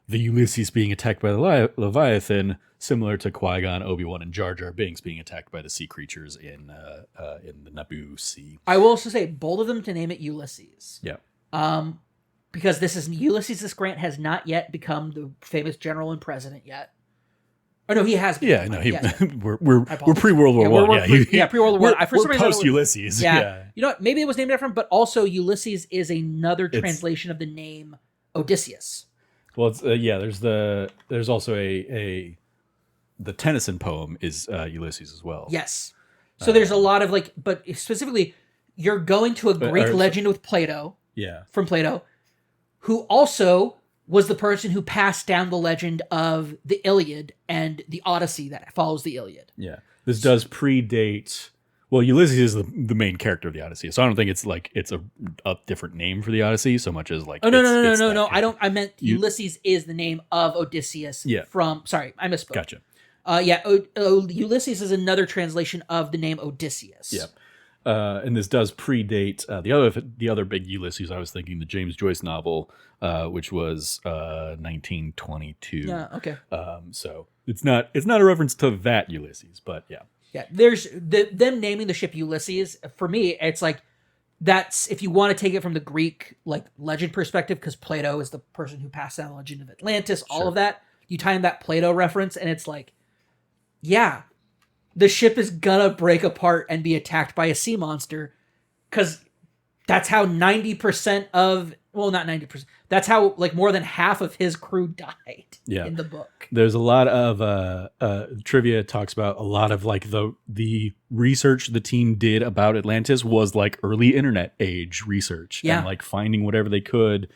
[SPEAKER 1] The Ulysses being attacked by the Leviathan, similar to Qui-Gon, Obi-Wan, and Jar Jar Binks being attacked by the sea creatures in the Naboo Sea.
[SPEAKER 2] I will also say bold of them to name it Ulysses.
[SPEAKER 1] Yeah.
[SPEAKER 2] Because this is Ulysses S. Grant has not yet become the famous general and president yet. Oh no, he has.
[SPEAKER 1] Yeah, no, we're
[SPEAKER 2] apologize.
[SPEAKER 1] pre World War One.
[SPEAKER 2] Pre World War.
[SPEAKER 1] We're post Ulysses.
[SPEAKER 2] Yeah. You know what? Maybe it was named after him, but also Ulysses is another translation of the name Odysseus.
[SPEAKER 1] Well, it's, there's also the Tennyson poem is Ulysses as well.
[SPEAKER 2] Yes. So there's a lot of like, but specifically, you're going to a Greek legend with Plato.
[SPEAKER 1] Yeah.
[SPEAKER 2] From Plato, who also was the person who passed down the legend of the Iliad and the Odyssey that follows the Iliad.
[SPEAKER 1] Yeah. This does predate. Well, Ulysses is the main character of the Odyssey, so I don't think it's like it's a different name for the Odyssey so much as like.
[SPEAKER 2] Oh no! I meant Ulysses is the name of Odysseus.
[SPEAKER 1] Yeah.
[SPEAKER 2] Sorry, I misspoke.
[SPEAKER 1] Gotcha.
[SPEAKER 2] Ulysses is another translation of the name Odysseus.
[SPEAKER 1] Yeah. And this does predate the other big Ulysses. I was thinking the James Joyce novel, which was 1922.
[SPEAKER 2] Yeah. Okay.
[SPEAKER 1] So it's not a reference to that Ulysses, but yeah.
[SPEAKER 2] Yeah, there's them naming the ship Ulysses. For me, it's like that's if you want to take it from the Greek like legend perspective, because Plato is the person who passed down the legend of Atlantis. All of that, you tie in that Plato reference, and it's like, yeah, the ship is gonna break apart and be attacked by a sea monster, because that's how 90% of not 90%. That's how like more than half of his crew died in the book.
[SPEAKER 1] There's a lot of trivia talks about a lot of like the research the team did about Atlantis was like early internet age research and like finding whatever they could,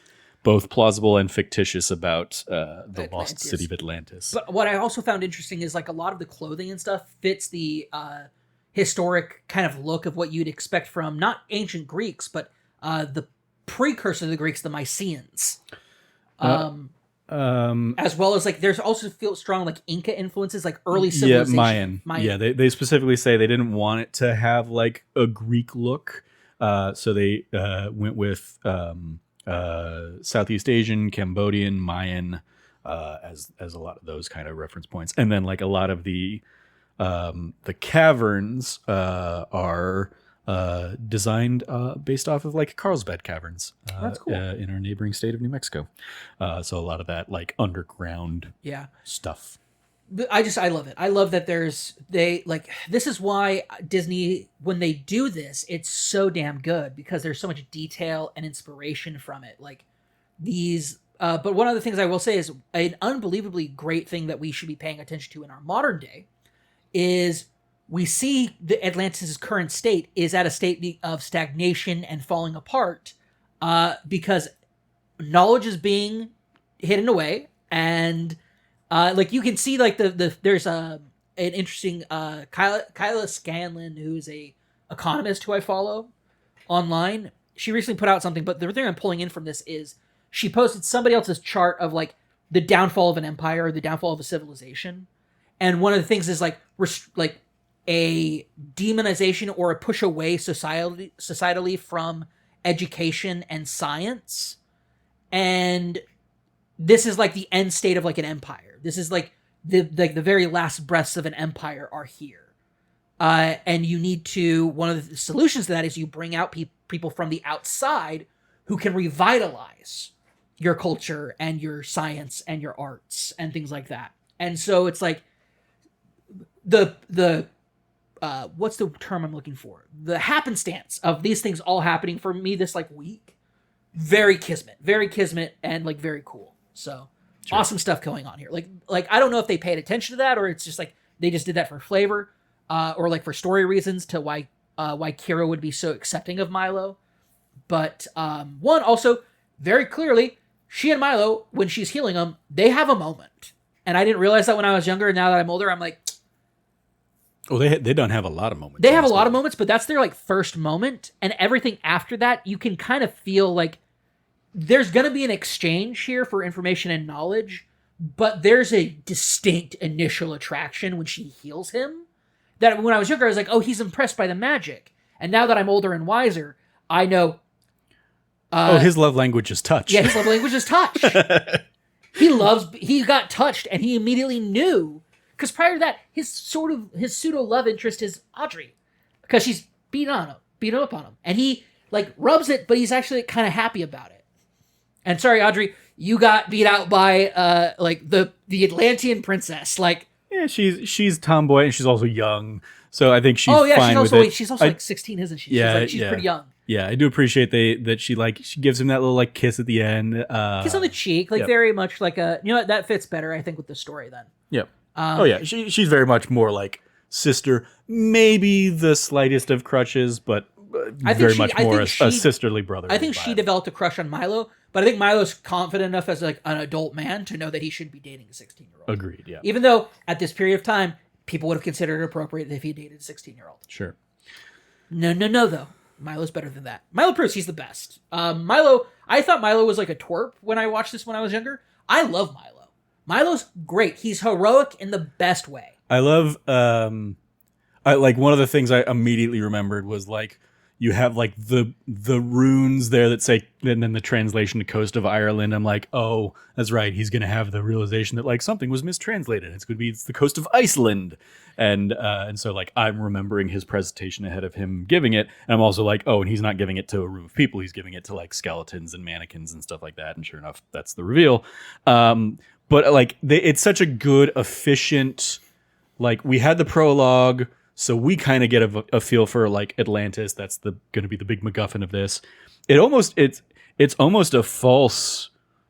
[SPEAKER 1] both plausible and fictitious about the Atlantis. Lost city of Atlantis.
[SPEAKER 2] But what I also found interesting is like a lot of the clothing and stuff fits the historic kind of look of what you'd expect from not ancient Greeks, but the precursor to the Greeks, the Mycenaeans. As well as like there's also feel strong like Inca influences, like early civilization.
[SPEAKER 1] Mayan. Yeah, they specifically say they didn't want it to have like a Greek look, so they went with Southeast Asian, Cambodian, Mayan as a lot of those kind of reference points, and then like a lot of the caverns are designed based off of like Carlsbad Caverns.
[SPEAKER 2] That's cool.
[SPEAKER 1] In our neighboring state of New Mexico. So a lot of that like underground stuff.
[SPEAKER 2] I love it. I love that this is why Disney, when they do this, it's so damn good because there's so much detail and inspiration from it. Like these, but one of the things I will say is an unbelievably great thing that we should be paying attention to in our modern day is we see the Atlantis' current state is at a state of stagnation and falling apart because knowledge is being hidden away. And like you can see like there's an interesting Kyla Scanlon, who's a economist who I follow online. She recently put out something, but the thing I'm pulling in from this is she posted somebody else's chart of like the downfall of an empire or the downfall of a civilization. And one of the things is like a demonization or a push away societally from education and science. And this is like the end state of like an empire. This is like the very last breaths of an empire are here. And you need to, one of the solutions to that is you bring out people from the outside who can revitalize your culture and your science and your arts and things like that. And so it's like the what's the term I'm looking for? The happenstance of these things all happening for me this like week. Very kismet and like very cool. So awesome stuff going on here. Like I don't know if they paid attention to that or it's just like they just did that for flavor or like for story reasons to why Kira would be so accepting of Milo. But one also very clearly she and Milo, when she's healing him, they have a moment. And I didn't realize that when I was younger. And now that I'm older, I'm like,
[SPEAKER 1] oh, they don't have a lot of moments.
[SPEAKER 2] They have a lot of moments, but that's their like first moment. And everything after that, you can kind of feel like there's going to be an exchange here for information and knowledge. but there's a distinct initial attraction when she heals him. That when I was younger, I was like, oh, he's impressed by the magic. And now that I'm older and wiser, I know.
[SPEAKER 1] His love language is touch.
[SPEAKER 2] Yeah, his love language is touch. He got touched, and he immediately knew. Because prior to that, his pseudo love interest is Audrey, because she's beating up on him, and he like rubs it, but he's actually kind of happy about it. And sorry, Audrey, you got beat out by like the Atlantean princess. Like,
[SPEAKER 1] yeah, she's tomboy and she's also young, so I think she's fine with it.
[SPEAKER 2] She's also like 16, isn't she?
[SPEAKER 1] Yeah,
[SPEAKER 2] she's pretty young.
[SPEAKER 1] Yeah, I do appreciate that she gives him that little like kiss at the end,
[SPEAKER 2] kiss on the cheek, like very much like a that fits better, I think, with the story then.
[SPEAKER 1] Yep. She's very much more like sister, maybe the slightest of crushes, but very much more a sisterly brother.
[SPEAKER 2] I think she developed a crush on Milo, but I think Milo's confident enough as like an adult man to know that he should be dating a 16-year-old.
[SPEAKER 1] Agreed. Yeah.
[SPEAKER 2] Even though at this period of time, people would have considered it appropriate if he dated a 16-year-old.
[SPEAKER 1] Sure.
[SPEAKER 2] No, though. Milo's better than that. Milo proves he's the best. I thought Milo was like a twerp when I watched this when I was younger. I love Milo. Milo's great. He's heroic in the best way.
[SPEAKER 1] I love, I like one of the things I immediately remembered was like, you have like the runes there that say, and then the translation to Coast of Ireland. I'm like, oh, that's right. He's going to have the realization that like something was mistranslated. It's the Coast of Iceland. And so like I'm remembering his presentation ahead of him giving it. And I'm also like, oh, and he's not giving it to a room of people. He's giving it to like skeletons and mannequins and stuff like that. And sure enough, that's the reveal. But like it's such a good, efficient, like we had the prologue. So we kind of get a feel for like Atlantis. That's going to be the big MacGuffin of this. It's almost a false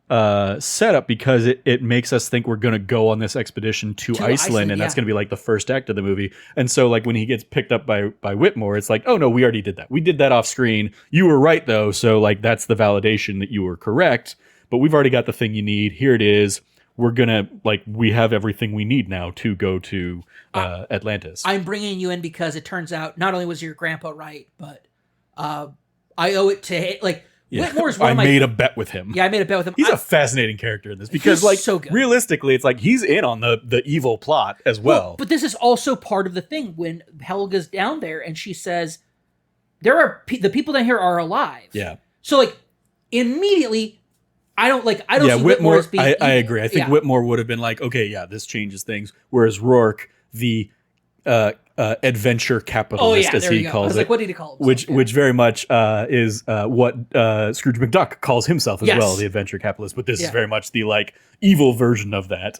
[SPEAKER 1] setup because it makes us think we're going to go on this expedition to Iceland, and that's going to be like the first act of the movie. And so like when he gets picked up by Whitmore, it's like, oh no, we already did that. We did that off screen. You were right though. So like that's the validation that you were correct. But we've already got the thing you need. Here it is. We're gonna we have everything we need now to go to Atlantis.
[SPEAKER 2] I'm bringing you in because it turns out not only was your grandpa right, but I owe it to Whitmore's one of my.
[SPEAKER 1] I made a bet with him.
[SPEAKER 2] Yeah, I made a bet with him.
[SPEAKER 1] He's a fascinating character in this because
[SPEAKER 2] so good.
[SPEAKER 1] Realistically, it's like he's in on the evil plot as well.
[SPEAKER 2] But this is also part of the thing when Helga's down there and she says, the people down here are alive.
[SPEAKER 1] Yeah.
[SPEAKER 2] So like immediately. I don't
[SPEAKER 1] see
[SPEAKER 2] Whitmore as being.
[SPEAKER 1] I agree. I think Whitmore would have been like, okay, yeah, this changes things. Whereas Rourke, the adventure capitalist, as he calls it,
[SPEAKER 2] what did he call himself?
[SPEAKER 1] Which very much is what Scrooge McDuck calls himself as well, the adventure capitalist. But this is very much the like evil version of that.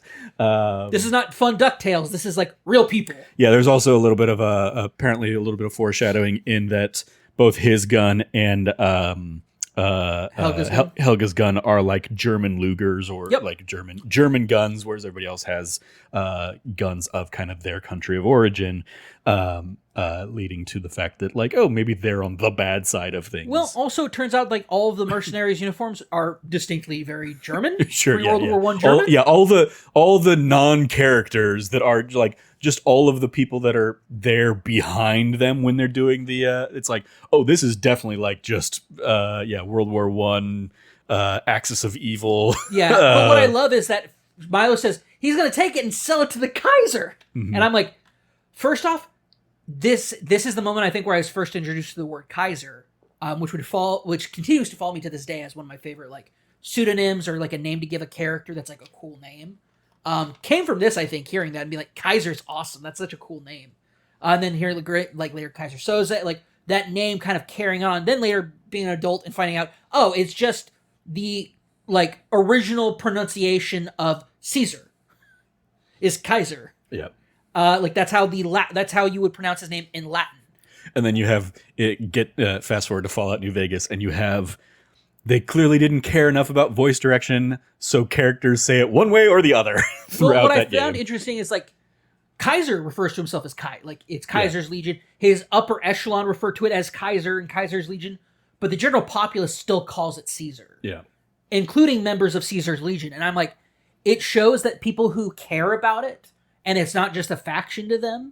[SPEAKER 2] This is not fun DuckTales. This is like real people.
[SPEAKER 1] Yeah, there's also a little bit of apparently a little bit of foreshadowing in that both his gun and Helga's gun are like German Lugers or like German guns, whereas everybody else has guns of kind of their country of origin, leading to the fact that like, oh, maybe they're on the bad side of things.
[SPEAKER 2] Well, also it turns out like all of the mercenaries' uniforms are distinctly very German.
[SPEAKER 1] Sure,
[SPEAKER 2] World War I German.
[SPEAKER 1] All the non-characters that are like just all of the people that are there behind them when they're doing the it's like, oh, this is definitely like just World War I axis of evil.
[SPEAKER 2] Yeah, but what I love is that Milo says he's going to take it and sell it to the Kaiser. Mm-hmm. And I'm like, first off, this is the moment I think where I was first introduced to the word Kaiser, which continues to follow me to this day as one of my favorite like pseudonyms or like a name to give a character that's like a cool name. Came from this, I think, hearing that and be like, Kaiser's awesome. That's such a cool name. And then hearing the great, like later Kaiser Soze, like that name kind of carrying on. Then later being an adult and finding out, oh, it's just the like original pronunciation of Caesar is Kaiser.
[SPEAKER 1] Yeah.
[SPEAKER 2] Like that's how that's how you would pronounce his name in Latin.
[SPEAKER 1] And then you have fast forward to Fallout New Vegas, and you have. They clearly didn't care enough about voice direction, so characters say it one way or the other throughout
[SPEAKER 2] what
[SPEAKER 1] that game.
[SPEAKER 2] What I found interesting is like Kaiser refers to himself as Kai, like it's Kaiser's Legion. His upper echelon refer to it as Kaiser and Kaiser's Legion, but the general populace still calls it Caesar.
[SPEAKER 1] Yeah,
[SPEAKER 2] including members of Caesar's Legion. And I'm like, it shows that people who care about it, and it's not just a faction to them,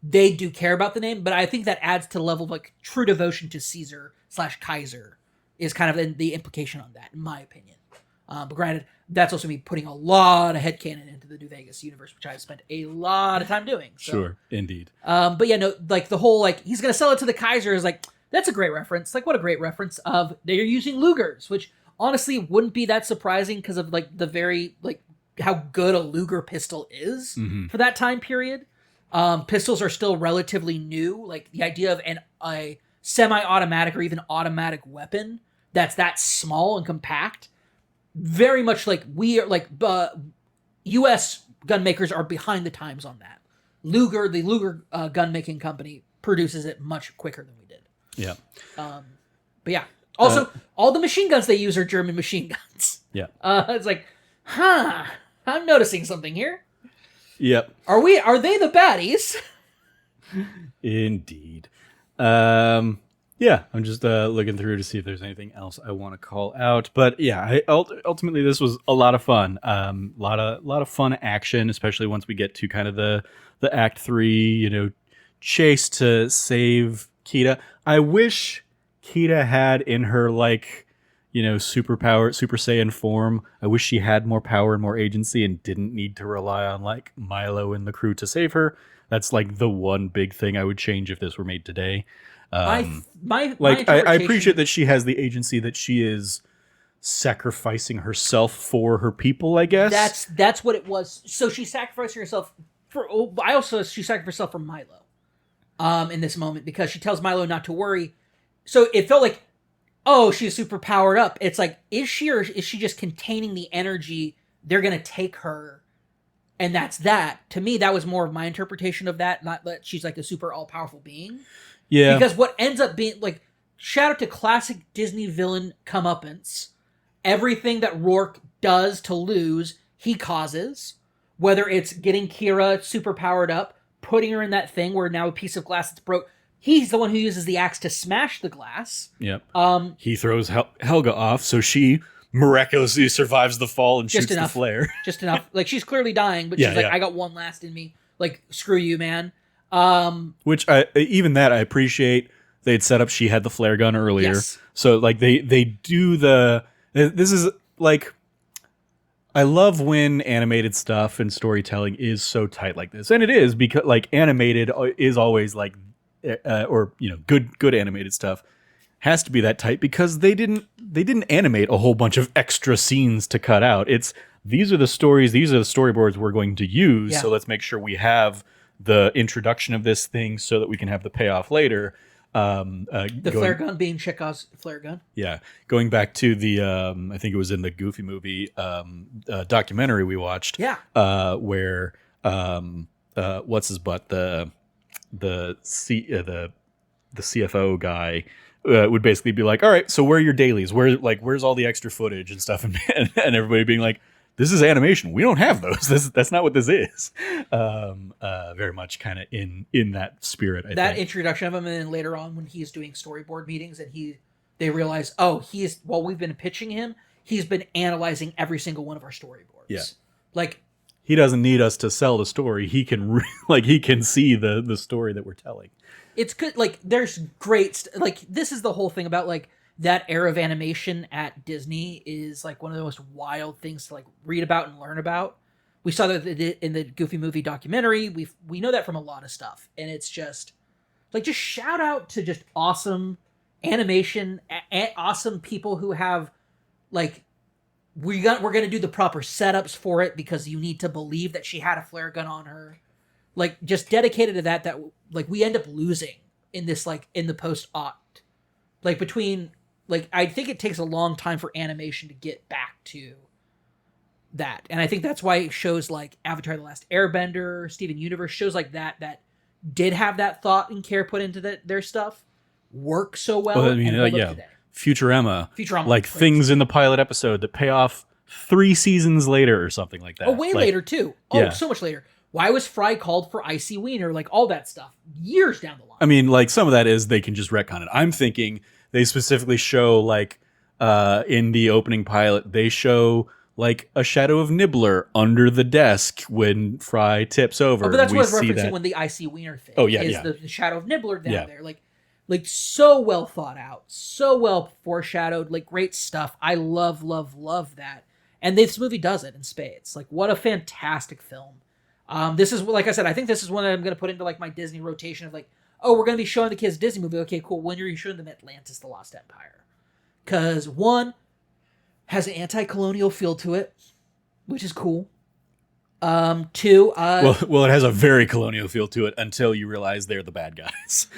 [SPEAKER 2] they do care about the name. But I think that adds to the level of like true devotion to Caesar / Kaiser. Is kind of the implication on that, in my opinion. But granted, that's also me putting a lot of headcanon into the New Vegas universe, which I've spent a lot of time doing. So.
[SPEAKER 1] Sure, indeed.
[SPEAKER 2] But yeah, no, like the whole like he's gonna sell it to the Kaiser is like that's a great reference. Like what a great reference of they're using Lugers, which honestly wouldn't be that surprising because of like the very like how good a Luger pistol is for that time period. Pistols are still relatively new. Like the idea of a semi-automatic or even automatic weapon that's that small and compact, very much like we are like U.S. gun makers are behind the times on that. The Luger gun making company produces it much quicker than we did.
[SPEAKER 1] Yeah.
[SPEAKER 2] But yeah. Also, all the machine guns they use are German machine guns.
[SPEAKER 1] Yeah.
[SPEAKER 2] It's like, I'm noticing something here.
[SPEAKER 1] Yep.
[SPEAKER 2] Are they the baddies?
[SPEAKER 1] Indeed. Yeah, I'm just looking through to see if there's anything else I want to call out. But yeah, ultimately this was a lot of fun. Lot of fun action, especially once we get to kind of the Act 3, chase to save Kita. I wish Kita had in her Super Saiyan form. I wish she had more power and more agency and didn't need to rely on like Milo and the crew to save her. That's like the one big thing I would change if this were made today. I appreciate that she has the agency, that she is sacrificing herself for her people, I guess.
[SPEAKER 2] That's what it was. So she's sacrificing herself she sacrificed herself for Milo in this moment because she tells Milo not to worry. So it felt like, oh, she's super powered up. It's like, is she or is she just containing the energy? They're going to take her. And that's that. To me, that was more of my interpretation of that. Not that she's like a super all-powerful being.
[SPEAKER 1] Yeah.
[SPEAKER 2] Because what ends up being, like, shout out to classic Disney villain comeuppance. Everything that Rourke does to lose, he causes. Whether it's getting Kira super powered up, putting her in that thing where now a piece of glass that's broke. He's the one who uses the axe to smash the glass.
[SPEAKER 1] Yep. He throws Helga off, so she miraculously survives the fall and shoots the flare.
[SPEAKER 2] Just enough. Like, she's clearly dying, but she's like, I got one last in me. Like, screw you, man.
[SPEAKER 1] Which I appreciate. They'd set up she had the flare gun earlier.
[SPEAKER 2] Yes.
[SPEAKER 1] So, like, they do this is, like, I love when animated stuff and storytelling is so tight like this. And it is, because, like, animated is always, like, good animated stuff has to be that tight because they didn't animate a whole bunch of extra scenes to cut out. These are the stories, these are the storyboards we're going to use. Yeah. So let's make sure we have the introduction of this thing so that we can have the payoff later.
[SPEAKER 2] Flare gun being Chekhov's flare gun.
[SPEAKER 1] Yeah. Going back to the, I think it was in the Goofy movie documentary we watched.
[SPEAKER 2] Yeah.
[SPEAKER 1] Where, what's his butt? The CFO guy would basically be like, all right, so where are your dailies? Where's all the extra footage and stuff? And everybody being like, this is animation. We don't have those. That's not what this is. Very much kind of in that spirit. I think.
[SPEAKER 2] Introduction of him, and then later on when he's doing storyboard meetings and they realize, while we've been pitching him, he's been analyzing every single one of our storyboards.
[SPEAKER 1] Yeah.
[SPEAKER 2] Like,
[SPEAKER 1] he doesn't need us to sell the story. He can he can see the story that we're telling.
[SPEAKER 2] It's good. Like, there's great this is the whole thing about like that era of animation at Disney is like one of the most wild things to like read about and learn about. We saw that in the Goofy movie documentary. We know that from a lot of stuff, and it's just shout out to just awesome animation, awesome people who have like. We're gonna do the proper setups for it because you need to believe that she had a flare gun on her, like just dedicated to that like we end up losing in this like in the post-act, like between like I think it takes a long time for animation to get back to that, and I think that's why shows like Avatar: The Last Airbender, Steven Universe, shows like that did have that thought and care put into their stuff work so well.
[SPEAKER 1] I mean,
[SPEAKER 2] today.
[SPEAKER 1] Futurama, like things in the pilot episode that pay off 3 seasons later or something like that.
[SPEAKER 2] Oh, later too. Oh, so much later. Why was Fry called for Icy Wiener? Like all that stuff. Years down the line.
[SPEAKER 1] I mean, like some of that is they can just retcon it. I'm thinking they specifically show like in the opening pilot, they show like a shadow of Nibbler under the desk when Fry tips over.
[SPEAKER 2] Oh, but that's what I was referencing when the Icy Wiener thing.
[SPEAKER 1] Oh, yeah,
[SPEAKER 2] is
[SPEAKER 1] yeah.
[SPEAKER 2] The shadow of Nibbler down there. Like so well thought out, so well foreshadowed, like great stuff. I love that. And this movie does it in spades. Like, what a fantastic film. This is, like I said, I think this is one that I'm going to put into like my Disney rotation of like, oh, we're going to be showing the kids a Disney movie. Okay, cool. When are you showing them Atlantis, The Lost Empire? Because one has an anti-colonial feel to it, which is cool. Two,
[SPEAKER 1] well, it has a very colonial feel to it until you realize they're the bad guys.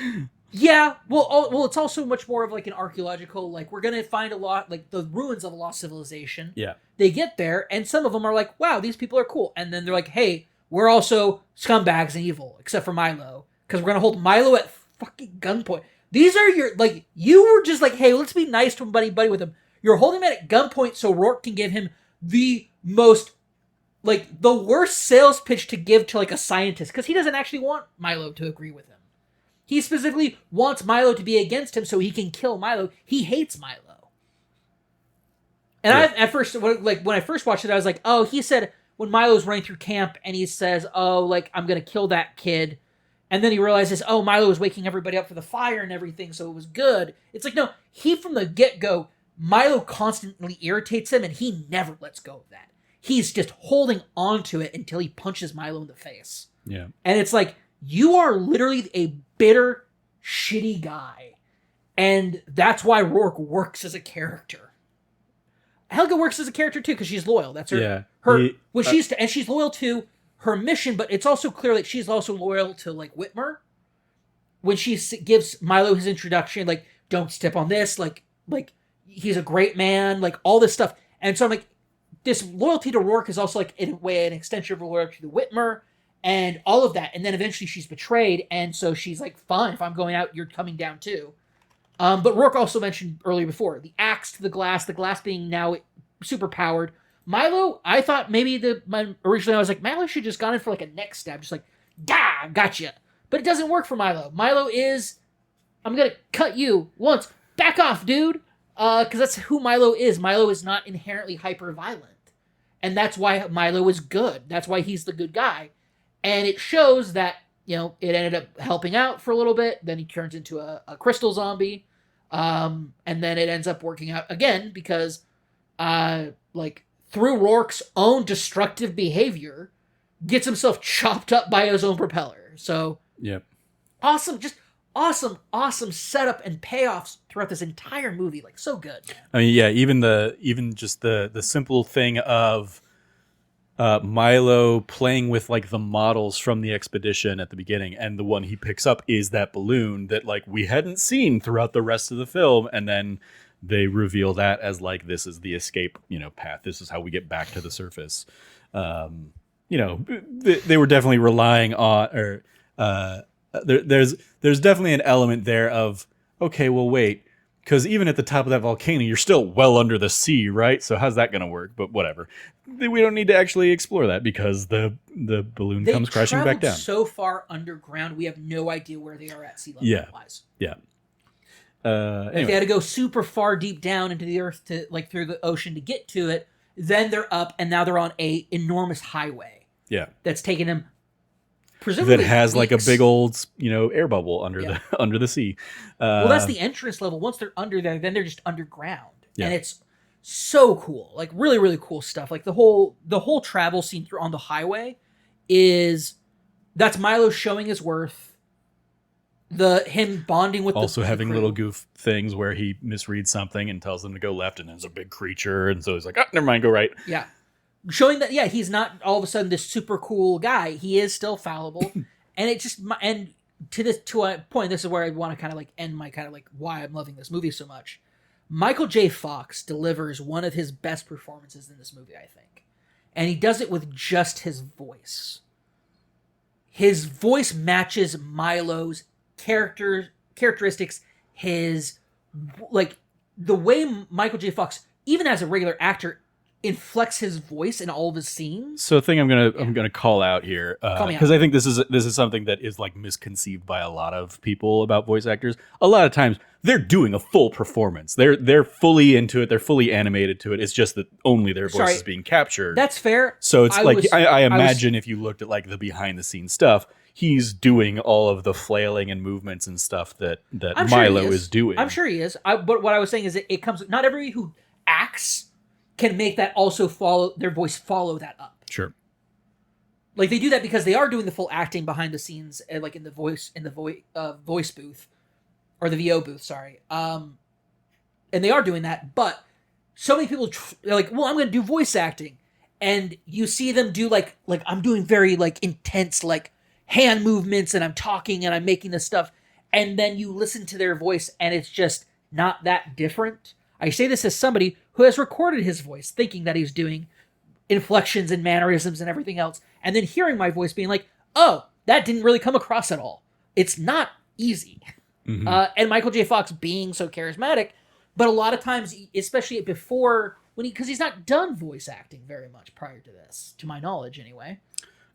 [SPEAKER 2] Yeah, well, it's also much more of like an archaeological, like we're gonna find a lot, like the ruins of a lost civilization.
[SPEAKER 1] Yeah.
[SPEAKER 2] They get there, and some of them are like, wow, these people are cool. And then they're like, hey, we're also scumbags and evil, except for Milo, because we're gonna hold Milo at fucking gunpoint. These are your, like, you were just like, hey, let's be nice to him, buddy with him. You're holding him at gunpoint so Rourke can give him the most, like, the worst sales pitch to give to like a scientist, because he doesn't actually want Milo to agree with him. He specifically wants Milo to be against him so he can kill Milo. He hates Milo. And
[SPEAKER 1] yeah.
[SPEAKER 2] at first, like when I first watched it, I was like, oh, he said when Milo's running through camp and he says, oh, like, I'm going to kill that kid. And then he realizes, oh, Milo was waking everybody up for the fire and everything, so it was good. It's like, no, he from the get-go, Milo constantly irritates him and he never lets go of that. He's just holding on to it until he punches Milo in the face.
[SPEAKER 1] Yeah.
[SPEAKER 2] And it's like, you are literally a bitter, shitty guy. And that's why Rourke works as a character. Helga works as a character too, because she's loyal. That's her.
[SPEAKER 1] Yeah.
[SPEAKER 2] She's loyal to her mission, but it's also clear that she's also loyal to like Whitmer. When she gives Milo his introduction, like, don't step on this, like he's a great man, like all this stuff. And so I'm like, this loyalty to Rourke is also like in a way an extension of her loyalty to Whitmer. And all of that. And then eventually she's betrayed. And so she's like, fine, if I'm going out, you're coming down too. But Rourke also mentioned earlier before, the axe to the glass being now super powered. Milo, I thought maybe originally I was like, Milo should just gone in for like a neck stab. Just like, gah, gotcha. But it doesn't work for Milo. Milo is, I'm going to cut you once. Back off, dude. Because that's who Milo is. Milo is not inherently hyper-violent. And that's why Milo is good. That's why he's the good guy. And it shows that, you know, it ended up helping out for a little bit. Then he turns into a crystal zombie. And then it ends up working out again because, like, through Rourke's own destructive behavior, gets himself chopped up by his own propeller. So,
[SPEAKER 1] yep.
[SPEAKER 2] Awesome, just awesome setup and payoffs throughout this entire movie. Like, so good.
[SPEAKER 1] I mean, yeah, even just the simple thing of Milo playing with like the models from the expedition at the beginning, and the one he picks up is that balloon that like we hadn't seen throughout the rest of the film, and then they reveal that as like, this is the escape, you know, path. This is how we get back to the surface. You know, they were definitely relying on, or there's definitely an element there of, okay, well, wait, because even at the top of that volcano, you're still well under the sea, right? So how's that going to work? But whatever. We don't need to actually explore that because the balloon comes crashing back down.
[SPEAKER 2] So far underground, we have no idea where they are at sea level wise.
[SPEAKER 1] Yeah.
[SPEAKER 2] Anyway. If they had to go super far deep down into the earth to like through the ocean to get to it, then they're up and now they're on a enormous highway.
[SPEAKER 1] Yeah.
[SPEAKER 2] That's taken them presumably
[SPEAKER 1] that has
[SPEAKER 2] weeks.
[SPEAKER 1] Like a big old, you know, air bubble under the sea.
[SPEAKER 2] Well, that's the entrance level. Once they're under there, then they're just underground.
[SPEAKER 1] Yeah.
[SPEAKER 2] And it's so cool. Like really, really cool stuff. Like the whole travel scene through on the highway that's Milo showing his worth. Him bonding with
[SPEAKER 1] also
[SPEAKER 2] the
[SPEAKER 1] having
[SPEAKER 2] crew.
[SPEAKER 1] little goof things where he misreads something and tells them to go left, and there's a big creature, and so he's like, never mind, go right.
[SPEAKER 2] Yeah. Showing that, he's not all of a sudden this super cool guy. He is still fallible. And it just, and to a point, this is where I want to kind of like end my kind of like why I'm loving this movie so much. Michael J. Fox delivers one of his best performances in this movie, I think. And he does it with just his voice. His voice matches Milo's characteristics, his, like, the way Michael J. Fox, even as a regular actor, inflects his voice in all of his scenes.
[SPEAKER 1] So, I'm gonna call out here because I think this is something that is like misconceived by a lot of people about voice actors. A lot of times they're doing a full performance. They're fully into it. They're fully animated to it. It's just that only their voice is being captured.
[SPEAKER 2] That's fair.
[SPEAKER 1] So it's I imagine if you looked at like the behind the scenes stuff, he's doing all of the flailing and movements and stuff that Milo is doing.
[SPEAKER 2] I'm sure he is. But what I was saying is it comes. Not everybody who acts can make that also follow their voice follow that up.
[SPEAKER 1] Sure.
[SPEAKER 2] Like they do that because they are doing the full acting behind the scenes, like in the voice booth or the VO booth. Sorry, and they are doing that. But so many people they're like, well, I'm going to do voice acting, and you see them do like I'm doing very like intense like hand movements, and I'm talking and I'm making this stuff, and then you listen to their voice, and it's just not that different. I say this as somebody who has recorded his voice, thinking that he's doing inflections and mannerisms and everything else, and then hearing my voice being like, oh, that didn't really come across at all. It's not easy.
[SPEAKER 1] Mm-hmm.
[SPEAKER 2] And Michael J. Fox being so charismatic, but a lot of times, especially before, because he's not done voice acting very much prior to this, to my knowledge anyway.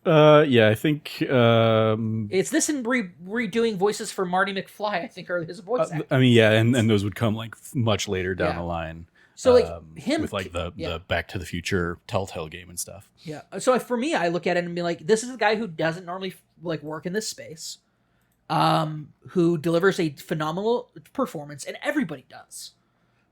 [SPEAKER 1] Yeah, I think
[SPEAKER 2] it's this and redoing voices for Marty McFly, I think, are his voice acting.
[SPEAKER 1] I mean, yeah, and those would come like much later down the line.
[SPEAKER 2] So like him
[SPEAKER 1] with like the Back to the Future Telltale game and stuff.
[SPEAKER 2] Yeah. So for me, I look at it and be like, this is a guy who doesn't normally like work in this space, who delivers a phenomenal performance, and everybody does.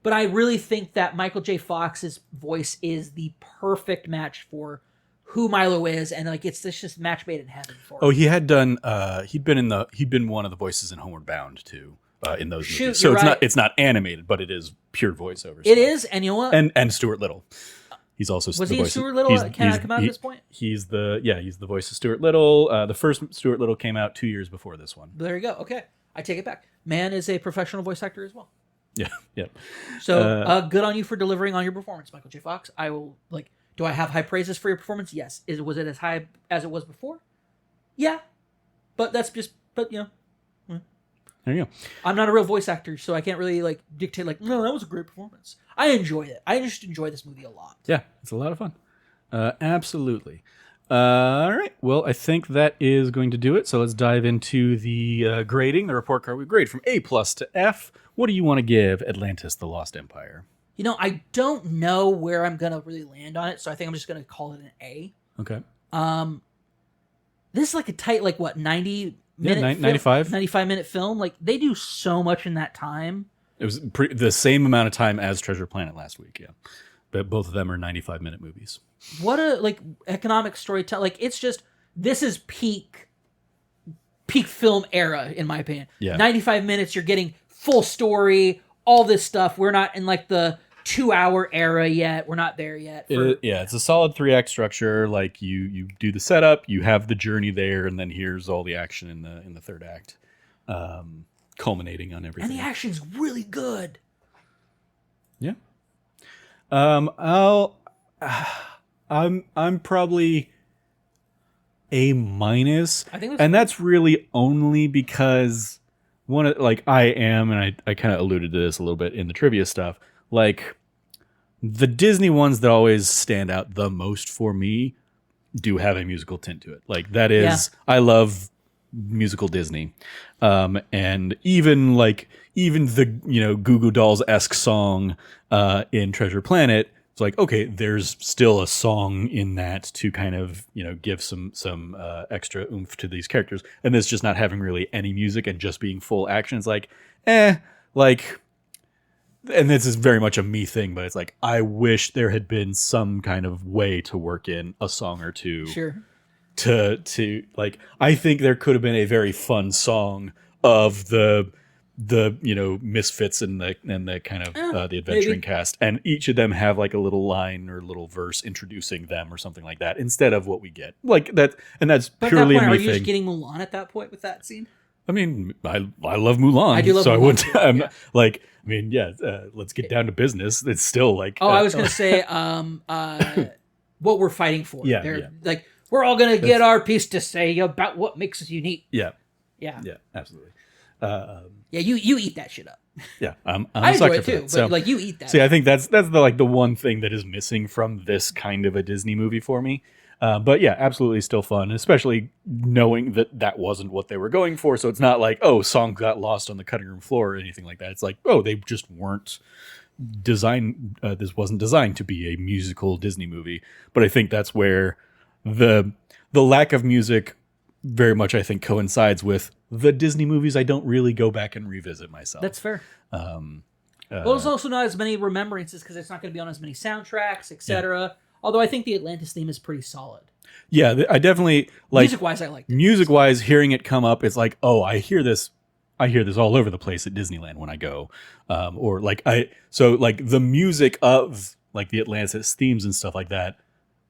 [SPEAKER 2] But I really think that Michael J. Fox's voice is the perfect match for who Milo is, and like it's this just match made in heaven for him.
[SPEAKER 1] Oh, he had done. He'd been one of the voices in Homeward Bound too. In those movies, so it's not animated, but it is pure voiceover.
[SPEAKER 2] It is, and you know what?
[SPEAKER 1] And Stuart Little, he's also
[SPEAKER 2] was he Stuart Little? Can I come out at this point?
[SPEAKER 1] He's the voice of Stuart Little. The first Stuart Little came out 2 years before this one.
[SPEAKER 2] There you go. Okay, I take it back. Man is a professional voice actor as well.
[SPEAKER 1] Yeah, yeah.
[SPEAKER 2] So good on you for delivering on your performance, Michael J. Fox. I will like. Do I have high praises for your performance? Yes. Was it as high as it was before? Yeah, but you know.
[SPEAKER 1] There you go.
[SPEAKER 2] I'm not a real voice actor, so I can't really like dictate like, no, that was a great performance. I enjoyed it. I just enjoy this movie a lot.
[SPEAKER 1] Yeah, it's a lot of fun. Absolutely. All right. Well, I think that is going to do it. So let's dive into the grading, the report card. We grade from A+ to F. What do you want to give Atlantis: The Lost Empire?
[SPEAKER 2] You know, I don't know where I'm gonna really land on it, so I think I'm just gonna call it an A.
[SPEAKER 1] Okay.
[SPEAKER 2] This is like a tight, like what, 90
[SPEAKER 1] 95
[SPEAKER 2] minute film. Like they do so much in that time.
[SPEAKER 1] It was the same amount of time as Treasure Planet last week. Yeah, but both of them are 95-minute movies.
[SPEAKER 2] What a like economic storytelling. Like it's just, this is peak film era in my opinion.
[SPEAKER 1] Yeah.
[SPEAKER 2] 95 minutes, you're getting full story, all this stuff. We're not in like the 2-hour era yet. We're not there yet.
[SPEAKER 1] It's a solid 3-act structure. Like you do the setup, you have the journey there, and then here's all the action in the third act, culminating on everything.
[SPEAKER 2] And the action's really good.
[SPEAKER 1] Yeah. I'm probably A-.
[SPEAKER 2] I think
[SPEAKER 1] and that's really only because I am, and I kind of alluded to this a little bit in the trivia stuff. Like the Disney ones that always stand out the most for me do have a musical tint to it. Like that is, I love musical Disney. And even the, Goo Goo Dolls-esque song, in Treasure Planet, it's like, okay, there's still a song in that to kind of, give some extra oomph to these characters. And this just not having really any music and just being full action. It's like, and this is very much a me thing, but it's like, I wish there had been some kind of way to work in a song or two.
[SPEAKER 2] Sure.
[SPEAKER 1] To like, I think there could have been a very fun song of the misfits and the kind of the adventuring cast, and each of them have like a little line or a little verse introducing them or something like that, instead of what we get like that. And that's purely a me thing. Are you just
[SPEAKER 2] getting Mulan at that point with that scene?
[SPEAKER 1] I mean, I love Mulan. I do love Mulan. I wouldn't. Let's get down to business. It's still like.
[SPEAKER 2] Oh, I was gonna say, what we're fighting for.
[SPEAKER 1] Yeah.
[SPEAKER 2] Like we're all gonna get our piece to say about what makes us unique.
[SPEAKER 1] Yeah.
[SPEAKER 2] Yeah.
[SPEAKER 1] Yeah. Absolutely.
[SPEAKER 2] You eat that shit up.
[SPEAKER 1] Yeah,
[SPEAKER 2] I enjoy it too. But like you eat that.
[SPEAKER 1] See, I think that's the one thing that is missing from this kind of a Disney movie for me. But yeah, absolutely still fun, especially knowing that wasn't what they were going for. So it's not like, oh, song got lost on the cutting room floor or anything like that. It's like, oh, they just weren't designed. This wasn't designed to be a musical Disney movie. But I think that's where the lack of music very much, I think, coincides with the Disney movies I don't really go back and revisit myself.
[SPEAKER 2] That's fair. But there's also not as many remembrances because it's not going to be on as many soundtracks, etc. Yeah. Although I think the Atlantis theme is pretty solid.
[SPEAKER 1] Yeah, I definitely like
[SPEAKER 2] music-wise. I like it.
[SPEAKER 1] Music-wise, hearing it come up, it's like, oh, I hear this all over the place at Disneyland when I go, or like the music of like the Atlantis themes and stuff like that,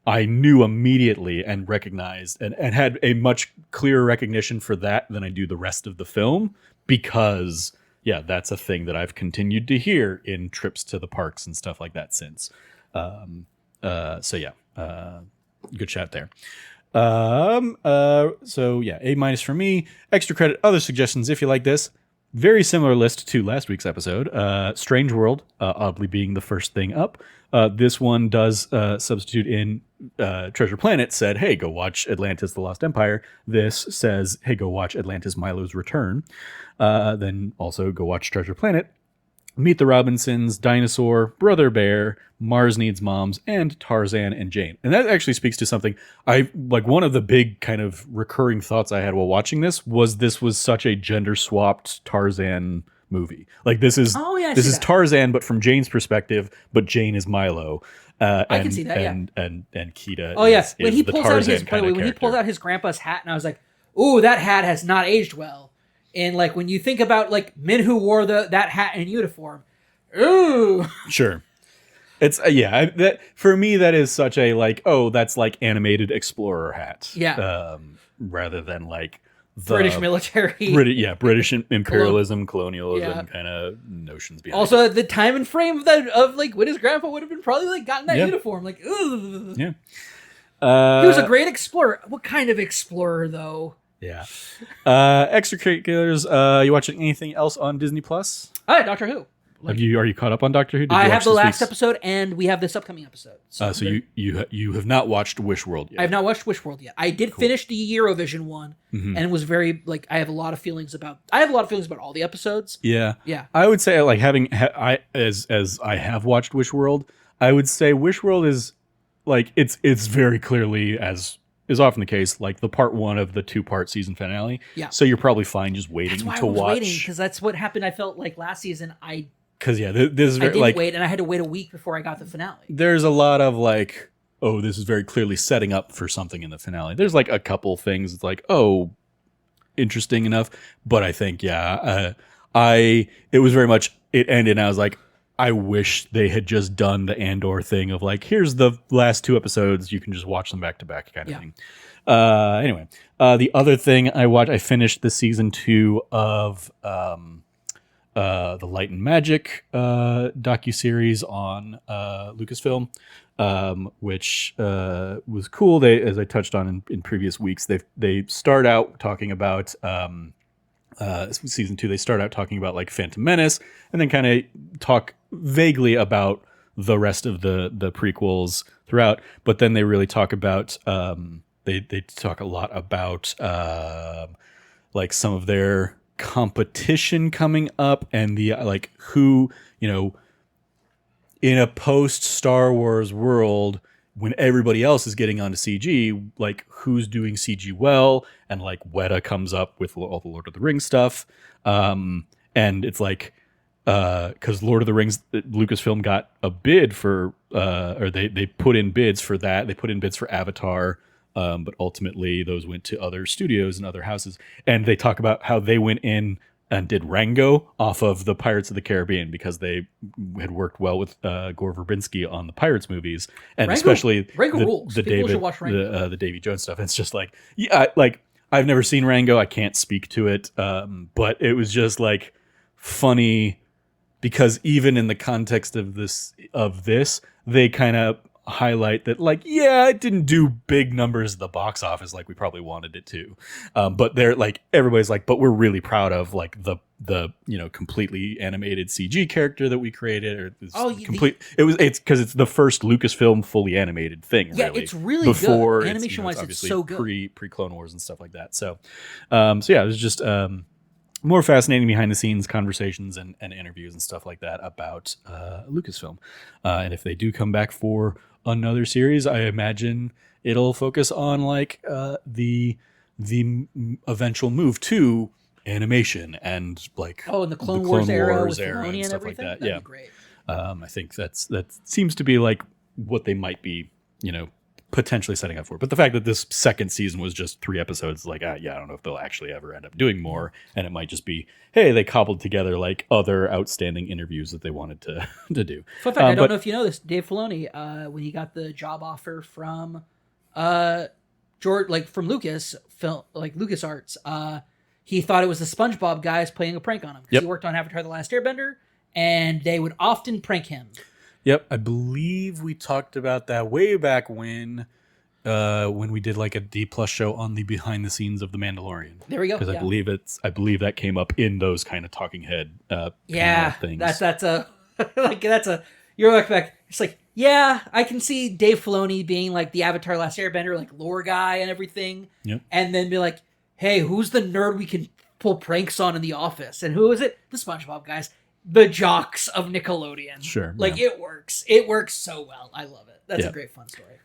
[SPEAKER 1] I knew immediately and recognized and had a much clearer recognition for that than I do the rest of the film because, yeah, that's a thing that I've continued to hear in trips to the parks and stuff like that since. So yeah, good shout there. So yeah, A- for me. Extra credit, other suggestions if you like this. Very similar list to last week's episode. Strange World, oddly being the first thing up. This one does substitute in Treasure Planet said, hey, go watch Atlantis The Lost Empire. This says, hey, go watch Atlantis Milo's Return. Then also go watch Treasure Planet. Meet the Robinsons, Dinosaur, Brother Bear, Mars Needs Moms, and Tarzan and Jane. And that actually speaks to something one of the big kind of recurring thoughts I had while watching this was such a gender swapped Tarzan movie. Like this is Tarzan, but from Jane's perspective, but Jane is Milo.
[SPEAKER 2] I can see that,
[SPEAKER 1] and Kida.
[SPEAKER 2] Oh yeah, when he
[SPEAKER 1] pulls
[SPEAKER 2] out his grandpa's hat, and I was like, "Ooh, that hat has not aged well." And like when you think about like men who wore that hat in uniform, ooh,
[SPEAKER 1] sure, it's that for me that is such a like, oh, that's like animated explorer hat, rather than like the
[SPEAKER 2] British military,
[SPEAKER 1] British imperialism, colonialism kind of notions behind.
[SPEAKER 2] Also, at the time and frame of like when his grandpa would have been probably like gotten that uniform, like ooh,
[SPEAKER 1] yeah.
[SPEAKER 2] He was a great explorer. What kind of explorer though?
[SPEAKER 1] Yeah. Extracurriculars. You watching anything else on Disney Plus?
[SPEAKER 2] Doctor Who.
[SPEAKER 1] Are you caught up on Doctor Who?
[SPEAKER 2] I have the last episode, and we have this upcoming episode.
[SPEAKER 1] So you have not watched Wish World yet.
[SPEAKER 2] I have not watched Wish World yet. I did finish the Eurovision one, and it was very like I have a lot of feelings about all the episodes.
[SPEAKER 1] Yeah,
[SPEAKER 2] yeah.
[SPEAKER 1] I would say like as I have watched Wish World, I would say Wish World is like it's very clearly, as is often the case, like the part one of the 2-part season finale.
[SPEAKER 2] Yeah.
[SPEAKER 1] So you're probably fine just waiting to watch.
[SPEAKER 2] Because that's what happened. I felt like last season
[SPEAKER 1] this is very,
[SPEAKER 2] I didn't wait, and I had to wait a week before I got the finale.
[SPEAKER 1] There's a lot of like, oh, this is very clearly setting up for something in the finale. There's like a couple things. It's like, oh, interesting enough. But I think, it was very much, it ended and I was like, I wish they had just done the Andor thing of like, here's the last 2 episodes. You can just watch them back to back kind of thing. Anyway, the other thing I finished the season 2 of the Light and Magic docuseries on Lucasfilm, which was cool. They, as I touched on in previous weeks, they start out talking about season 2. They start out talking about like Phantom Menace, and then kind of talk vaguely about the rest of the prequels throughout. But then they really talk about they talk a lot about like some of their competition coming up and the like who, in a post Star Wars world when everybody else is getting onto CG, like who's doing CG well, and like Weta comes up with all the Lord of the Rings stuff, and it's like because Lord of the Rings, Lucasfilm got a bid for or they put in bids for that. They put in bids for Avatar. But ultimately, those went to other studios and other houses. And they talk about how they went in and did Rango off of the Pirates of the Caribbean because they had worked well with Gore Verbinski on the Pirates movies, and
[SPEAKER 2] Rango,
[SPEAKER 1] especially
[SPEAKER 2] rules.
[SPEAKER 1] the
[SPEAKER 2] People
[SPEAKER 1] David,
[SPEAKER 2] should watch Rango.
[SPEAKER 1] the Davy Jones stuff. It's just like, like I've never seen Rango. I can't speak to it, but it was just like funny because even in the context of this, they kind of highlight that like, it didn't do big numbers at the box office like we probably wanted it to, but they're like, everybody's like, but we're really proud of like the completely animated CG character that we created, or it's because it's the first Lucasfilm fully animated thing.
[SPEAKER 2] Really. It's really
[SPEAKER 1] before
[SPEAKER 2] good. Animation wise, it's so good.
[SPEAKER 1] Pre Clone Wars and stuff like that. So it was just more fascinating behind the scenes conversations and interviews and stuff like that about Lucasfilm. And if they do come back for another series, I imagine it'll focus on like the eventual move to animation and like
[SPEAKER 2] and the Clone Wars era with
[SPEAKER 1] era
[SPEAKER 2] Filoni and
[SPEAKER 1] stuff
[SPEAKER 2] everything.
[SPEAKER 1] like that.
[SPEAKER 2] That'd be great.
[SPEAKER 1] I think that seems to be like what they might be, potentially setting up for. But the fact that this second season was just 3 episodes, like, I don't know if they'll actually ever end up doing more. And it might just be, hey, they cobbled together like other outstanding interviews that they wanted to do.
[SPEAKER 2] Fun fact, I don't know if you know this, Dave Filoni, when he got the job offer from from Lucas, LucasArts, he thought it was the SpongeBob guys playing a prank on him. Because he worked on Avatar: The Last Airbender, and they would often prank him.
[SPEAKER 1] Yep, I believe we talked about that way back when we did like a D+ show on the behind the scenes of The Mandalorian.
[SPEAKER 2] There we go.
[SPEAKER 1] Because I believe that came up in those kind of talking head things.
[SPEAKER 2] That's a you're looking back. It's like, yeah, I can see Dave Filoni being like the Avatar: Last Airbender, like lore guy and everything.
[SPEAKER 1] Yep.
[SPEAKER 2] And then be like, hey, who's the nerd we can pull pranks on in the office? And who is it? The SpongeBob guys. The jocks of Nickelodeon.
[SPEAKER 1] Sure.
[SPEAKER 2] It works. It works so well. I love it. That's a great fun story.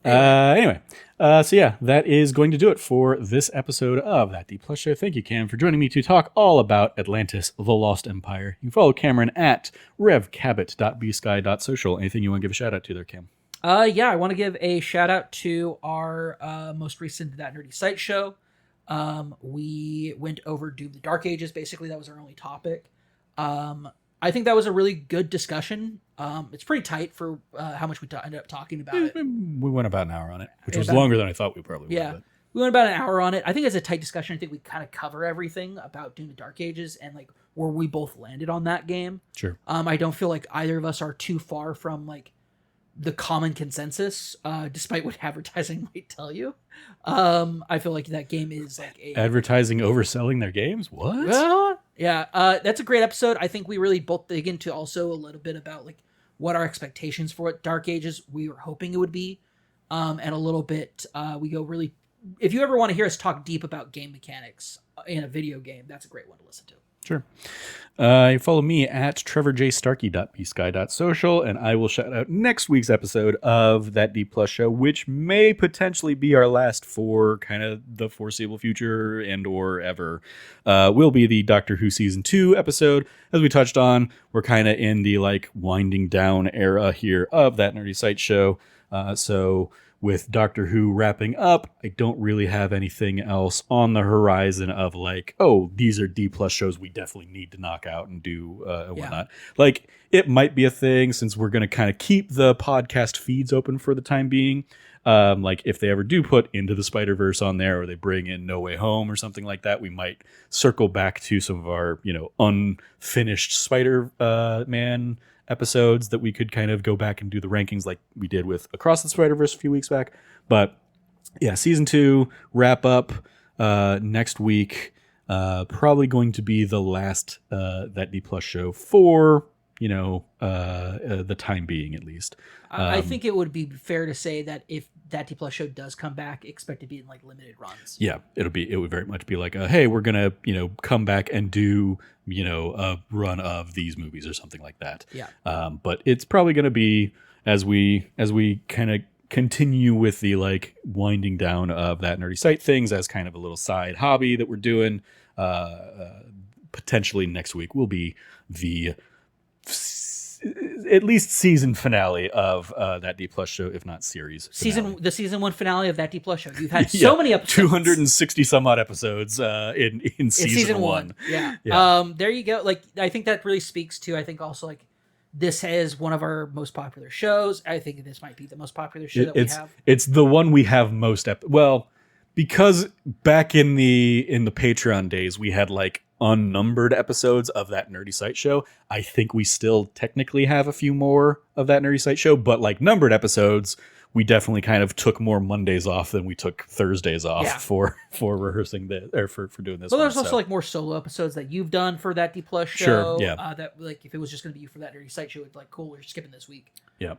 [SPEAKER 1] Anyway, so yeah, that is going to do it for this episode of That D+ Show. Thank you, Cam, for joining me to talk all about Atlantis, The Lost Empire. You can follow Cameron at revcabot.bsky.social. Anything you want to give a shout out to there, Cam?
[SPEAKER 2] I want to give a shout out to our most recent That Nerdy Site show. We went over Doom the Dark Ages. Basically, that was our only topic. I think that was a really good discussion. It's pretty tight for how much we ended up talking about it.
[SPEAKER 1] We went about an hour on it, which was longer than I thought we probably would.
[SPEAKER 2] Yeah, we went about an hour on it. I think it's a tight discussion. I think we kind of cover everything about Doom the Dark Ages and like where we both landed on that game.
[SPEAKER 1] Sure.
[SPEAKER 2] I don't feel like either of us are too far from like the common consensus, despite what advertising might tell you. I feel like that game is like
[SPEAKER 1] advertising overselling their games. What?
[SPEAKER 2] Yeah, that's a great episode. I think we really both dig into also a little bit about like what our expectations for what Dark Ages we were hoping it would be, and a little bit we go really. If you ever want to hear us talk deep about game mechanics in a video game, that's a great one to listen to.
[SPEAKER 1] Sure. You follow me at trevorjstarkey.bsky.social, and I will shout out next week's episode of That D+ Show, which may potentially be our last for kind of the foreseeable future and or ever. Will be the Doctor Who Season 2 episode. As we touched on, we're kind of in the like winding down era here of That Nerdy Site show. So with Doctor Who wrapping up, I don't really have anything else on the horizon of like, oh, these are D+ shows we definitely need to knock out and do and whatnot. Like, it might be a thing since we're going to kind of keep the podcast feeds open for the time being. Like, if they ever do put Into the Spider-Verse on there or they bring in No Way Home or something like that, we might circle back to some of our, unfinished Spider-Man episodes that we could kind of go back and do the rankings like we did with Across the Spider-Verse a few weeks back. But yeah, Season 2 wrap up next week. Probably going to be the last That D+ show for, the time being at least.
[SPEAKER 2] I think it would be fair to say that if That D+ show does come back, expect to be in like limited runs.
[SPEAKER 1] Yeah, it would very much be like, hey, we're gonna come back and do a run of these movies or something like that.
[SPEAKER 2] Yeah.
[SPEAKER 1] But it's probably gonna be as we kind of continue with the like winding down of That Nerdy Site things as kind of a little side hobby that we're doing. Potentially next week will be the at least season finale of That D+ show, if not series finale.
[SPEAKER 2] The season 1 finale of That D+ show. You've had so many episodes,
[SPEAKER 1] 260 some odd episodes in season 1.
[SPEAKER 2] Yeah. There you go. Like, I think that really speaks to, I think also like this is one of our most popular shows. I think this might be the most popular show that we have.
[SPEAKER 1] It's the one we have most because back in the Patreon days we had like unnumbered episodes of That Nerdy Site show. I think we still technically have a few more of That Nerdy Site show, but like numbered episodes, we definitely kind of took more Mondays off than we took Thursdays off for rehearsing this or for doing this.
[SPEAKER 2] Well, there's also like more solo episodes that you've done for That D+ show.
[SPEAKER 1] Sure, yeah.
[SPEAKER 2] That like if it was just going to be you for That Nerdy Site show, it'd be like, cool, we're skipping this week.
[SPEAKER 1] Yeah.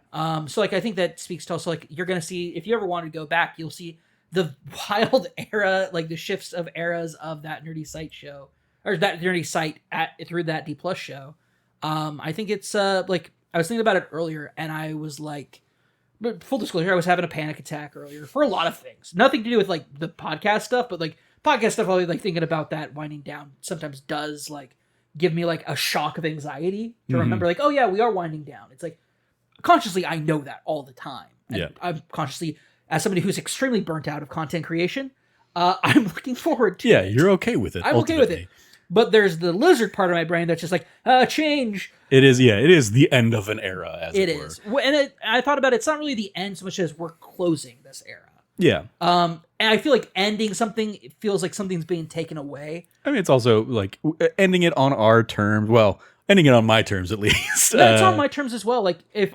[SPEAKER 2] So like I think that speaks to also like you're going to see, if you ever want to go back, you'll see the wild era, like the shifts of eras of That Nerdy Site show. Or That Nerdy Site through That D+ show. I think it's like I was thinking about it earlier, and I was like, but full disclosure, I was having a panic attack earlier for a lot of things. Nothing to do with like the podcast stuff, but like podcast stuff, I'll like thinking about that winding down sometimes does like give me like a shock of anxiety to remember like, oh yeah, we are winding down. It's like consciously I know that all the time. And I'm consciously, as somebody who's extremely burnt out of content creation, I'm looking forward to it.
[SPEAKER 1] You're okay with it.
[SPEAKER 2] I'm okay with it. But there's the lizard part of my brain that's just like, change.
[SPEAKER 1] It is the end of an era, as it were.
[SPEAKER 2] It is. And I thought about it, it's not really the end so much as we're closing this era.
[SPEAKER 1] Yeah.
[SPEAKER 2] And I feel like ending something, it feels like something's being taken away.
[SPEAKER 1] I mean, it's also like ending it on our terms. Well, ending it on my terms, at least.
[SPEAKER 2] Yeah, it's on my terms as well. Like, if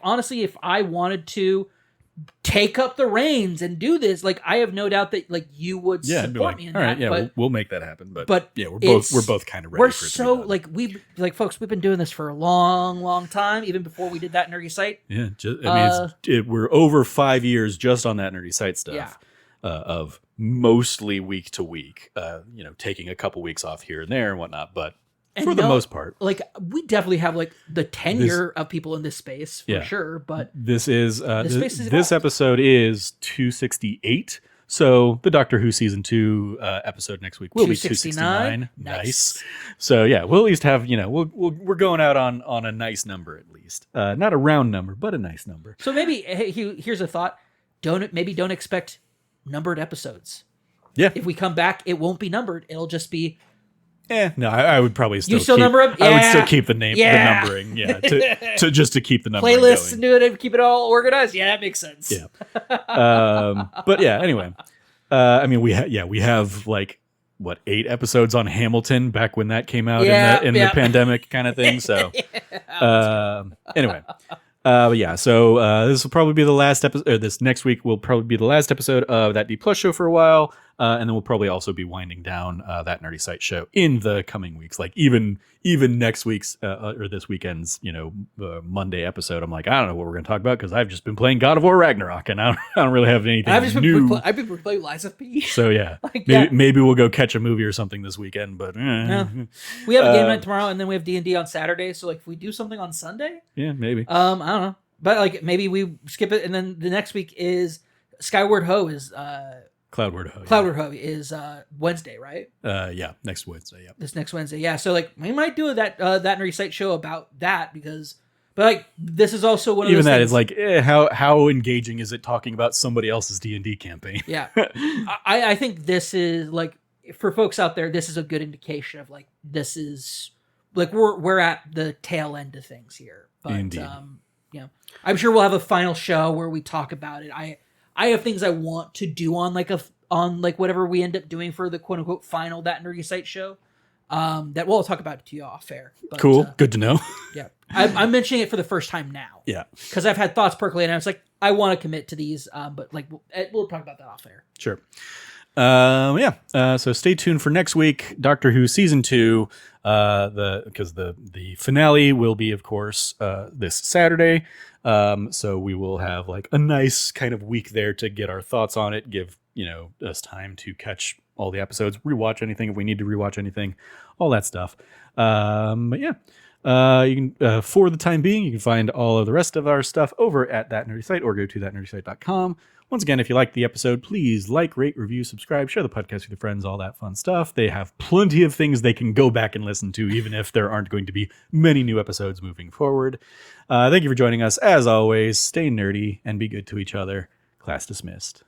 [SPEAKER 2] I wanted to take up the reins and do this, like, I have no doubt that like you would support me in
[SPEAKER 1] all right,
[SPEAKER 2] that.
[SPEAKER 1] yeah,
[SPEAKER 2] but,
[SPEAKER 1] we'll make that happen. But yeah, we're both kind of ready.
[SPEAKER 2] We're
[SPEAKER 1] for it
[SPEAKER 2] so
[SPEAKER 1] to be done.
[SPEAKER 2] folks, we've been doing this for a long time, even before we did that nerdy site.
[SPEAKER 1] Yeah, we're over 5 years just on that nerdy site stuff.
[SPEAKER 2] Yeah.
[SPEAKER 1] Of mostly week to week, taking a couple weeks off here and there and whatnot, but for the most part,
[SPEAKER 2] like we definitely have like the tenure of people in this space for sure. But
[SPEAKER 1] this episode is 268. So the Doctor Who season 2 episode next week will be 269. Nice. So yeah, we'll at least have we're going out on a nice number at least, not a round number, but a nice number.
[SPEAKER 2] So maybe here's a thought: don't expect numbered episodes.
[SPEAKER 1] Yeah.
[SPEAKER 2] If we come back, it won't be numbered. It'll just be.
[SPEAKER 1] No, I would probably still
[SPEAKER 2] number them. Yeah.
[SPEAKER 1] I would still keep the numbering. Yeah, to keep the numbering
[SPEAKER 2] playlists
[SPEAKER 1] going.
[SPEAKER 2] and do it and keep it all organized. Yeah, that makes sense.
[SPEAKER 1] Yeah. But yeah. Anyway, I mean, we have like what 8 episodes on Hamilton back when that came out in the pandemic kind of thing. So anyway. But yeah, so this will probably be the last episode, or this next week will probably be the last episode of that D Plus show for a while. And then we'll probably also be winding down that Nerdy Site show in the coming weeks. Like even next week's or this weekend's, Monday episode, I'm like, I don't know what we're going to talk about because I've just been playing God of War Ragnarok and I don't really have anything new.
[SPEAKER 2] I've been playing Lies of P.
[SPEAKER 1] So yeah, maybe we'll go catch a movie or something this weekend. But
[SPEAKER 2] we have a game night tomorrow, and then we have D&D on Saturday. So like, if we do something on Sunday,
[SPEAKER 1] yeah, maybe.
[SPEAKER 2] I don't know, but like maybe we skip it, and then the next week is Skyward Ho is.
[SPEAKER 1] Cloudward Ho.
[SPEAKER 2] Cloudward Ho is Wednesday, right?
[SPEAKER 1] Yeah, next Wednesday. Yeah,
[SPEAKER 2] this next Wednesday. Yeah, so like we might do that Nerdy Site show about that but like this is also one of those
[SPEAKER 1] that
[SPEAKER 2] things,
[SPEAKER 1] is like how engaging is it talking about somebody else's D&D campaign?
[SPEAKER 2] Yeah, I think this is like for folks out there, this is a good indication of like this is like we're at the tail end of things here. But
[SPEAKER 1] Indeed.
[SPEAKER 2] I'm sure we'll have a final show where we talk about it. I have things I want to do on whatever we end up doing for the quote unquote final That Nerdy Site show. That we'll talk about it to you off air. But,
[SPEAKER 1] cool. Good to know.
[SPEAKER 2] Yeah. I'm mentioning it for the first time now.
[SPEAKER 1] Yeah.
[SPEAKER 2] Because I've had thoughts percolate and I was like, I want to commit to these. But like, we'll talk about that off air.
[SPEAKER 1] Sure. So stay tuned for next week, Doctor Who season 2. Because the finale will be, of course, this Saturday. So we will have like a nice kind of week there to get our thoughts on it, give, us time to catch all the episodes, rewatch anything if we need to rewatch anything, all that stuff. But yeah, you can, for the time being, you can find all of the rest of our stuff over at That Nerdy Site or go to thatnerdysite.com. Once again, if you liked the episode, please like, rate, review, subscribe, share the podcast with your friends, all that fun stuff. They have plenty of things they can go back and listen to, even if there aren't going to be many new episodes moving forward. Thank you for joining us. As always, stay nerdy and be good to each other. Class dismissed.